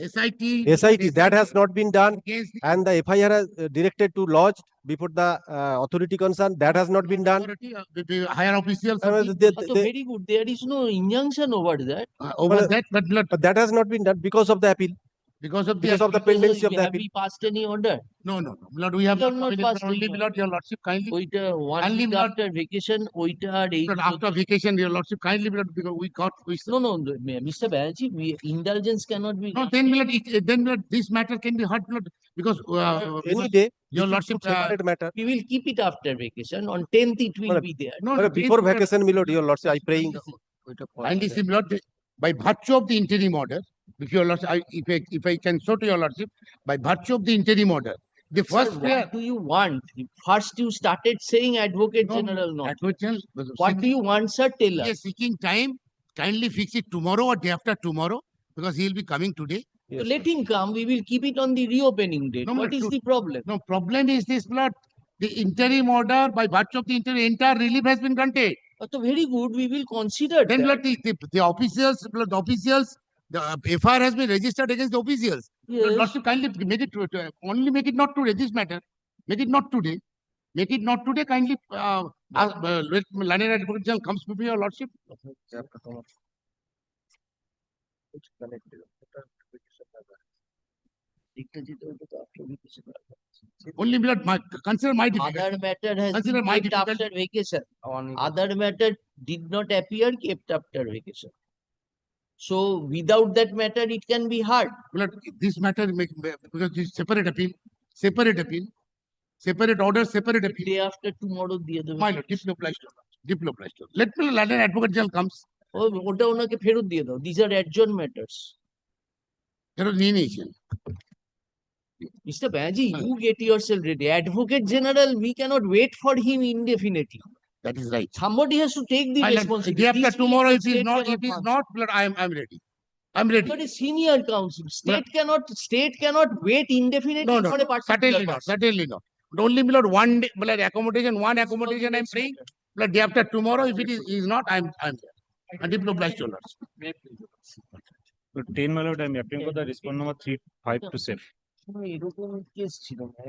That has not been done, and the FIR has directed to lodge before the authority concerned. That has not been done. The higher officials. Very good. There is no injunction over that. But that has not been done because of the appeal. Because of the pendency of the have appeal. we passed any order? No. Blood, we have not passed only blood. Your lordship kindly. One week after vacation, after vacation, your lordship kindly blood because we got. No, Mr. Banerjee, indulgence cannot be. No, then blood, this matter can be heard blood because any day. Your lordship matter. We will keep it after vacation. On 10th, it will be there. No, before vacation, my lord, your lordship, I praying. Kindly see, blood, by virtue of the interim order. If your lordship, if I can show to your lordship, by virtue of the interim order, the first. Sir, what do you want? First, you started saying Advocate General. No. Advocate General. What do you want, sir? Tell us. Yes, seeking time. Kindly fix it tomorrow or day after tomorrow because he will be coming today. Yes, so let him come. We will keep it on the reopening date. What is the problem? No, problem is this, blood. The interim order, by virtue of the interim, entire relief has been granted. So very good, we will consider Then that. the officials, the FIR has been registered against the officials. Yes. Lordship, kindly make it only make it not today, this matter. Make it not today. Make it not today, kindly let Landlord Advocate General comes before your Lordship. Only consider my difficulty. Other matter has Consider been my kept difficulty. after vacation. Other matter did not appear, kept after vacation. So without that matter, it can be hard. This matter because this separate appeal, separate order, separate appeal. Day after tomorrow, the other. My lord, diplomatized. Let me Landlord Advocate General comes. ওটা ওনাকে ফেরত দিয়ে দাও. These are adjourned matters. Mr. Banerjee, you get yourself ready. Advocate General, we cannot wait for him indefinitely. That is right. Somebody has to take the responsibility. Day after This tomorrow, will if it is not, I'm ready. I'm ready. But a senior counsel, state cannot wait indefinitely No, for a particular certainly not. But only one day, one accommodation I'm praying. But day after tomorrow, if it is not, I'm there. And diplomatized to us. So 10, my lord, I'm appealing for the response number 3527. এরকম case ছিল না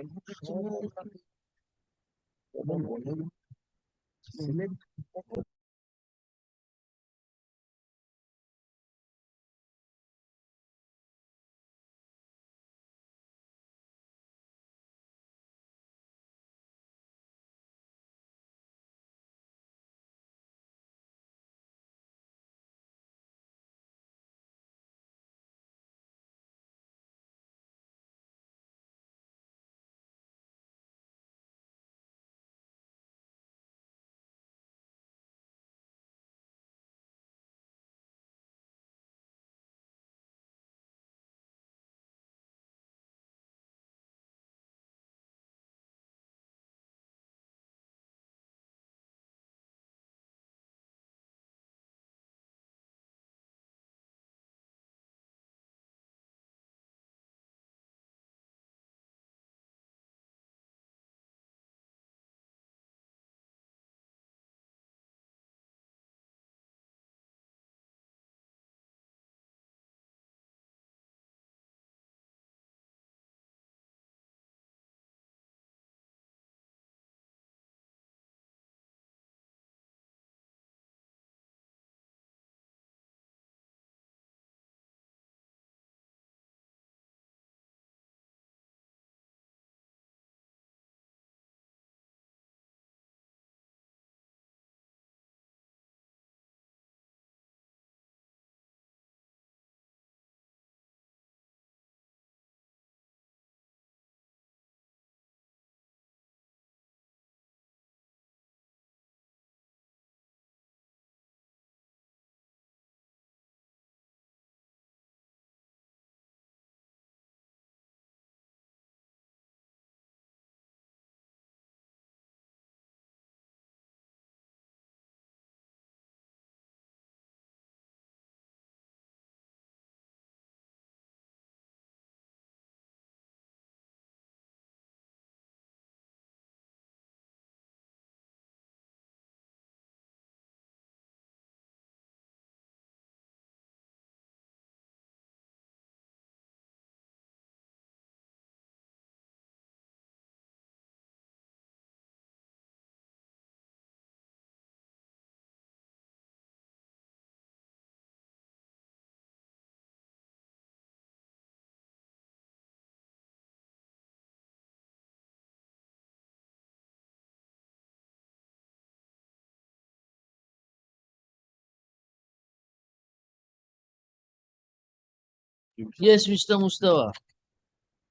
Yes, Mr. Mustafa.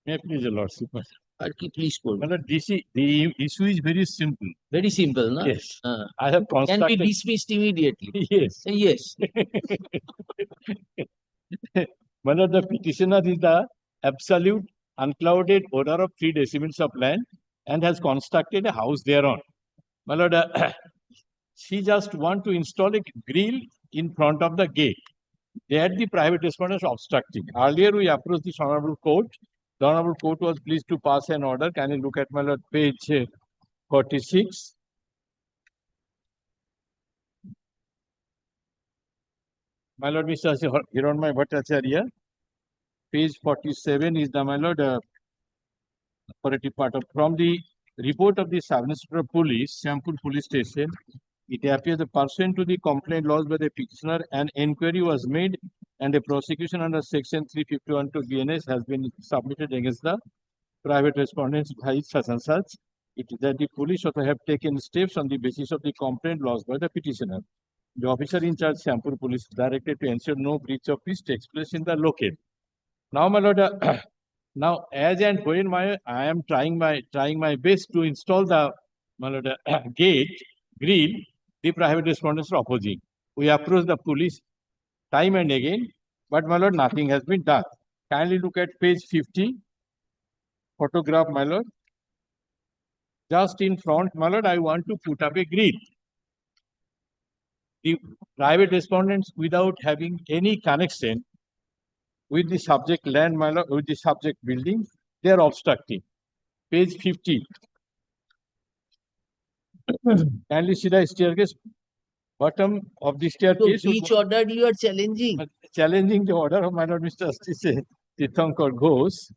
May please, your lordship. আর কি please করবেন? The issue is very simple. Very simple, no? Yes. I have Can be constructed. dismissed immediately. Yes. Yes. My lord, the petitioner is the absolute unclouded owner of 3 decimals of land and has constructed a house thereon. My lord, she just want to install a grill in front of the gate. There the private respondent is obstructing. Earlier we approached the Honorable Court. The Honorable Court was pleased to pass an order. Can you look at my lord page 46? My lord, Mr. Hiranmay Bhattacharya, page 47 is the, my lord, operative part of, from the report of the Sub-Inspector of Police, Shampur Police Station, it appears that pursuant to the complaint lodged by the petitioner, an inquiry was made and a prosecution under section 351 to BNS has been submitted against the private respondents by such and such. It is that the police also have taken steps on the basis of the complaint lodged by the petitioner. The officer in charge, Shampur Police, directed to ensure no breach of peace takes place in the locale. Now, my lord, now as and when I am trying my best to install the, my lord, gate grill, the private respondents are opposing. We approach the police time and again, but my lord, nothing has been done. Kindly look at page 50, photograph, my lord. Just in front, my lord, I want to put up a grill. The private respondents, without having any connection with the subject land, my lord, with the subject building, they are obstructing. Page 50. Kindly see the staircase. Bottom of the staircase. So which order you are challenging? Challenging the order of my lord, Mr. Tithankar Ghosh.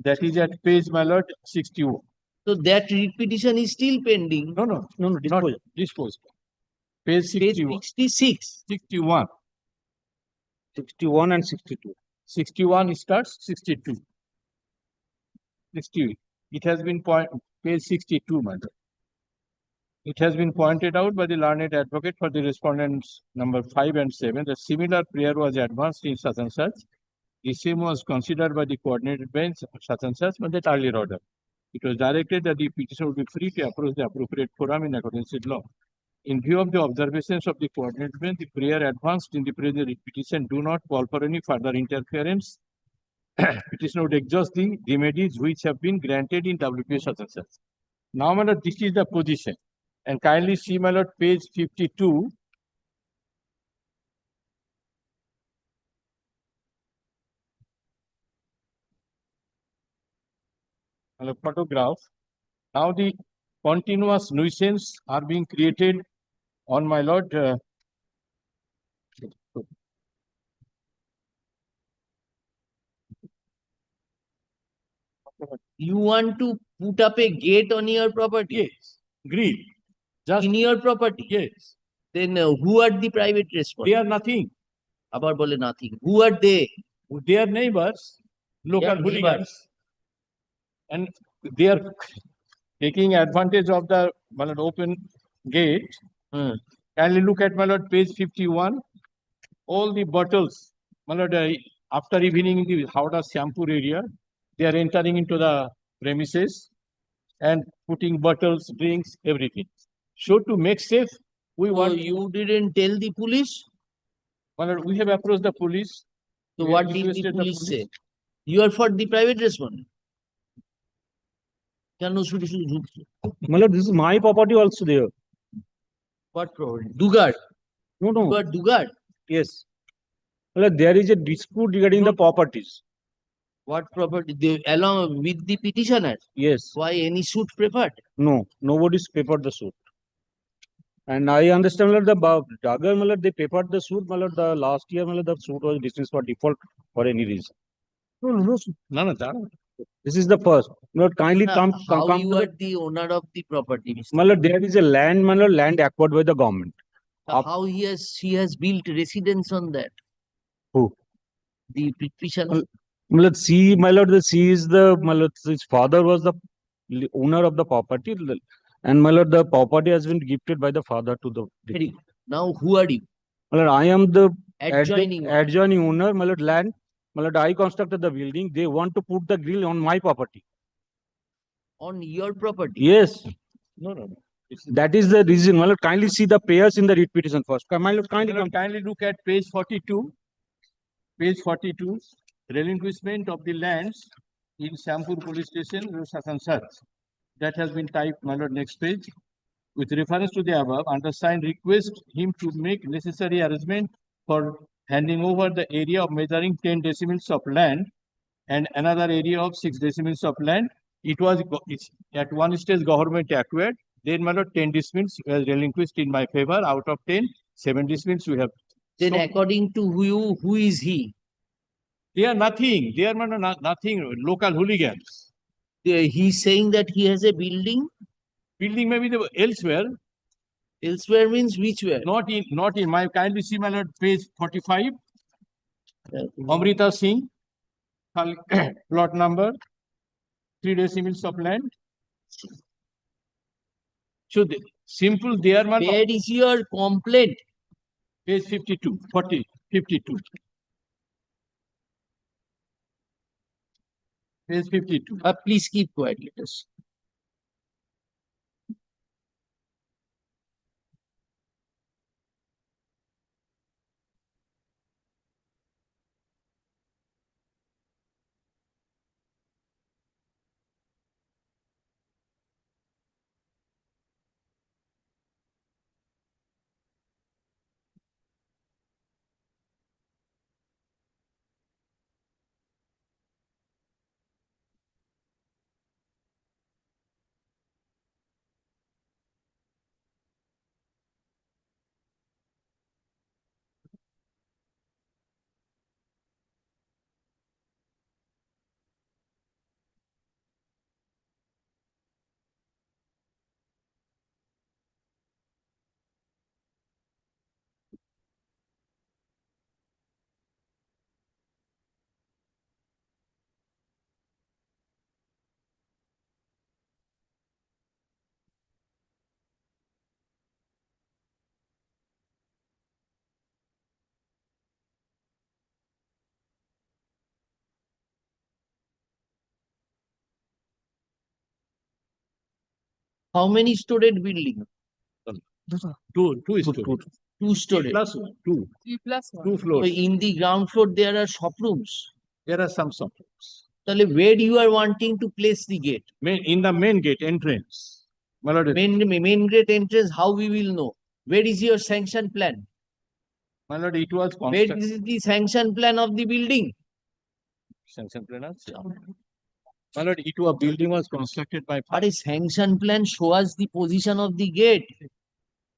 That is at page, my lord, 61. So that repetition is still pending. No, disposed. Page 61. 66. 61. 61 and 62. 61 starts, 62. 60. It has been page 62, my lord. It has been pointed out by the learned advocate for the respondents number 5 and 7 that similar prayer was advanced in such and such. The same was considered by the coordinated bench such and such by that earlier order. It was directed that the petitioner would be free to approach the appropriate forum in accordance with law. In view of the observations of the coordinated bench, the prayer advanced in the present petition do not call for any further interference. Petitioner would exhaust the remedies which have been granted in WPA such and such. Now, my lord, this is the position. And kindly see, my lord, page 52. A photograph. Now the continuous nuisance are being created on, my lord. You want to put up a gate on your property? Yes. Grill. Just in your property? Yes. Then who are the private respondents? They are nothing. Abar bole nothing. Who are they? They are neighbors, local hooligans. And they are taking advantage of the, my lord, open gate. Kindly look at, my lord, page 51. All the bottles, my lord, after evening in the Howrah Shampur area, they are entering into the premises and putting bottles, drinks, everything. So to make safe, we want. You didn't tell the police? My lord, we have approached the police. So what did the police say? You are for the private respondent. My lord, this is my property also there. What property? Dugard. No. You are Dugard. Yes. My lord, there is a dispute regarding the properties. What property? They, along with the petitioner? Yes. Why any suit prepared? No, nobody's prepared the suit. And I understand that the Dagar, my lord, they prepared the suit, my lord, the last year, my lord, the suit was dismissed for default for any reason. No. This is the first. My lord, kindly come you are the owner of the property, Mr. My lord, there is a land, my lord, land acquired by the government. How he has built residence on that? Who? The petitioner. My lord, my lord, my lord, his father was the owner of the property, and my lord, the property has been gifted by the father to the. Now, who are you? My lord, I am the adjoining owner, my lord, land. My lord, I constructed the building. They want to put the grill on my property. On your property? Yes. No. That is the reason. My lord, kindly see the payers in the writ petition first. My lord, kindly look at page 42. Page 42. Relinquishment of the lands in Shampur police station, such and such. That has been typed, my lord, next page. With reference to the above, undersigned request him to make necessary arrangement for handing over the area of measuring 10 decimals of land and another area of 6 decimals of land. It's at one stage government acquired. Then, my lord, 10 decimals was relinquished in my favor. Out of 10, 7 decimals we have Then So according to who is he? they are nothing. They are nothing. Local hooligans. He's saying that he has a building. Building maybe elsewhere. Elsewhere means which where? Not in my kindly see my lord page 45. Amrita Singh, plot number, 3 decimals of land. So simple there. Where is your complaint? Page 52, 52. Page 52. Please keep quiet, let us. How many storied building? Two story. Two story. Plus one. Two. 3+1. 2 floors. So in the ground floor there are shop rooms. There are some rooms. Then where you are wanting to place the gate? In the main gate entrance. My lord, Main gate entrance, how we will know? Where is your sanction plan? my lord, it was Where constructed. is the sanction plan of the building? Sanction plan. My lord, building was constructed by. But a sanction plan shows the position of the gate.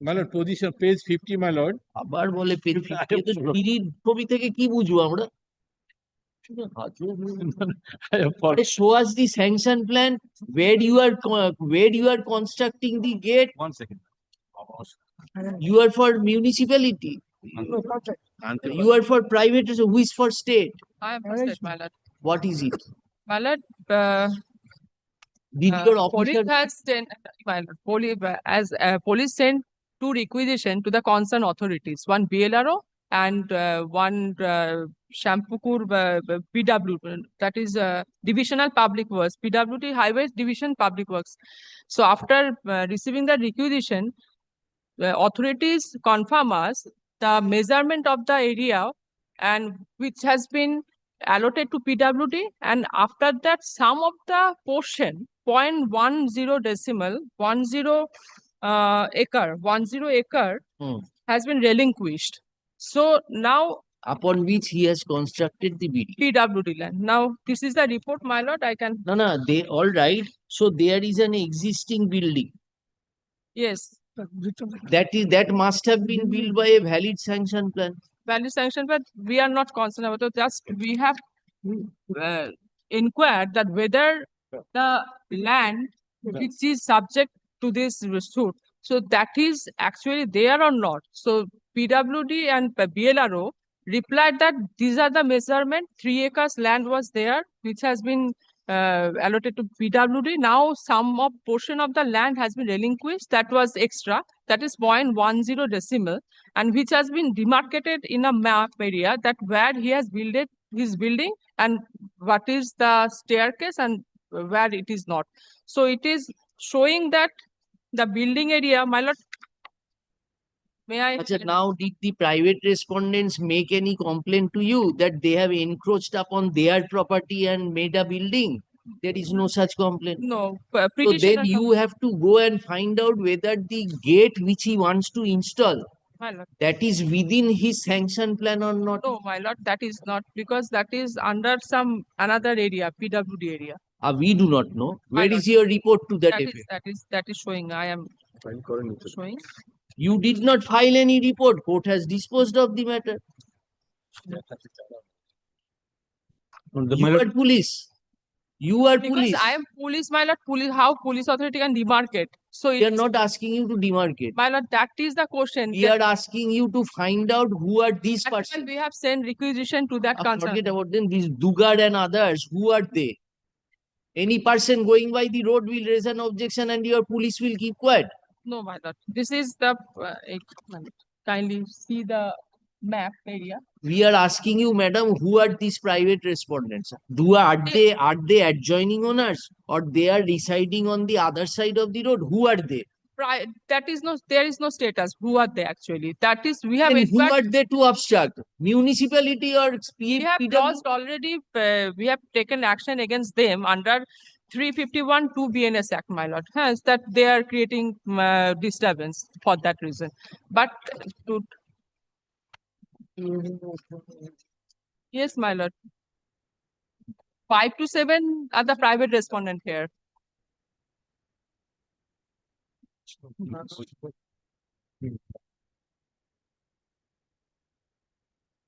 My lord, position page 50, my lord. আবার বলে page 50 এ তো সিঁড়ির ছবি থেকে কি বুঝবো আমরা? Show us the sanction plan where you are constructing the gate. 1 second. You are for municipality. You are for private. Who is for state? I am for state, my lord. What is it? My lord, Did your officer? police has sent, my lord, police sent 2 requisition to the concerned authorities, one BLRO and one Shampukur PW, that is Divisional Public Works, PWD Highways Division Public Works. So after receiving the requisition, authorities confirm us the measurement of the area and which has been allotted to PWD, and after that some of the portion 0.10 decimal 10 acre 10 acre has been relinquished. So now Upon which he has constructed the building. PWD land. Now this is the report, my lord. I can. No, they all right. So there is an existing building. Yes. That must have been built by a valid sanction plan. Valid sanction, but we are not concerned about it. Just we have inquired that whether the land which is subject to this suit, so that is actually there or not. So PWD and BLRO replied that these are the measurement. 3 acres land was there, which has been allotted to PWD. Now some of portion of the land has been relinquished. That was extra. That is 0.10 decimal, and which has been demarcated in a map area that where he has built his building and what is the staircase and where it is not. So it is showing that the building area, my lord. May I? Now, did the private respondents make any complaint to you that they have encroached upon their property and made a building? There is no such complaint. No. So then you have to go and find out whether the gate which he wants to install, my lord, that is within his sanction plan or not. No, my lord, that is not, because that is under some another area, PWD area. We do not know. My Where lord, is your report to that effect? That is showing. I am showing. You did not file any report. Court has disposed of the matter. You are police. You are Because police. I am police, my lord. Police, how police authority can demarcate? So We are not asking you to demarcate. my lord, that is the question. We are asking you to find out who are these persons. We have sent requisition to that concern. Forget about them. These Dugard and others. Who are they? Any person going by the road will raise an objection and your police will keep quiet. No, my lord. This is the kindly see the map area. We are asking you, madam, who are these private respondents? Are they adjoining owners or they are residing on the other side of the road? Who are they? That is no, there is no status. Who are they actually? That is, we have. And who are they to obstruct? Municipality or we have lost already. We have taken action against them under 351 2 BNS Act, my lord. Hence, that they are creating disturbance for that reason. But to yes, my lord. 5 to 7 are the private respondent here.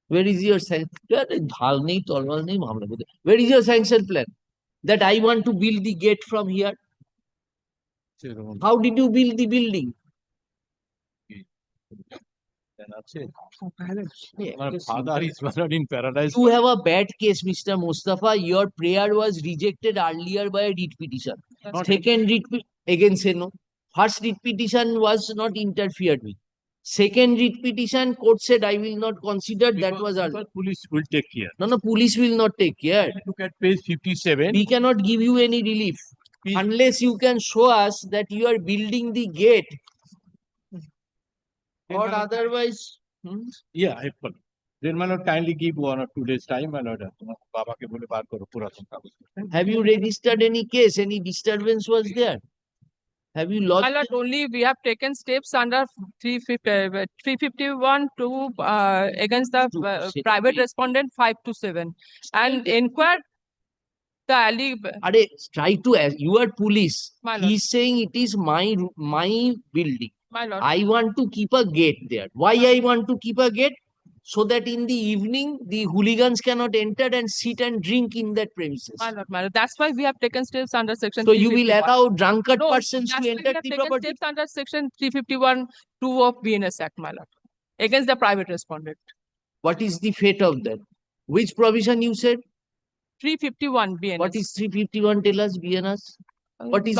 Where is your sanction? Where is your sanction plan? That I want to build the gate from here. How did you build the building? My father is buried in paradise. You have a bad case, Mr. Mustafa. Your prayer was rejected earlier by a writ petition. Second writ again say no. First writ petition was not interfered with. Second writ petition, court said I will not consider. That was earlier. Police will take care. No, police will not take care. Look at page 57. We cannot give you any relief unless you can show us that you are building the gate. Or otherwise, yeah, I put. Then my lord, kindly give 1 or 2 days time, my lord. Have you registered any case? Any disturbance was there? Have you lodged? My lord, only we have taken steps under 351 to against the private respondent 5 to 7 and inquired the alley. Try to. You are police. My lord. He is saying it is my building. My lord. I want to keep a gate there. Why I want to keep a gate? So that in the evening, the hooligans cannot enter and sit and drink in that premises. My lord. That's why we have taken steps under section. So you will allow drunkard persons to enter the taken property? Steps under section 351 2 of BNS Act, my lord, against the private respondent. What is the fate of that? Which provision you said? 351 BNS. What is 351? Tell us, BNS. What is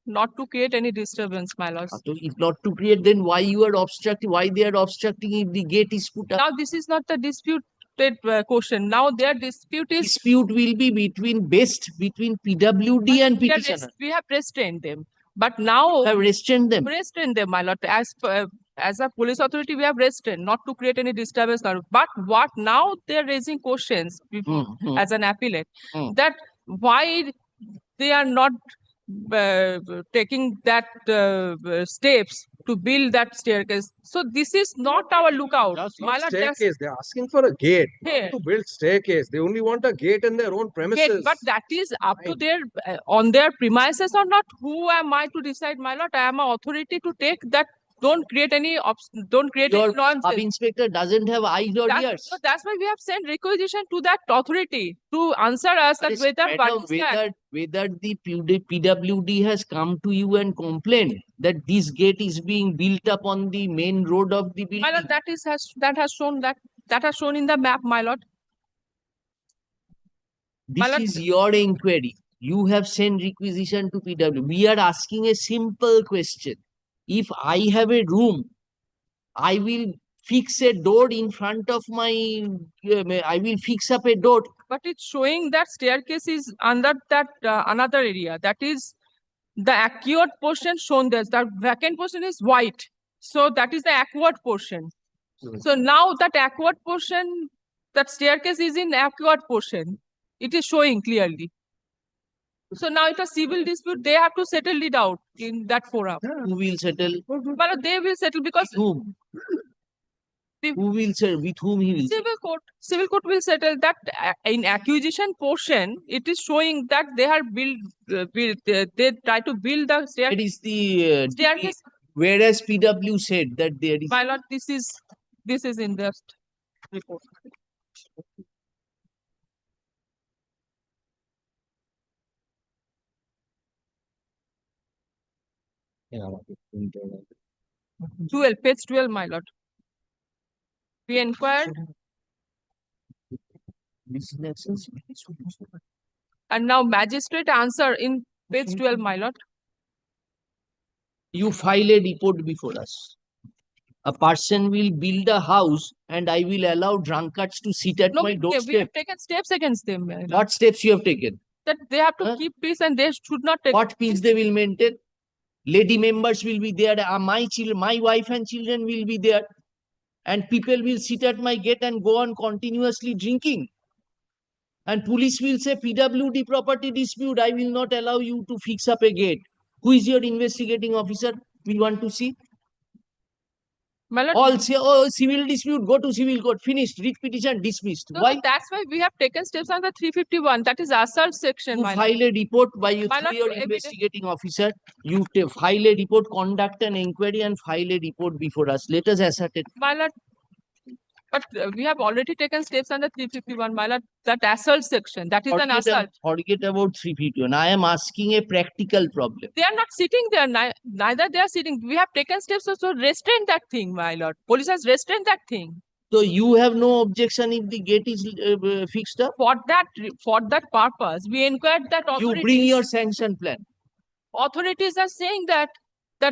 not to create any disturbance, my lord. So if not to create, then why you are obstructing? Why they are obstructing if the gate is put up? Now this is not the disputed question. Now their dispute is. Dispute will be between PWD and petitioner. We have restrained them, but now have restrained them. Restrained them, my lord. As a police authority, we have restrained not to create any disturbance. But what now they are raising questions as an appellate that why they are not taking that steps to build that staircase. So this is not our lookout. Staircase. They're asking for a gate, not to build staircase. They only want a gate in their own premises. Gate, but that is up to their on their premises or not. Who am I to decide, my lord? I am an authority to take that. Don't create any Your sub-inspector doesn't have eyes or ears. So that's why we have sent requisition to that authority to answer us that whether the PWD has come to you and complained that this gate is being built up on the main road of the building. My lord, that has shown in the map, my lord. This is your inquiry. You have sent requisition to PWD. We are asking a simple question. If I have a room, I will fix a door in front of my, I will fix up a door. But it's showing that staircase is under that another area. That is the acquired portion shown there. The vacant portion is white. So that is the acquired portion. So now that acquired portion, that staircase is in acquired portion. It is showing clearly. So now it's a civil dispute. They have to settle it out in that forum. Who will settle? But they will settle because whom? Who will settle? With whom he will? Civil court. Civil court will settle that in acquisition portion. It is showing that they are they try to build the staircase. It is the staircase. Whereas PW said that there is. My lord, this is in the report. Yeah. 12, page 12, my lord. We inquired. And now magistrate answer in page 12, my lord. You file a report before us. A person will build a house and I will allow drunkards to sit at my We doorstep. have taken steps against them. My lord. What steps you have taken? That they have to keep peace and they should not take. What peace they will maintain? Lady members will be there. My wife and children will be there. And people will sit at my gate and go on continuously drinking. And police will say, PWD property dispute, I will not allow you to fix up a gate. Who is your investigating officer? We want to see. All say, oh, civil dispute, go to civil court, finished, writ petition dismissed. So Why? that's why we have taken steps under 351. That is assault section. You file a report by your evidence. investigating officer. You file a report, conduct an inquiry, and file a report before us. Let us ascertain. My lord, but we have already taken steps under 351. My lord, that assault section. That is an assault. Forget about 351. I am asking a practical problem. They are not sitting there. Neither they are sitting. We have taken steps to restrain that thing, my lord. Police has restrained that thing. So you have no objection if the gate is fixed up? For that purpose, we inquired that authorities. You bring your sanction plan. Authorities are saying that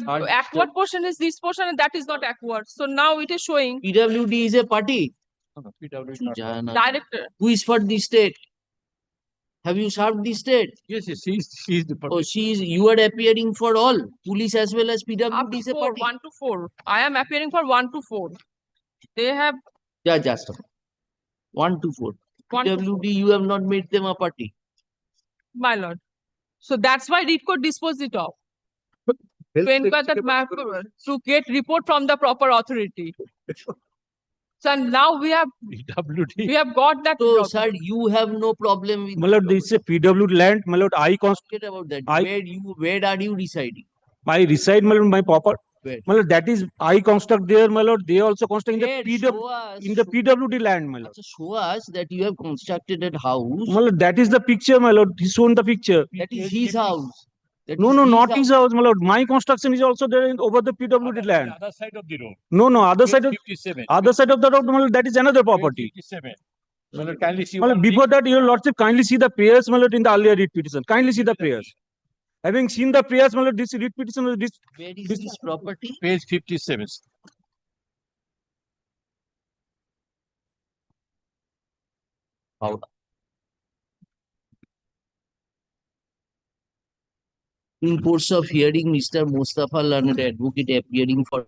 awkward portion is this portion and that is not awkward. So now it is showing. PWD is a party. Director. Who is for the state? Have you served the state? Yes, she is the party. Oh, you are appearing for all, police as well as PWD is a party. 1 to 4. I am appearing for 1 to 4. They have. Yeah, just 1 to 4. PWD, you have not made them a party. My lord. So that's why REIT could dispose it of. To inquire that matter, to get report from the proper authority. So now we have got that. So, sir, you have no problem with. My lord, this is a PW land. My lord, I Forget about that. Where are you residing? I reside, my lord, my proper. Where? My lord, that is I construct there, my lord. They also construct in the PWD land, my lord. Show us that you have constructed a house. My lord, that is the picture, my lord. He's shown the picture. That is his house. No, not his house, my lord. My construction is also there over the PWD land. Other side of the road. No, other side of 57. Other side of the road, my lord, that is another property. 57. My lord, kindly see. My lord, before that, your lordship, kindly see the prayers, my lord, in the earlier writ petition. Kindly see the prayers. Having seen the prayers, my lord, this writ petition was this. Where is this property? Page 57. How? In course of hearing, Mr. Mustafa Learned Advocate appearing for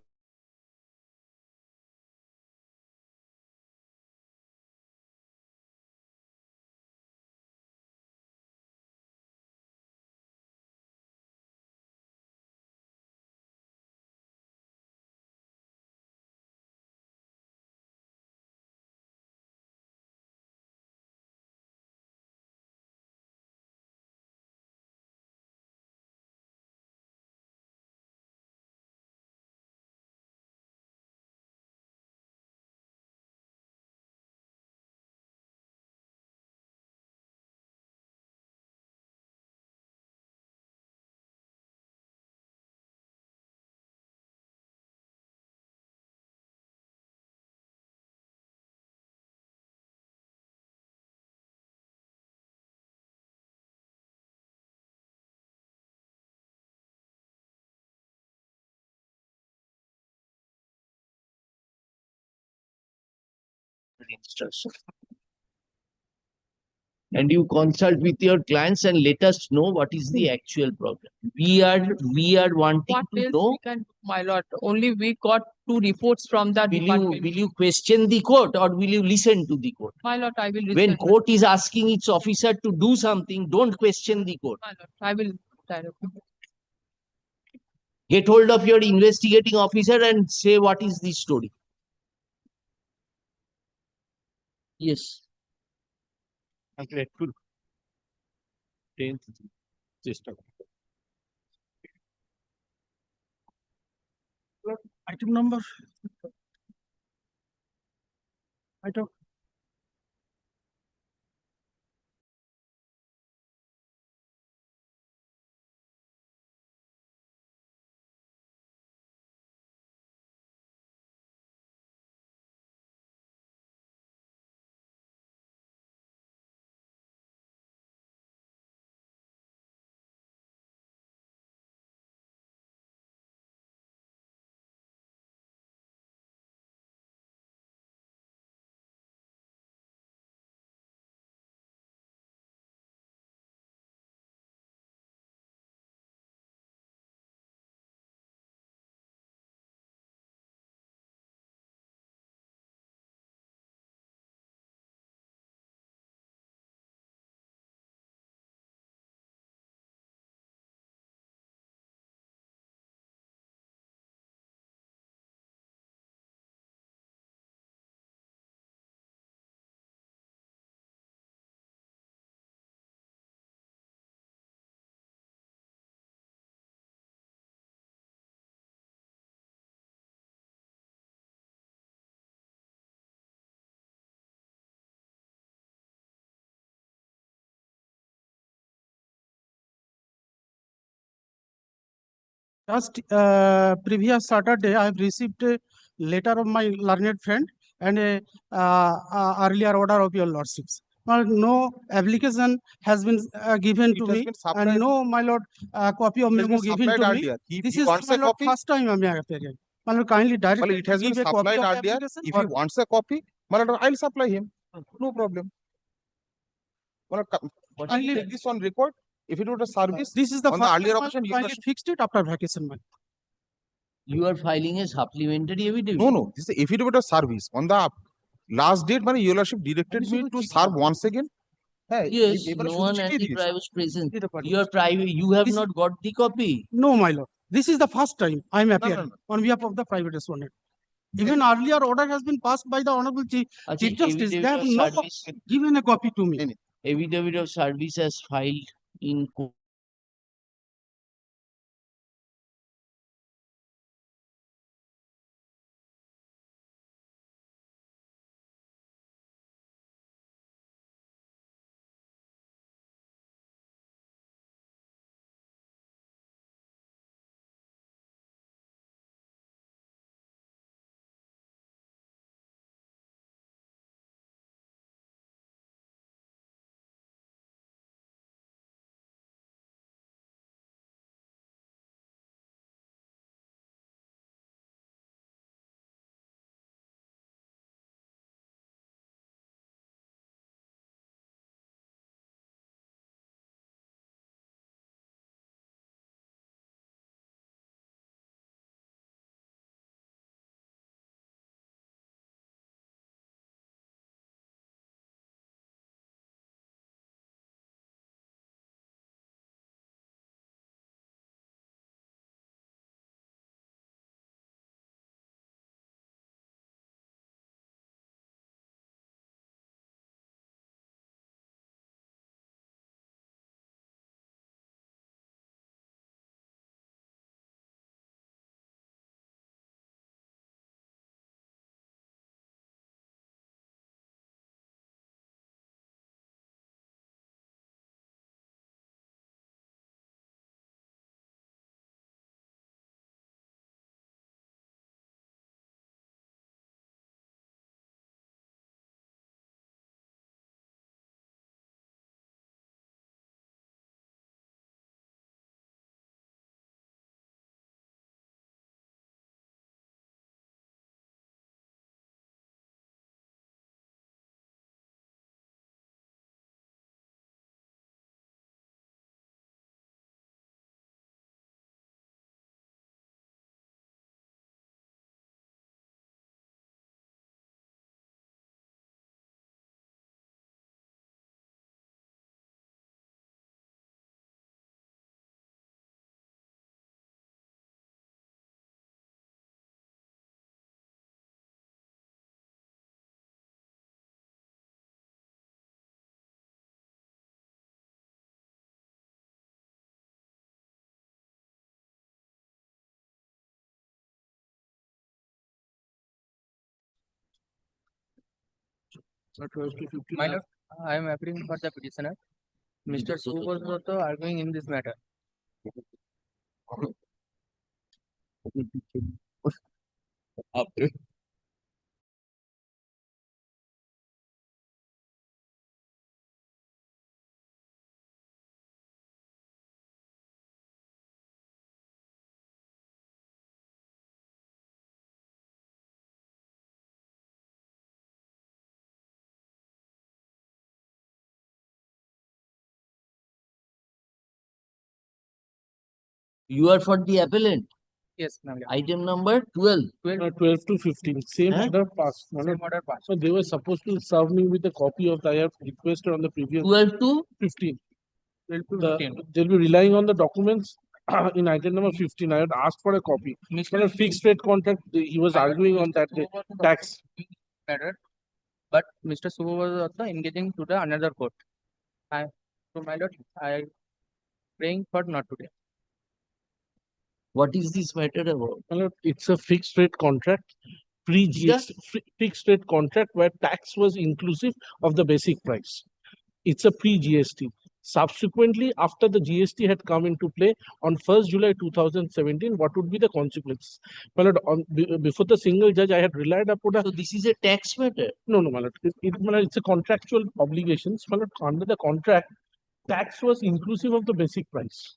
instruction. And you consult with your clients and let us know what is the actual problem. We are wanting What to else know. we can do, my lord? Only we got 2 reports from the department. Will you question the court or will you listen to the court? My lord, I will listen. When court is asking its officer to do something, don't question the court. My lord, I will directly. Get hold of your investigating officer and say what is the story. Yes. Grateful. 10th. Item number. Item. Just previous Saturday, I have received a letter of my learned friend and a earlier order of your lordships. Well, no application has been given to me, and no, my lord, copy of memo given to me. This is my lord first time I am appearing. My lord, kindly direct Well, it has been give a copy supplied of the earlier. application. If he wants a copy, my lord, I'll supply him. No problem. My lord, kindly take this on record. If it was a service, This is the on first the earlier time occasion, I kindly fixed it after vacation. My You are filing a supplementary evidence. no. This is if it was a service on the last date, my your lordship directed me to serve once again. Hey, Yes, এবারে no শুধু one চিঠিয়ে anti দিয়েছে। was present. You are private. You have This- not got the copy. No, my lord. This is the first time I am appearing no. on behalf of the private respondent. Even earlier order has been passed by the Honorable Chief Justice. They have Affidavit of not service. given a copy to me. Affidavit of service as filed in court. My lord, I am appearing for the petitioner. Mr. Su was also arguing in this matter. You are for the appellant. Yes, my lord. Item number 12. 12 to 15, same Huh? order passed. Same order passed. So they were supposed to serve me with a copy of the I have requested on the previous 12 to 15. 12 to 15. They'll be relying on the documents in item number 15. I had asked for a copy. For a fixed rate contract, he was arguing on that tax. Matter, but Mr. Su was also engaging to the another court. So my lord, I praying for not today. What is this matter about? My lord, it's a fixed rate contract, pre-GST, fixed rate contract where tax was inclusive of the basic price. It's a pre-GST. Subsequently, after the GST had come into play on 1st July 2017, what would be the consequences? My lord, before the single judge, I had relied upon a... So this is a tax matter? No, my lord. My lord, it's a contractual obligations. My lord, under the contract, tax was inclusive of the basic price.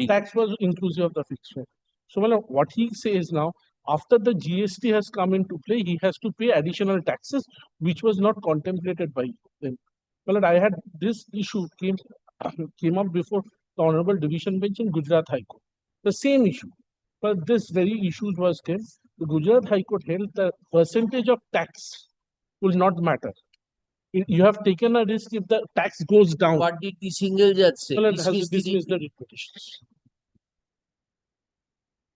Tax was inclusive of the fixed rate. So, my lord, what he says now, after the GST has come into play, he has to pay additional taxes, which was not contemplated by them. Well, I had this issue came up before the Honorable Division Bench in Gujarat High Court. The same issue, but this very issue was came. The Gujarat High Court held the percentage of tax will not matter. You have taken a risk if the tax goes down. What did the single judge say? Well, it has to dismiss the petitions.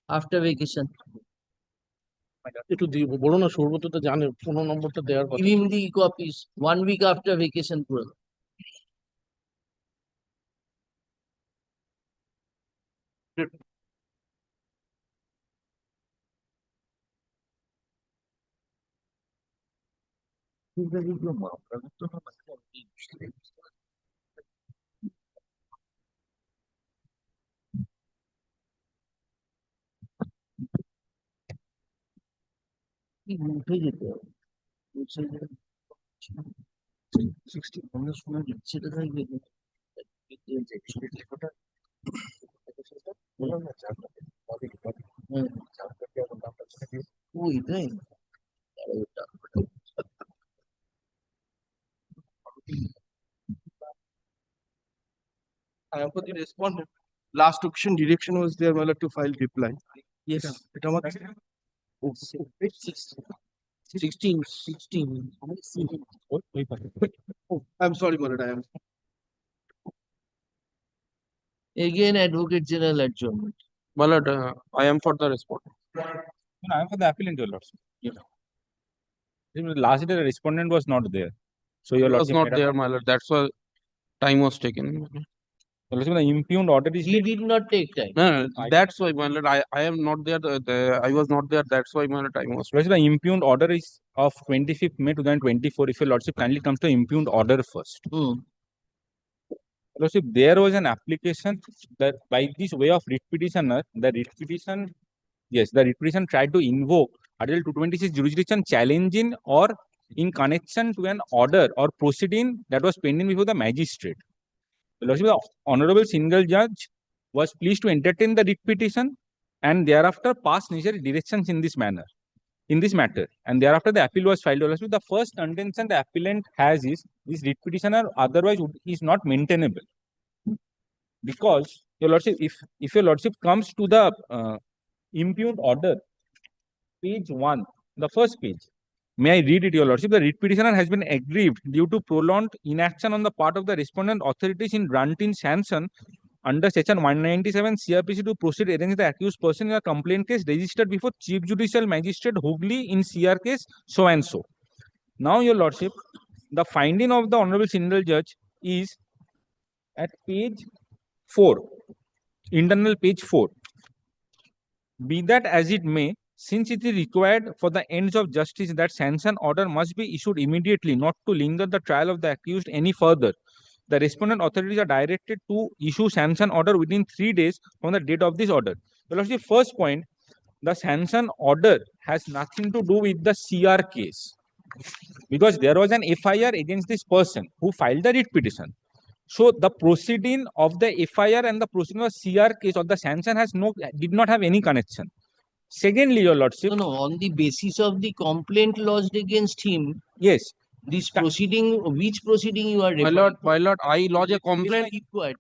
After vacation. একটু বলো না সৌরভ তো জানে phone নম্বরটা দেওয়ার কথা Give him the copies 1 week after vacation পুরো উঠে যেতে হবে 60 অন্য সময় সেটা থাকবে ওইটাই I am for the respondent. Last auction direction was there, my lord, to file reply. Yes. It was 16. Oh, I'm sorry, my lord. I am. Again, Advocate General adjournment. My lord, I am for the respondent. No, I am for the appellant, your lordship. Last day the respondent was not there. So your It was lordship not there, my lord. That's why time was taken. Your lordship, the impugned order is He did not take time. No, that's why, my lord. I am not there. I was not there. That's why my time was. Lordship, the impugned order is of 25th May 2024. If your lordship kindly comes to impugned order first. Lordship, there was an application that by this way of writ petitioner, the writ petition tried to invoke Article 226 jurisdiction challenging or in connection to an order or proceeding that was pending before the magistrate. Lordship, the Honorable Single Judge was pleased to entertain the writ petition and thereafter pass necessary directions in this matter. And thereafter the appeal was filed. Lordship, the first contention the appellant has is this writ petitioner otherwise is not maintainable. Because your lordship, if your lordship comes to the impugned order, page 1, the first page, may I read it, your lordship? The writ petitioner has been aggrieved due to prolonged inaction on the part of the respondent authorities in granting sanction under section 197 CRPC to proceed against the accused person in a complaint case registered before Chief Judicial Magistrate Hooghly in CR case so and so. Now, your lordship, the finding of the Honorable Single Judge is at page 4, internal page 4. Be that as it may, since it is required for the ends of justice that sanction order must be issued immediately, not to linger the trial of the accused any further, the respondent authorities are directed to issue sanction order within 3 days from the date of this order. Your Lordship, first point, the sanction order has nothing to do with the CR case, because there was an FIR against this person who filed the writ petition. So the proceeding of the FIR and the proceeding of CR case or the sanction did not have any connection. Secondly, Your Lordship. No, on the basis of the complaint lodged against him. Yes. This proceeding, which proceeding you are referring to? My lord, I lodge a complaint. Keep quiet.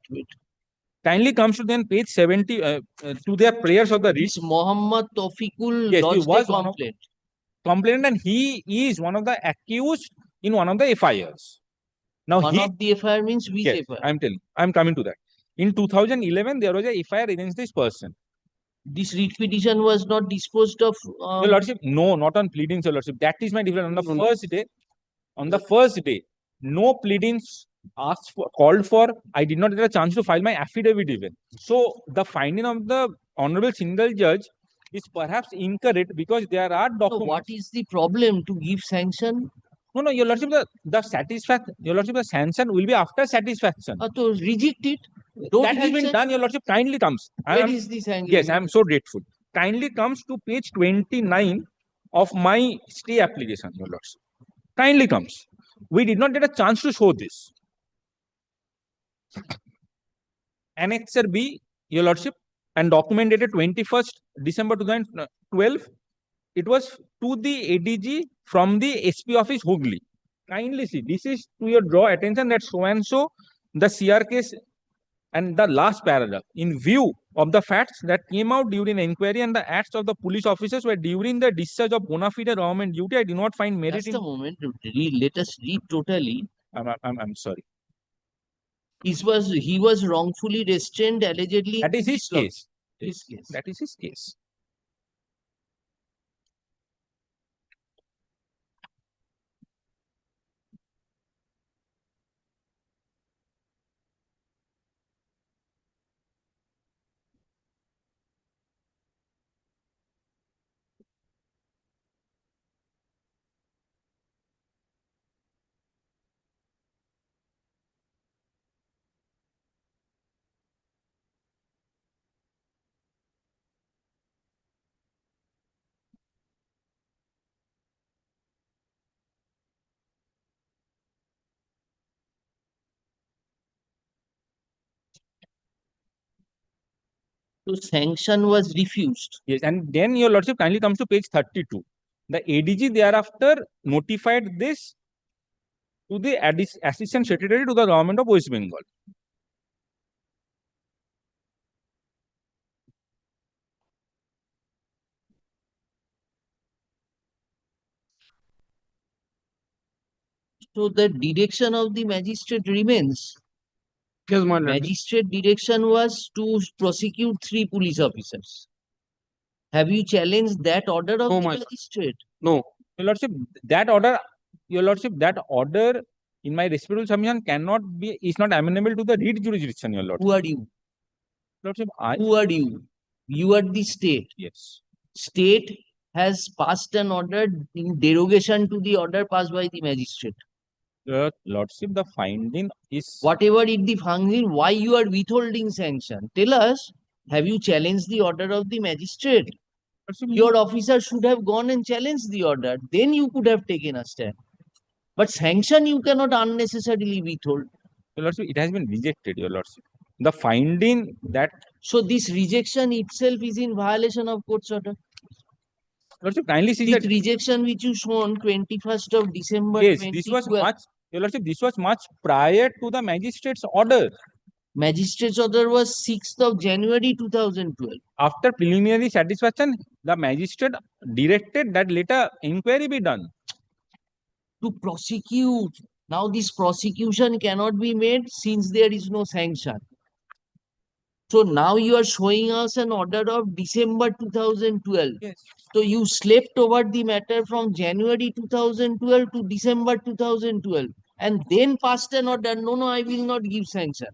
Kindly comes to then page 70 to their prayers of the writ. This Muhammad Tawfiqul yes, lodged he was a complaint. Complainant, and he is one of the accused in one of the FIRs. Now one of the FIR means which yes, FIR? I'm coming to that. In 2011, there was a FIR against this person. This writ petition was not disposed of. Your Lordship, no, not on pleadings, Your Lordship. That is my difference. On the first day, no pleadings called for. I did not get a chance to file my affidavit even. So the finding of the honorable single judge is perhaps incorrect because there are documents. So what is the problem to give sanction? No, Your Lordship, Your Lordship, the sanction will be after satisfaction. To reject it. That has been done, Your Lordship. Kindly comes. Where is the sanction? Yes, I am so grateful. Kindly comes to page 29 of my stay application, Your Lordship. Kindly comes. We did not get a chance to show this. Annexure B, Your Lordship, and document dated 21st December 2012. It was to the ADG from the SP office Hooghly. Kindly see, this is to your draw attention that so and so, the CR case and the last paragraph, in view of the facts that came out during inquiry and the acts of the police officers were during the discharge of bona fide government duty, I do not find merit Just a moment. Let us read totally. I'm sorry. He was wrongfully restrained allegedly. That is his case. His case. That is his case. So sanction was refused. Yes, and then Your Lordship kindly comes to page 32. The ADG thereafter notified this to the Assistant Secretary to the Government of West Bengal. So the direction of the magistrate remains. Yes, my Magistrate direction was to prosecute 3 police officers. Have you challenged that order of the magistrate? No. Your Lordship, that order in my respectful submission is not amenable to the writ jurisdiction, Your Lordship. Who are you? Lordship, Who are you? You are the state. Yes. State has passed an order in derogation to the order passed by the magistrate. Lordship, the finding is... Whatever is the finding, why you are withholding sanction? Tell us, have you challenged the order of the magistrate? Your officer should have gone and challenged the order. Then you could have taken a stand. But sanction you cannot unnecessarily withhold. Your Lordship, it has been rejected, Your Lordship. The finding that... So this rejection itself is in violation of court's order. Lordship, kindly see that that... rejection which you shown 21st of December. Yes, this was much... Your Lordship, this was much prior to the magistrate's order. Magistrate's order was 6th of January 2012. After preliminary satisfaction, the magistrate directed that later inquiry be done. To prosecute. Now this prosecution cannot be made since there is no sanction. So now you are showing us an order of December 2012. Yes. So you slept over the matter from January 2012 to December 2012 and then passed an order. No, I will not give sanction.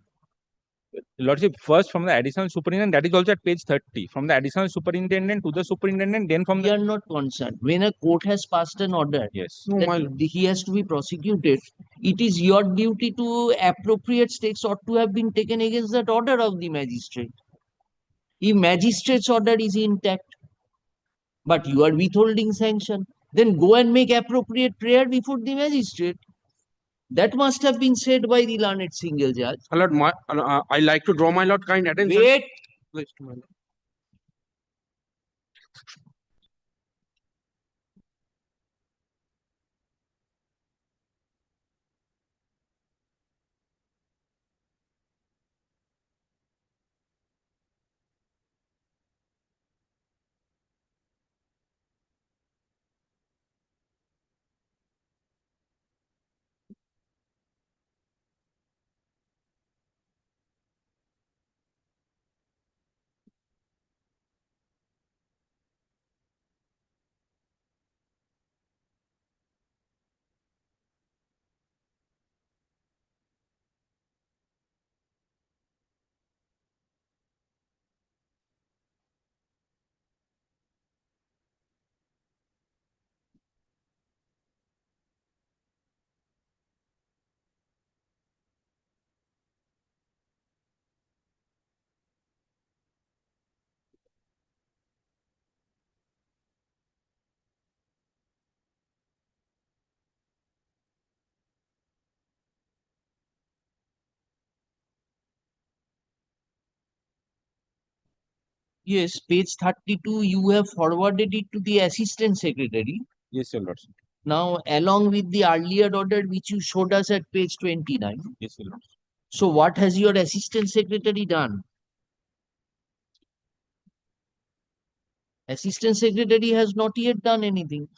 Lordship, first from the additional superintendent, that is also at page 30. From the additional superintendent to the superintendent, then from We the. are not concerned. When a court has passed an order Yes. that he has to be prosecuted, it is your duty to appropriate steps ought to have been taken against that order of the magistrate. If magistrate's order is intact, but you are withholding sanction, then go and make appropriate prayer before the magistrate. That must have been said by the learned single judge. My lord, I like to draw my lord kind attention. Wait. Please, my lord. Yes, page 32, you have forwarded it to the assistant secretary. Yes, your lordship. Now, along with the earlier order which you showed us at page 29. Yes, your lordship. So, what has your assistant secretary done? Assistant secretary has not yet done anything.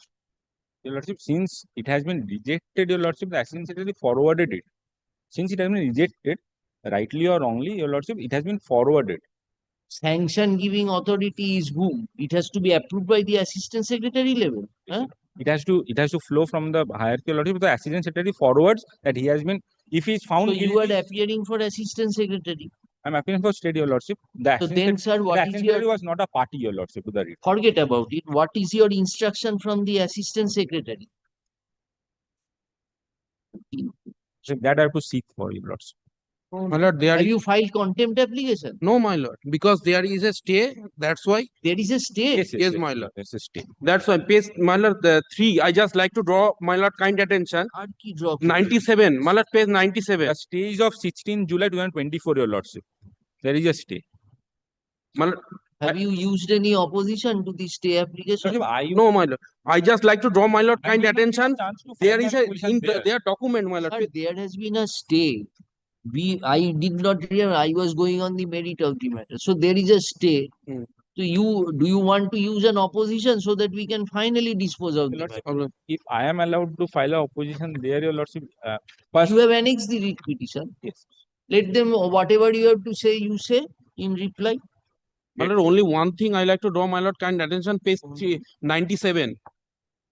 Your lordship, since it has been rejected, your lordship, the assistant secretary forwarded it. Since it has been rejected, rightly or wrongly, your lordship, it has been forwarded. Sanction giving authority is whom? It has to be approved by the assistant secretary level. Huh? It has to flow from the hierarchy, your lordship. The assistant secretary forwards that he has been, if he is found So guilty. you are appearing for assistant secretary. I'm appealing for state, your lordship. The So then, sir, what is your? was not a party, your lordship, to the writ. Forget about it. What is your instruction from the assistant secretary? So that I have to seek for, your lordship. My lord, there Have is you filed contempt application? no, my lord, because there is a stay. That's why. There is a stay. Yes, my lord. There's a stay. That's why. Page, my lord, the 3. I just like to draw my lord kind attention. 97. My lord, page 97. The stay is of 16 July 2024, your lordship. There is a stay. My lord, Have you used any opposition to the stay application? no, my lord. I just like to draw my lord kind attention. There is a in there. their document, my lord. Sir, there has been a stay. I did not hear. I was going on the merit of the matter. So there is a stay. So do you want to use an opposition so that we can finally dispose of the matter? If I am allowed to file a opposition there, your lordship. First, you have annexed the writ petition. Yes. Let them, whatever you have to say, you say in reply. My lord, only one thing I like to draw my lord kind attention. Page 97.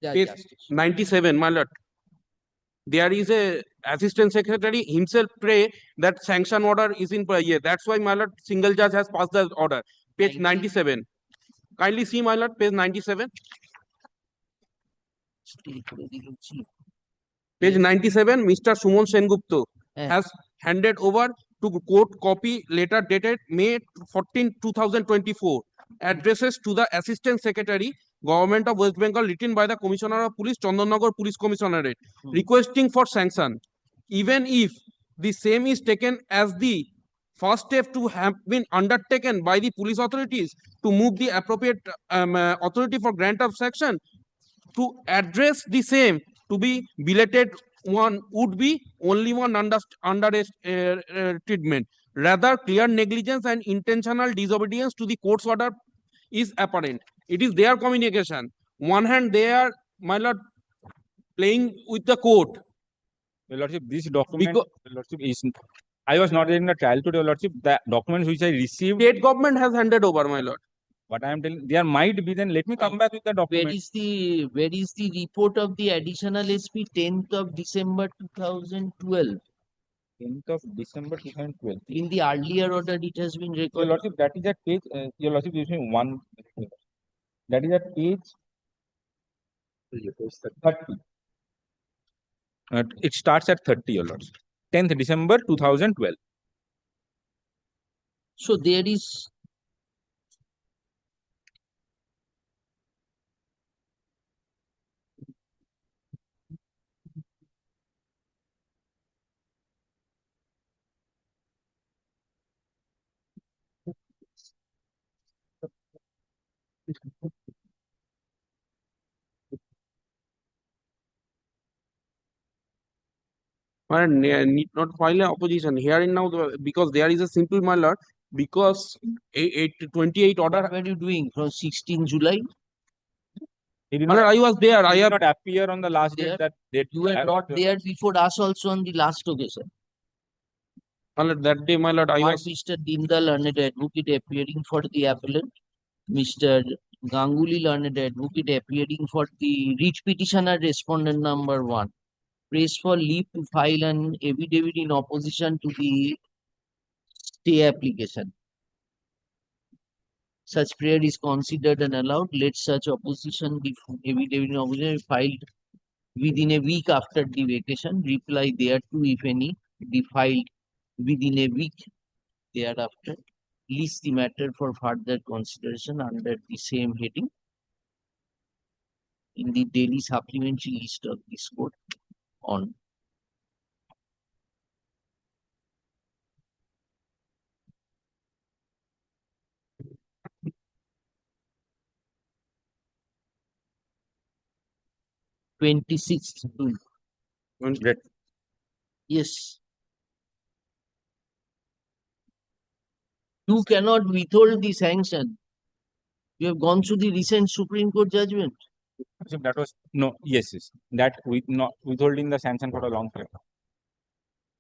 Page 97, my lord. There is a assistant secretary himself pray that sanction order is in play. That's why my lord single judge has passed the order. Page 97. Kindly see my lord page 97. Page 97. Mr. Suman Sengupta has handed over to court copy letter dated May 14, 2024. Addresses to the assistant secretary Government of West Bengal written by the Commissioner of Police, Chandanagar Police Commissionerate, requesting for sanction. Even if the same is taken as the first step to have been undertaken by the police authorities to move the appropriate authority for grant of sanction, to address the same to be belated one would be only one under treatment. Rather, clear negligence and intentional disobedience to the court's order is apparent. It is their communication. One hand, they are, my lord, playing with the court. Your lordship, this document, your lordship, is. I was not in the trial today, your lordship. The documents which I received. State government has handed over, my lord. What I am telling, there might be. Then let me come back with the document. Where is the report of the additional SP 10th of December 2012? 10th of December 2012. In the earlier order, it has been Your recorded. Lordship, that is at page, Your Lordship gives me one. That is at page 30. It starts at 30, Your Lordship. 10th December 2012. So there is Need not file an opposition herein now because there is a simple my lord, because 28 order. What were you doing from 16 July? My lord, I was there. I have not appear on the last There. date that date. You were not there before us also on the last occasion. my lord, that day, my lord, I was. Mr. Dindal, learned advocate, appearing for the appellant. Mr. Ganguly, learned advocate, appearing for the writ petitioner, respondent number 1. Prays for leave to file an affidavit in opposition to the stay application. Such prayer is considered and allowed. Let such opposition be affidavit in opposition filed within a week after the vacation. Reply thereto, if any, be filed within a week thereafter. List the matter for further consideration under the same heading in the daily supplementary list of this court on 26th June. Yes. You cannot withhold the sanction. You have gone through the recent Supreme Court judgment. That was no, yes. That with not withholding the sanction for a long time.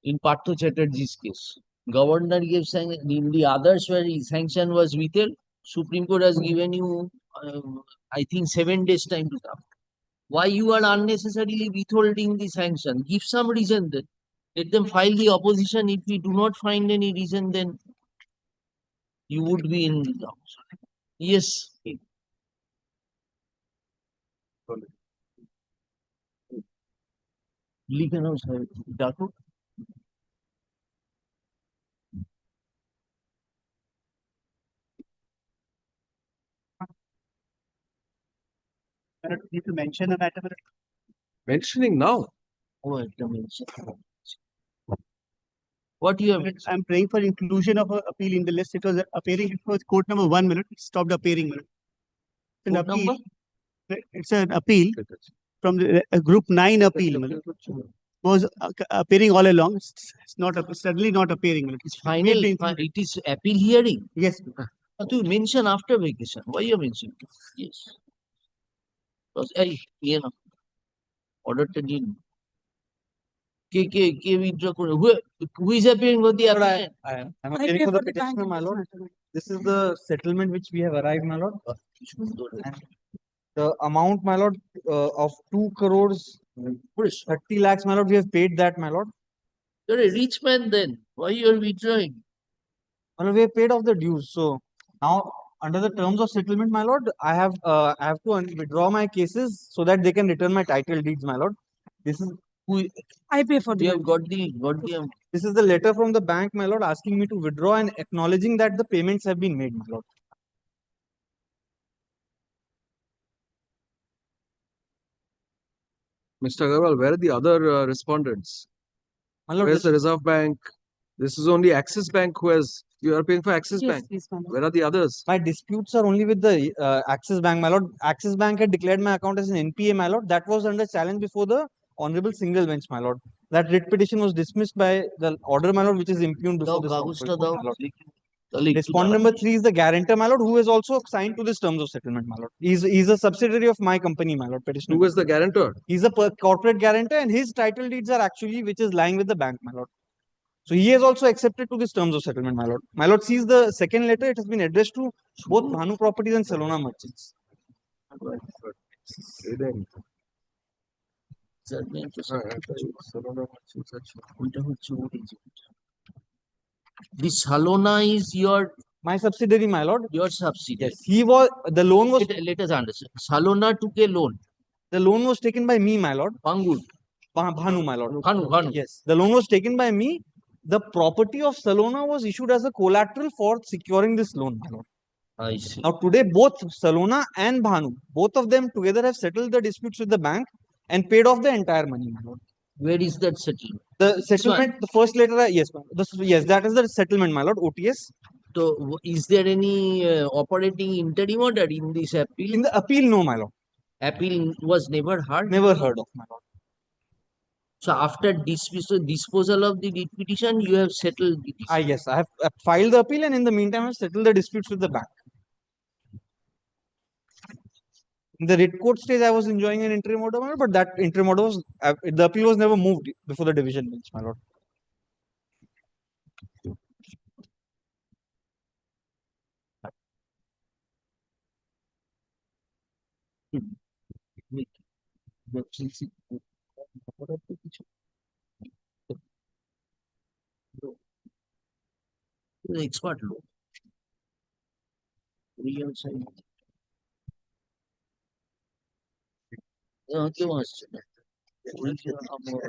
In Partho Chatterjee's case, governor gave sanction. In the others where sanction was withheld, Supreme Court has given you, I think, 7 days time to come. Why you are unnecessarily withholding the sanction? Give some reason then. Let them file the opposition. If we do not find any reason, then you would be in the grounds. Yes. লিখে নাও সাহেব, ডাকো। Need to mention a matter. Mentioning now. Oh, mention. What you have? I'm praying for inclusion of an appeal in the list. It was appearing before court number 1 minute. It stopped appearing. An appeal. It's an appeal from the group 9 appeal. Was appearing all along. It's not suddenly not appearing. It's final. It is appeal hearing. Yes. To mention after vacation. Why you mentioning? Yes. Because order to deal. Withdraw. Who is appearing for the applicant? I'm appearing for the petitioner, my lord. This is the settlement which we have arrived, my lord. And the amount, my lord, of 2 crores 30 lakhs, my lord, we have paid that, my lord. You're a rich man then. Why you are withdrawing? My lord, we have paid off the dues. So now, under the terms of settlement, my lord, I have to withdraw my cases so that they can return my title deeds, my lord. This is who I pay for you the. have got the. This is the letter from the bank, my lord, asking me to withdraw and acknowledging that the payments have been made, my lord. Mr. Agarwal, where are the other respondents? My lord, where's the Reserve Bank? This is only Axis Bank who has. You are paying for Axis Bank. Yes, Where are the others? My disputes are only with the Axis Bank, my lord. Axis Bank had declared my account as an NPA, my lord. That was under challenge before the Honorable Single Bench, my lord. That writ petition was dismissed by the order, my lord, which is impugned before this court, my lord. Respondent number 3 is the guarantor, my lord, who is also signed to this terms of settlement, my lord. He's a subsidiary of my company, my lord. Petitioner. Who is the guarantor? He's a corporate guarantor, and his title deeds are actually which is lying with the bank, my lord. So he has also accepted to this terms of settlement, my lord. My lord sees the second letter. It has been addressed to both Bhanu Properties and Salona Merchants. This Salona is your My subsidiary, my lord. your subsidiary. Yes, he was, the loan was, Let us understand. Salona took a loan. the loan was taken by me, my lord. Pangur. Bhanu, my lord. Bhanu. Yes, the loan was taken by me. The property of Salona was issued as a collateral for securing this loan, my lord. I see. Now today, both Salona and Bhanu, both of them together have settled the disputes with the bank and paid off the entire money, my lord. Where is that settlement? The settlement, the first letter, yes, ma'am. Yes, that is the settlement, my lord, OTS. So, is there any operating interim order in this appeal? In the appeal, no, my lord. Appeal was never heard? Never heard of, my lord. So, after disposal of the writ petition, you have settled the dispute? Yes, I have filed the appeal and in the meantime, I have settled the disputes with the bank. In the writ court stage, I was enjoying an interim order, my lord, but that interim order was, the appeal was never moved before the division bench, my lord. Expert law. Real side. কেউ আসছে না আমার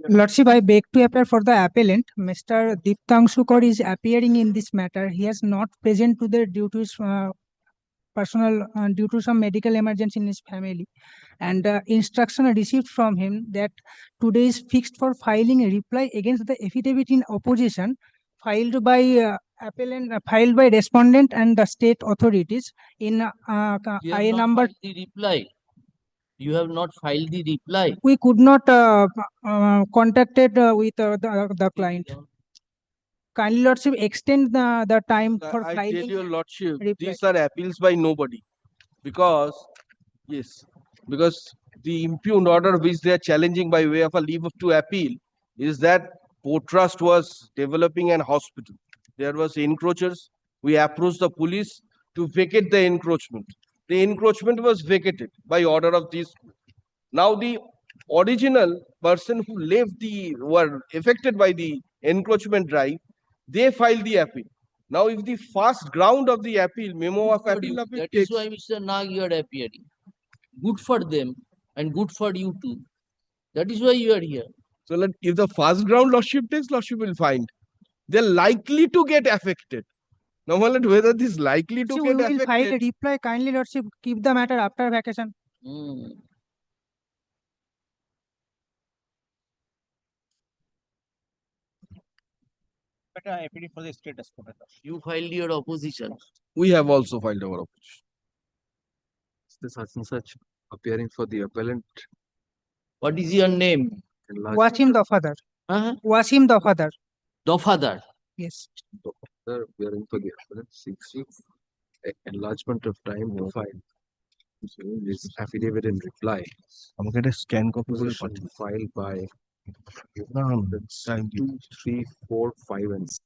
Lordship, I beg to appear for the appellant. Mr. Diptangshukar is appearing in this matter. He has not present to the due to his personal due to some medical emergency in his family, and instruction received from him that today is fixed for filing a reply against the affidavit in opposition filed by appellant, filed by respondent and the state authorities in You have IA not number. filed the reply. You have not filed the reply. We could not contacted with the client. Kindly Lordship extend the time for I filing. tell your lordship, reply. these are appeals by nobody. Because, yes, because the impugned order which they are challenging by way of a leave to appeal is that Port Trust was developing an hospital. There was encroachers. We approached the police to vacate the encroachment. The encroachment was vacated by order of this. Now the original person who were affected by the encroachment drive, they filed the appeal. Now, if the first ground of the appeal, memo of appeal of That it is takes, why, Mr. Nag, you are appearing. Good for them and good for you too. That is why you are here. so if the first ground lordship takes, lordship will find. They're likely to get affected. Now, my lord, whether this likely to So get we will file a affected, reply. Kindly Lordship keep the matter after vacation. But I appealing for the status quo. You filed your opposition. we have also filed our opposition. The such and such appearing for the appellant. What is your name? Wasim the father. Uh-huh. Wasim the father. The father. Yes. Sir, appearing for the appellant 6 enlargement of time to file. So this affidavit in reply. I'm going to scan copy Filed by 2, 3, 4, 5, and 6.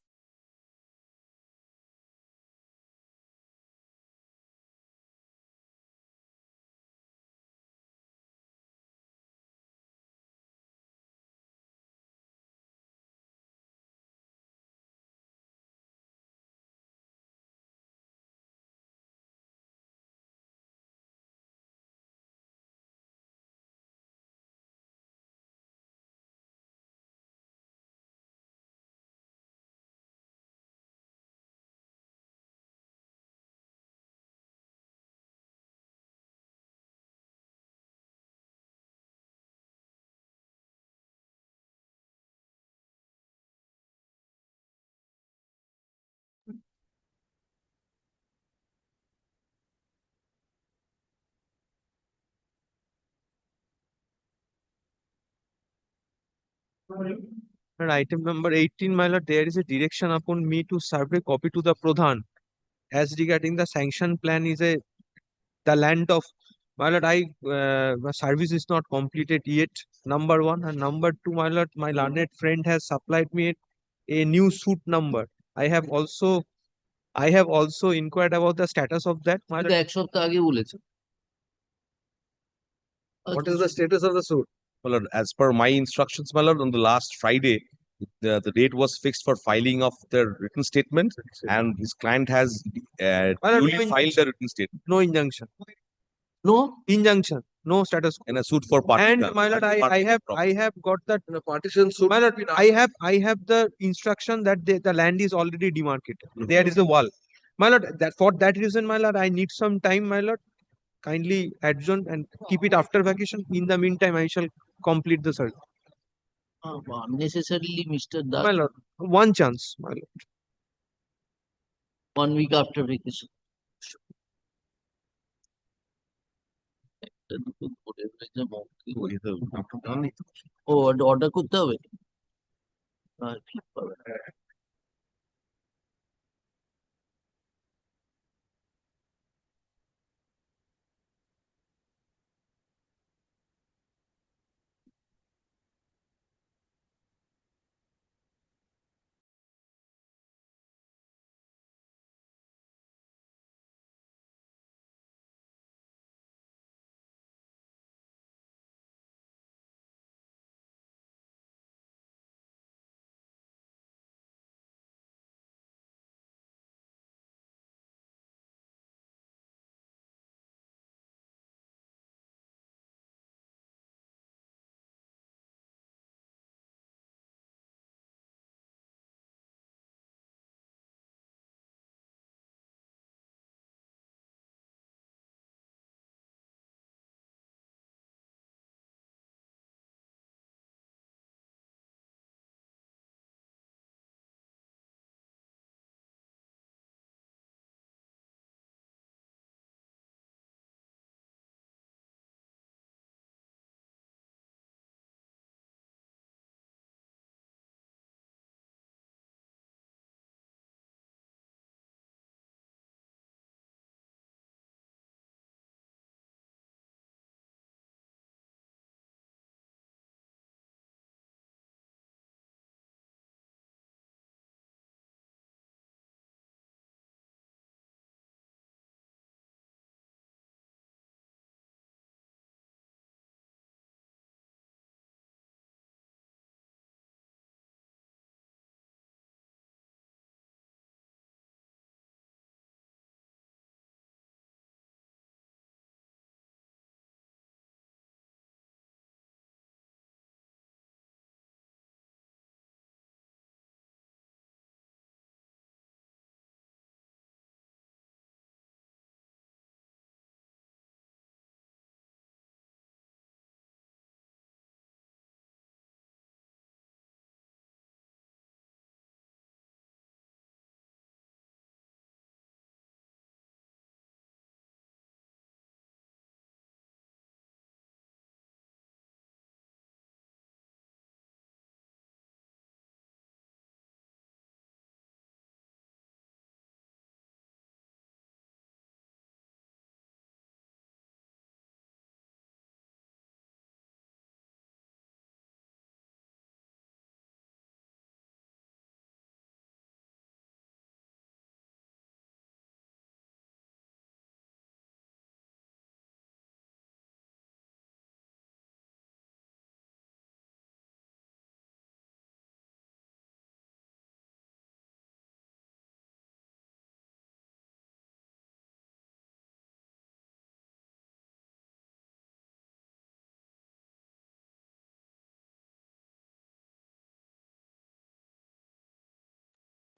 And item number 18, my lord, there is a direction upon me to survey copy to the Pradhan. As regarding the sanction plan is the land of, my lord, my service is not completed yet, number one. And number two, my lord, my learned friend has supplied me a new suit number. I have also inquired about the status of that. My lord, What is the status of the suit? Well, Lord, as per my instructions, my lord, on the last Friday, the date was fixed for filing of the written statement, and his client has duly filed the written statement. no injunction. No injunction. No status. In a suit for party. And my lord, I have got that partition suit. My lord, I have the instruction that the land is already demarcated. There is a wall. My lord, that for that reason, my lord, I need some time, my lord. Kindly adjourn and keep it after vacation. In the meantime, I shall complete the survey. Unnecessarily, Mr. Das. My lord, one chance, my lord. 1 week after vacation. O order করতে হবে ঠিক পাবে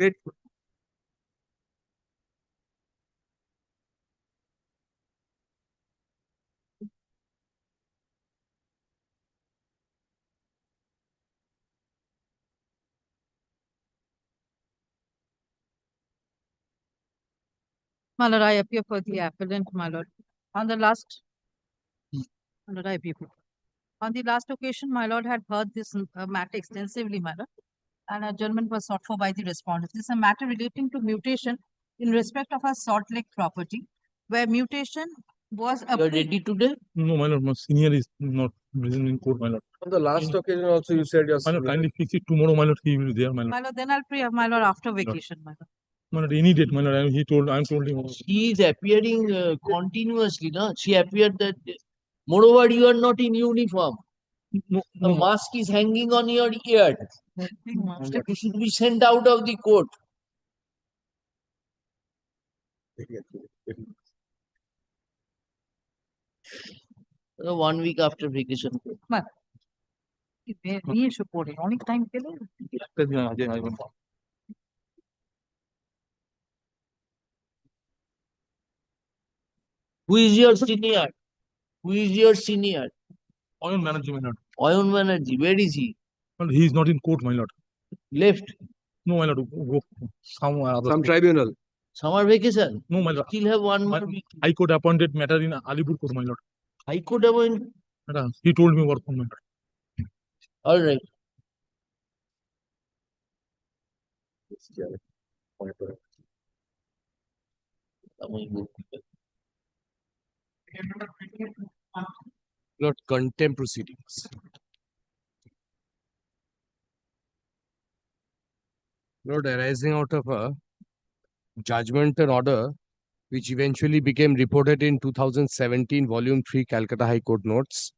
Grateful. My lord, I appear for the appellant, my lord. On the last, my lord, I appear for. On the last occasion, my lord had heard this matter extensively, my lord, and adjournment was sought for by the respondents. This is a matter relating to mutation in respect of a Salt Lake property, where mutation was You are ready today? No, my lord, my senior is not present in court, my lord. On the last occasion also you said your My lord, kindly fix it tomorrow, my lord, he will be there, my lord. My lord, then I'll pray, my lord, after vacation, my lord. My lord, any date, my lord, I'm told him. She is appearing continuously, no? She appeared that. Moreover, you are not in uniform. No, A mask is hanging on your ear. You should be sent out of the court. One week after vacation. নিয়ে এসো পরে অনেক time পেলে Who is your senior? Who is your senior? Oil manager, my lord. Oil manager. Where is he? Well, he is not in court, my lord. Left. No, my lord. Some tribunal. Summer vacation. No, my lord. Still have one more week. High Court appointed matter in Alipur Court, my lord. High Court appointed. He told me work on my lord. All right. Lord, contempt proceedings. Lord, arising out of a judgment and order which eventually became reported in 2017 Volume 3 Calcutta High Court Notes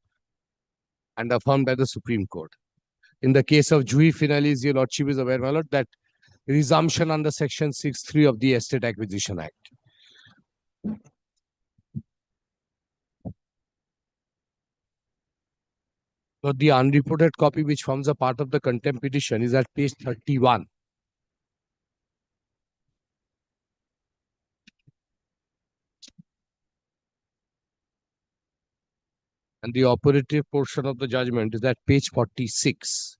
and affirmed by the Supreme Court. In the case of Jui Finalis, your Lordship is aware, my Lord, that resumption under Section 6(3) of the Estate Acquisition Act. So the unreported copy which forms a part of the contempt petition is at page 31. And the operative portion of the judgment is at page 46.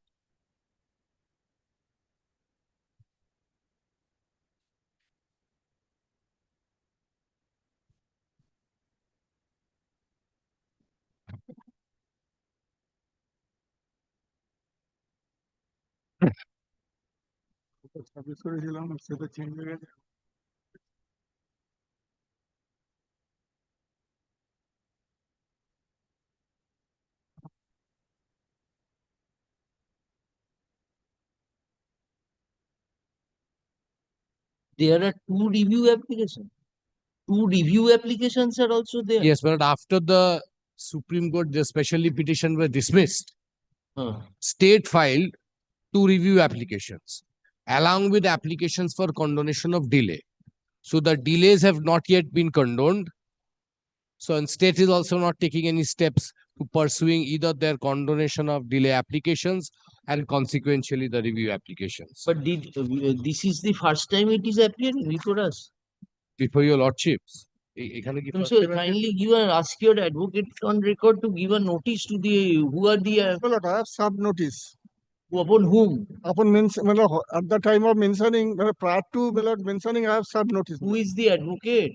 There are two review applications. Two review applications are also there. Yes, but after the Supreme Court, the specially petition were dismissed, State filed two review applications along with applications for condonation of delay. So the delays have not yet been condoned. So and State is also not taking any steps to pursuing either their condonation of delay applications and consequentially the review applications. But this is the first time it is appearing before us. Before your lordships. So kindly give and ask your advocate on record to give a notice to the who are the I have sub notice. Upon whom? Upon at the time of mentioning, prior to mentioning, I have sub notice. Who is the advocate?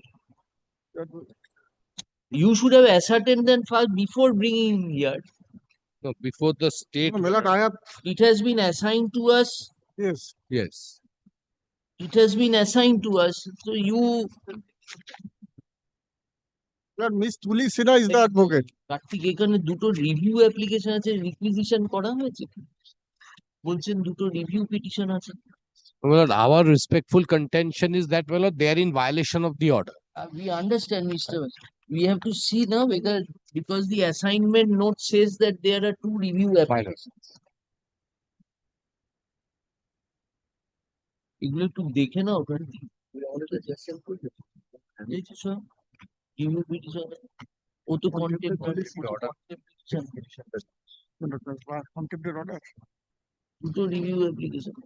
You should have ascertained them first before bringing him here. No, before the state. I have. It has been assigned to us. Yes. Yes. It has been assigned to us. So you. Miss Tuli Sinha is the advocate. Kartik এখানে দুটো review application আছে requisition করা হয়েছে বলছেন দুটো review petition আছে Well, our respectful contention is that they are in violation of the order. We understand, Mr. We have to see now because the assignment note says that there are two review applications. এগুলো একটু দেখে নাও Kartik review petition ও তো contempt order দুটো review application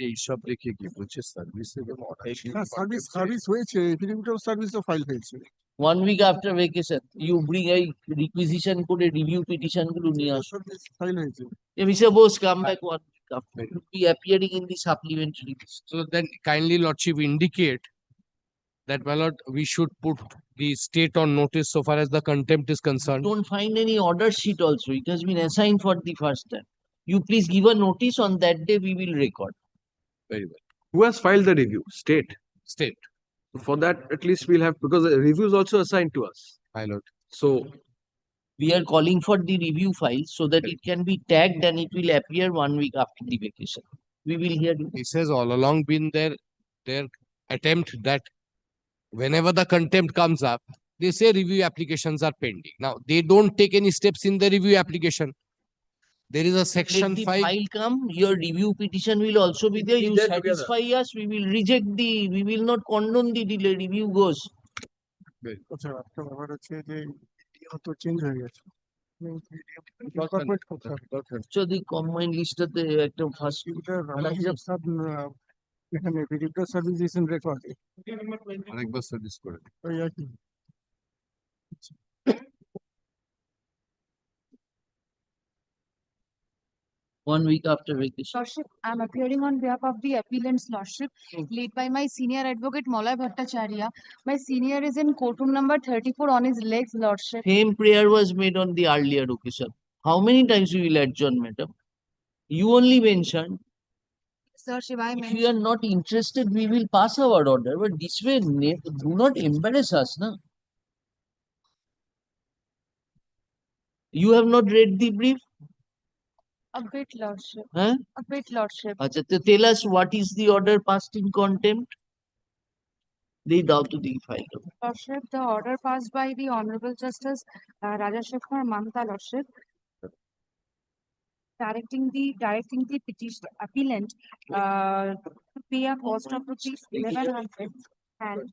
এইসব রেখে কি বলছে service service হয়েছে, এফিডেভিট সার্ভিস ফাইল হয়েছে। 1 week after vacation, you bring a requisition করে review petition গুলো নিয়ে আসো। ফাইল হয়েছে। Mr. Bose, come back 1 week after. It will be appearing in the supplementary list. So then kindly lordship indicate that, my lord, we should put the state on notice so far as the contempt is concerned. Don't find any order sheet also. It has been assigned for the first time. You please give a notice on that day, we will record. Very well. Who has filed the review? State. State. For that, at least we'll have, because the review is also assigned to us. My lord. So We are calling for the review file so that it can be tagged and it will appear 1 week after the vacation. We will hear you. This has all along been their attempt that whenever the contempt comes up, they say review applications are pending. Now, they don't take any steps in the review application. There is a section Let the 5. file come, your review petition will also be there. You satisfy us, we will reject we will not condone the delay. Review goes. আচ্ছা, একটা ব্যাপার হচ্ছে যে তো change হয়ে গেছে। So the combined list of the active first এখানে affidavit service is in record. আরেকবার সার্ভিস করে ওই আর কি। One week after vacation. Lordship, I am appearing on behalf of the appellant's lordship, led by my senior advocate Malay Bhattacharya. My senior is in courtroom number 34 on his legs, lordship. Same prayer was made on the earlier occasion. How many times we will adjourn, madam? You only mentioned. Lordship, I If you are not interested, we will pass our order. But this way, do not embarrass us, na? You have not read the brief? A bit, lordship. Huh? A bit, lordship. Acha, so tell us what is the order passed in contempt? Read out to the file. Lordship, the order passed by the Honorable Justice Rajashekhar Mamta, lordship, directing the petition appellant to pay a cost of rupees 1100 and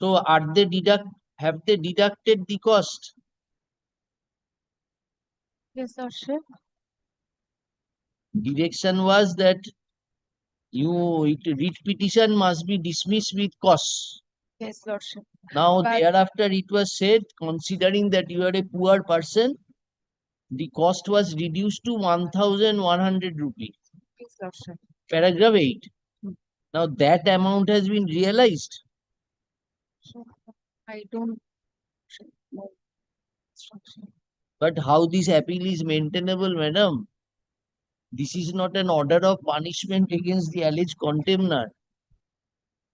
So have they deducted the cost? yes, lordship. Direction was that writ petition must be dismissed with costs. Yes, lordship. Now But- thereafter it was said, considering that you are a poor person, the cost was reduced to 1,100 rupees. Yes, lordship. Paragraph 8. Now that amount has been realized. I don't know. But how this appeal is maintainable, madam? This is not an order of punishment against the alleged contemner.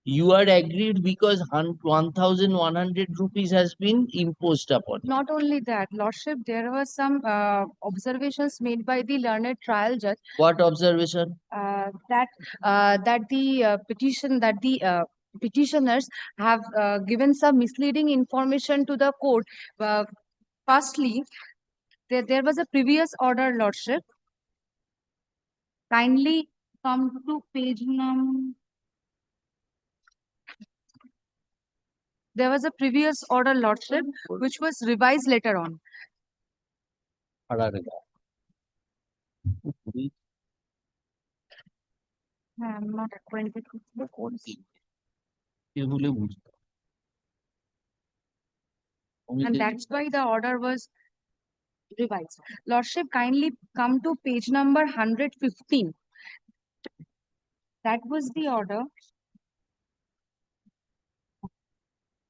You are aggrieved because 1,100 rupees has been imposed upon you. Not only that, lordship, there were some observations made by the learned trial judge What observation? that the petitioners have given some misleading information to the court. Firstly, there was a previous order, lordship. Kindly come to page number. There was a previous order, lordship, which was revised later on. I am not acquainted with the code. And that's why the order was revised. Lordship, kindly come to page number 115. That was the order.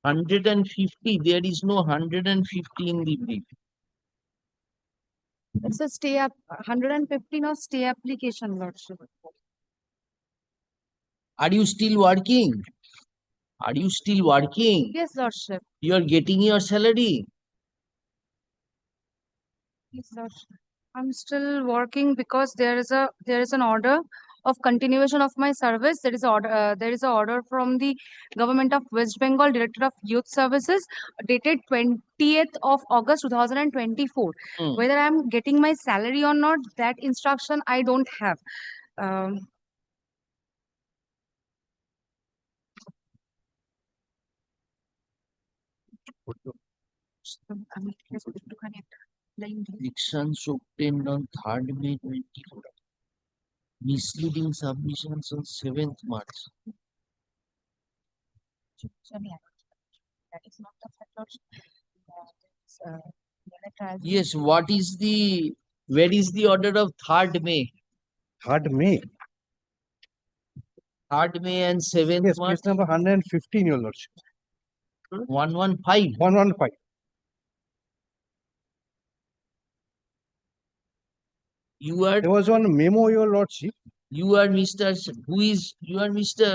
150, there is no 150 in the brief. It's a stay up, 115 of stay application, Lordship. Are you still working? Are you still working? Yes, Lordship. You are getting your salary. Yes, Lordship. I'm still working because there is an order of continuation of my service. There is a order from the government of West Bengal, Director of Youth Services, dated 20th of August 2024. Whether I'm getting my salary or not, that instruction I don't have. Evictions obtained on 3rd May 24. Misleading submissions on 7th March. That is not the fact, Lordship. Yes, where is the order of 3rd May? 3rd May. 3rd May and 7th Yes, March? case number 115, Your Lordship. 115. 115. There was one memo, Your Lordship. You are Mr.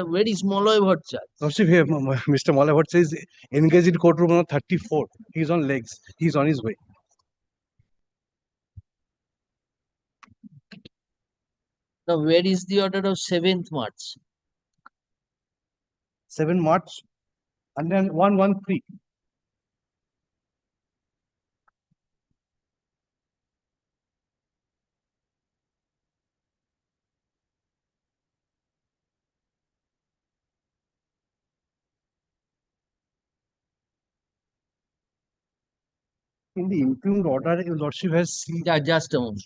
Where is Moloy Bhattacharya? Lordship, here, Mr. Malabhat is engaged in courtroom number 34. He's on legs. He's on his way. Now, where is the order of 7th March? 7 March and then 113. In the impugned order, Your Lordship has seen. Yeah, just a moment.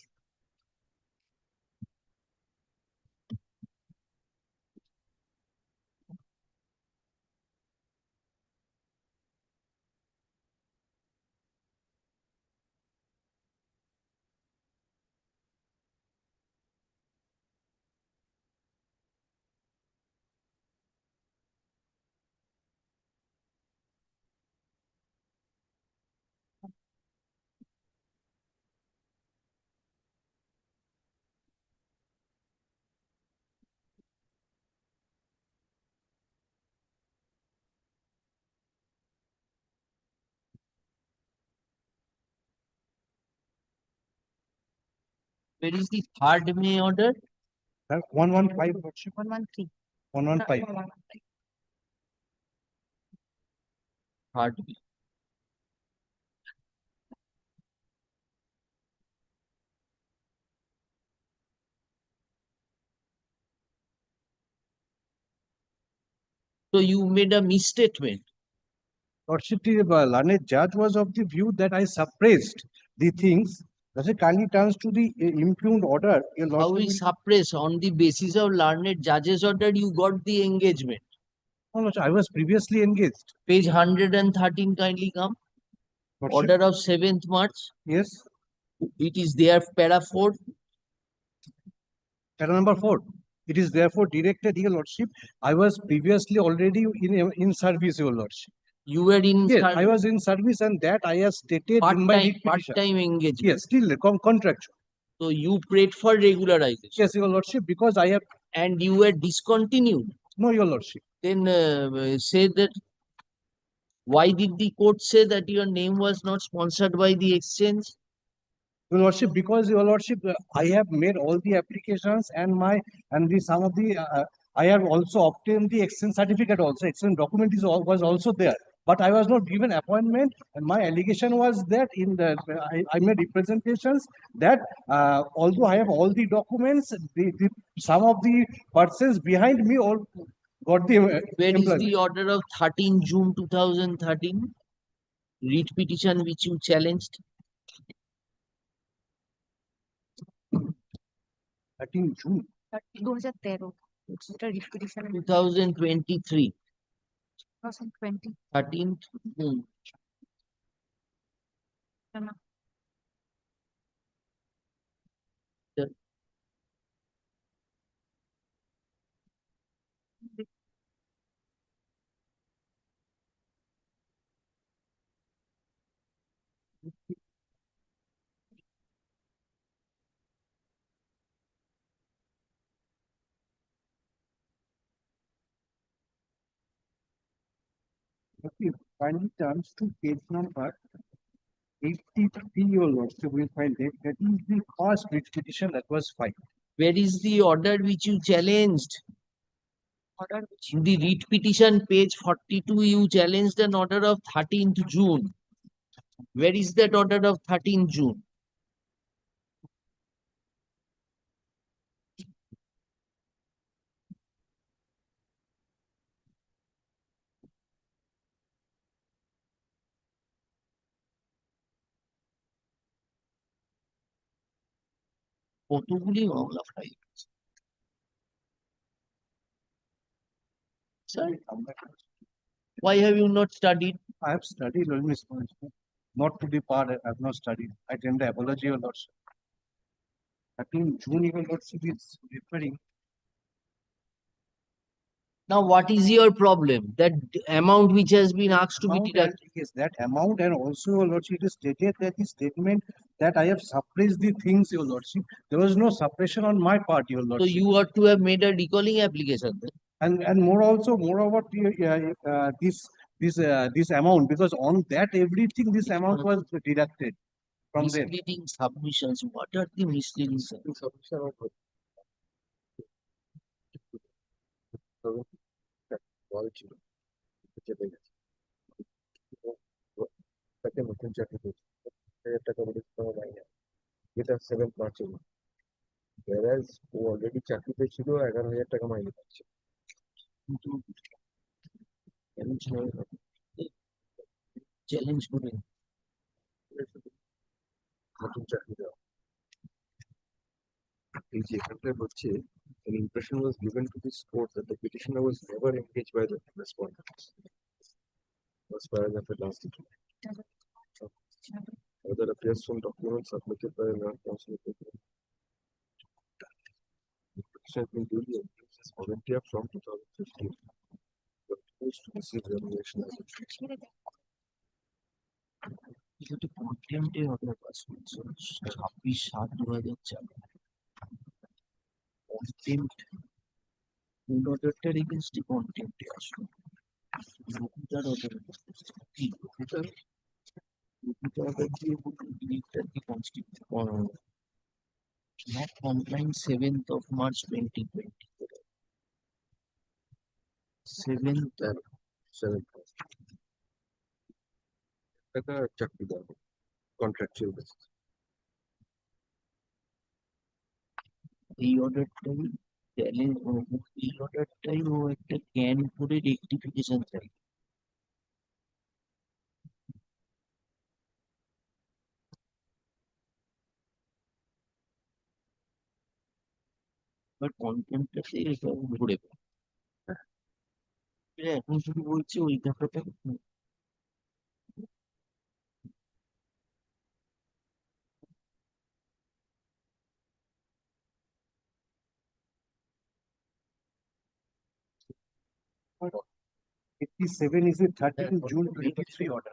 Where is the 3rd May order? 115, Lordship. 113. 115. 3rd May. So you made a misstatement. Lordship, the learned judge was of the view that I suppressed the things. Does it kindly turns to the impugned order? Your How Lordship we suppress on the basis of learned judge's order, you got the engagement. No, Lordship, I was previously engaged. Page 113 kindly come. Lordship. Order of 7th March. Yes. It is there, para 4. Para number 4. It is therefore directed, Your Lordship. I was previously already in service, Your Lordship. You were in Yes, service? I was in service, and that I have stated in my writ petition. Part-time engagement. Yes, still contractual. So you prayed for regularization. Yes, Your Lordship, because I have. And you were discontinued. No, Your Lordship. Then say that. Why did the court say that your name was not sponsored by the exchange? Your Lordship, because Your Lordship, I have made all the applications and some of the I have also obtained the exchange certificate also. Exchange document was also there. But I was not given appointment, and my allegation was that I made representations that although I have all the documents, some of the persons behind me all got the Where is the order of 13 June 2013? Writ petition which you challenged? 13 June. 2013. It's a writ petition. 2023. 2020. 13th June. Okay, finally turns to page number 83, your lordship will find it. That is the first writ petition that was filed. Where is the order which you challenged? The writ petition, page 42, you challenged an order of 13th June. Where is that order of 13th June? কতগুলি মামলা file? Sir, why have you not studied? I have studied, Lord, Miss Municipal. Not to be part, I have not studied. I tender apology, your lordship. 13 June, your lordship is referring. Now, what is your problem? That amount which has been asked to be Amount and- deducted. Yes, that amount, and also, your lordship, it is stated that the statement that I have suppressed the things, your lordship. There was no suppression on my part, your So lordship. you ought to have made a recalling application. And more also, moreover, this amount, because on that everything, this amount was deducted from them. Misleading submissions. What are the misleading submissions? যেটা 7th March এর whereas ও already চাকরিতে ছিল 11,000 টাকা মাইনে পাচ্ছে challenge করে নতুন চাকরি দেওয়া এই যে এখানটায় হচ্ছে an impression was given to this court that the petitioner was never engaged by the respondents as far as the last decree. Other appears from documents submitted by the council. The petition has been duly engaged as volunteer from 2015. But supposed to receive remuneration as a একটি কন্টেম্পটে order pass করেছে 26/7/2004 contempt অর্ডারটার এগেইনস্টে কন্টেম্পটে আসলো রুকুটার order কি রুকুটার order দিয়ে director কি constitute not compliant 7th of March 2020 7th টাকা চাকরি দেওয়া হবে contractual basis. এই অর্ডারটাই চ্যালেঞ্জ এই অর্ডারটাই ও একটা ক্যান করে রেকটিফিকেশন চাই বাট কন্টেন্টটাতে এটা ঘুরে এখন শুধু বলছে ওই টাকাটা But 87 is the 13 June 23 order.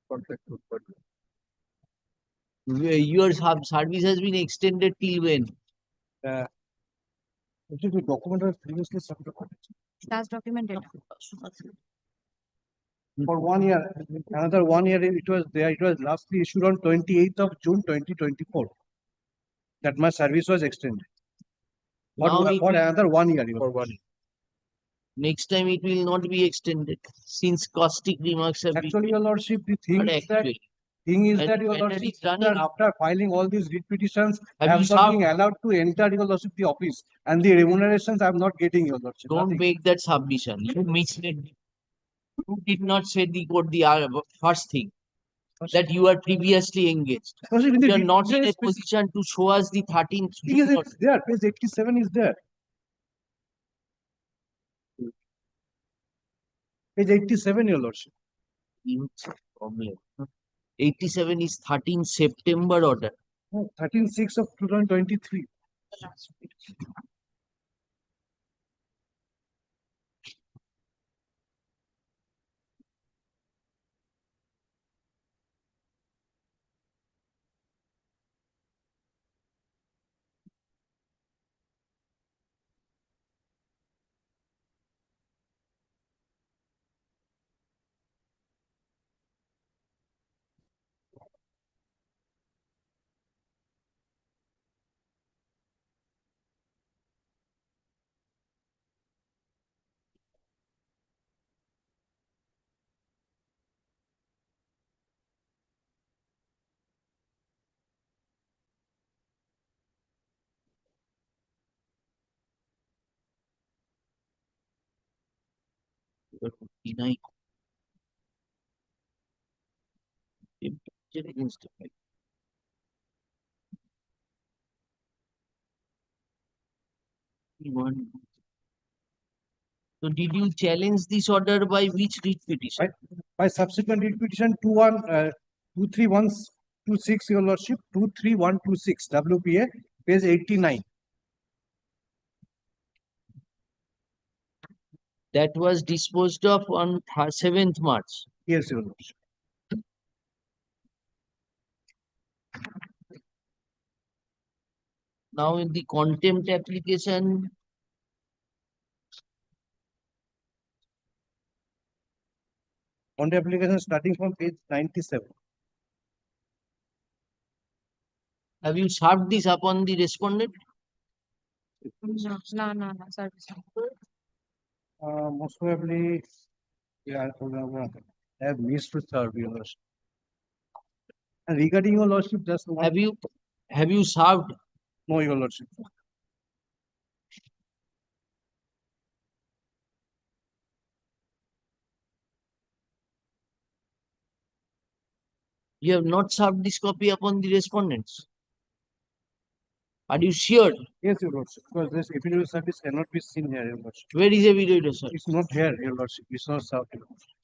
Contractual, but your service has been extended till when? The document was previously submitted. That's documented. For 1 year, another 1 year it was there. It was lastly issued on 28th of June 2024. That my service was extended. Now it For will- another 1 year. for 1 year. Next time it will not be extended since caustic remarks have Actually, been your lordship, the thing but is that actually, your matter lordship, is running. that after filing all these writ petitions, I Have am you not being served? allowed to enter your lordship the office, and the remunerations I am not getting, your lordship. Don't nothing. make that submission. You misled. You did not say the court the first thing that you are previously engaged. Lordship, in the You are writ not in a petition, position to show us the 13th Yes, June. it's there, page 87 is there. Page 87, your lordship. Huge problem. 87 is 13 September order. No, 13/6 of 2023. Deny. Against it. So did you challenge this order by which writ petition? By subsequent writ petition 23126, your lordship, 23126 WPA, page 89. That was disposed of on 7th March. Yes, your lordship. Now in the contempt application, On the application starting from page 97. have you served this upon the respondent? No, no, sorry. Most probably, yeah, I have missed to serve, your lordship. And regarding your lordship, just one. Have you served? No, your lordship. You have not served this copy upon the respondents. Are you sure? Yes, your lordship. Because this affidavit service cannot be seen here, your lordship. Where is affidavit, sir? It's not here, your lordship. It's not served. Your lordship.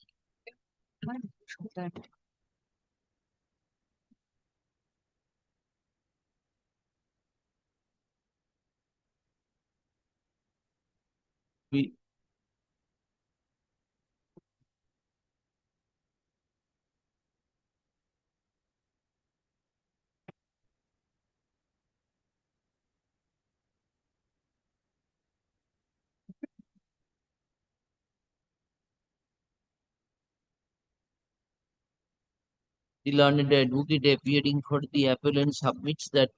We the learned advocate appearing for the appellant submits that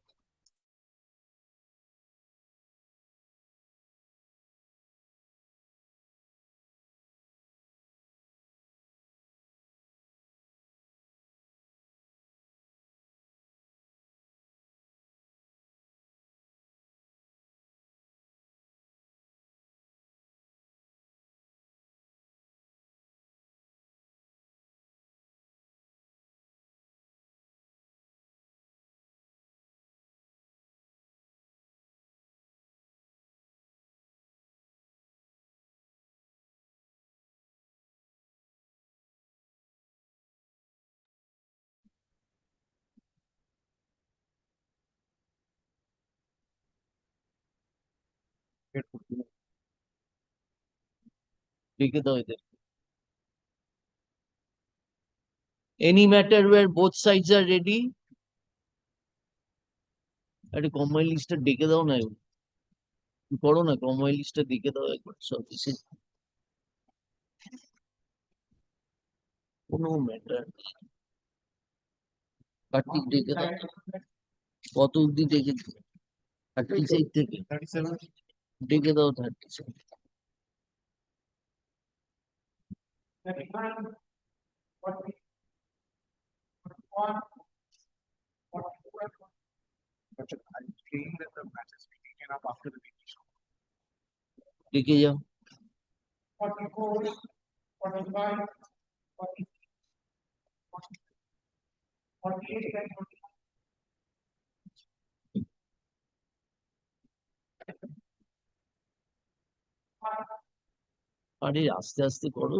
any matter where both sides are ready, একটা combine লিস্টটা ডেকে দাও না, পড়ো না, combine লিস্টটা ডেকে দাও একবার সব কিছু। কোনো ম্যাটার কার্তিক ডেকে দাও, কত অব্দি ডেকে 36 থেকে ডেকে দাও 37। ডেকে যাও। আরে আস্তে আস্তে করো।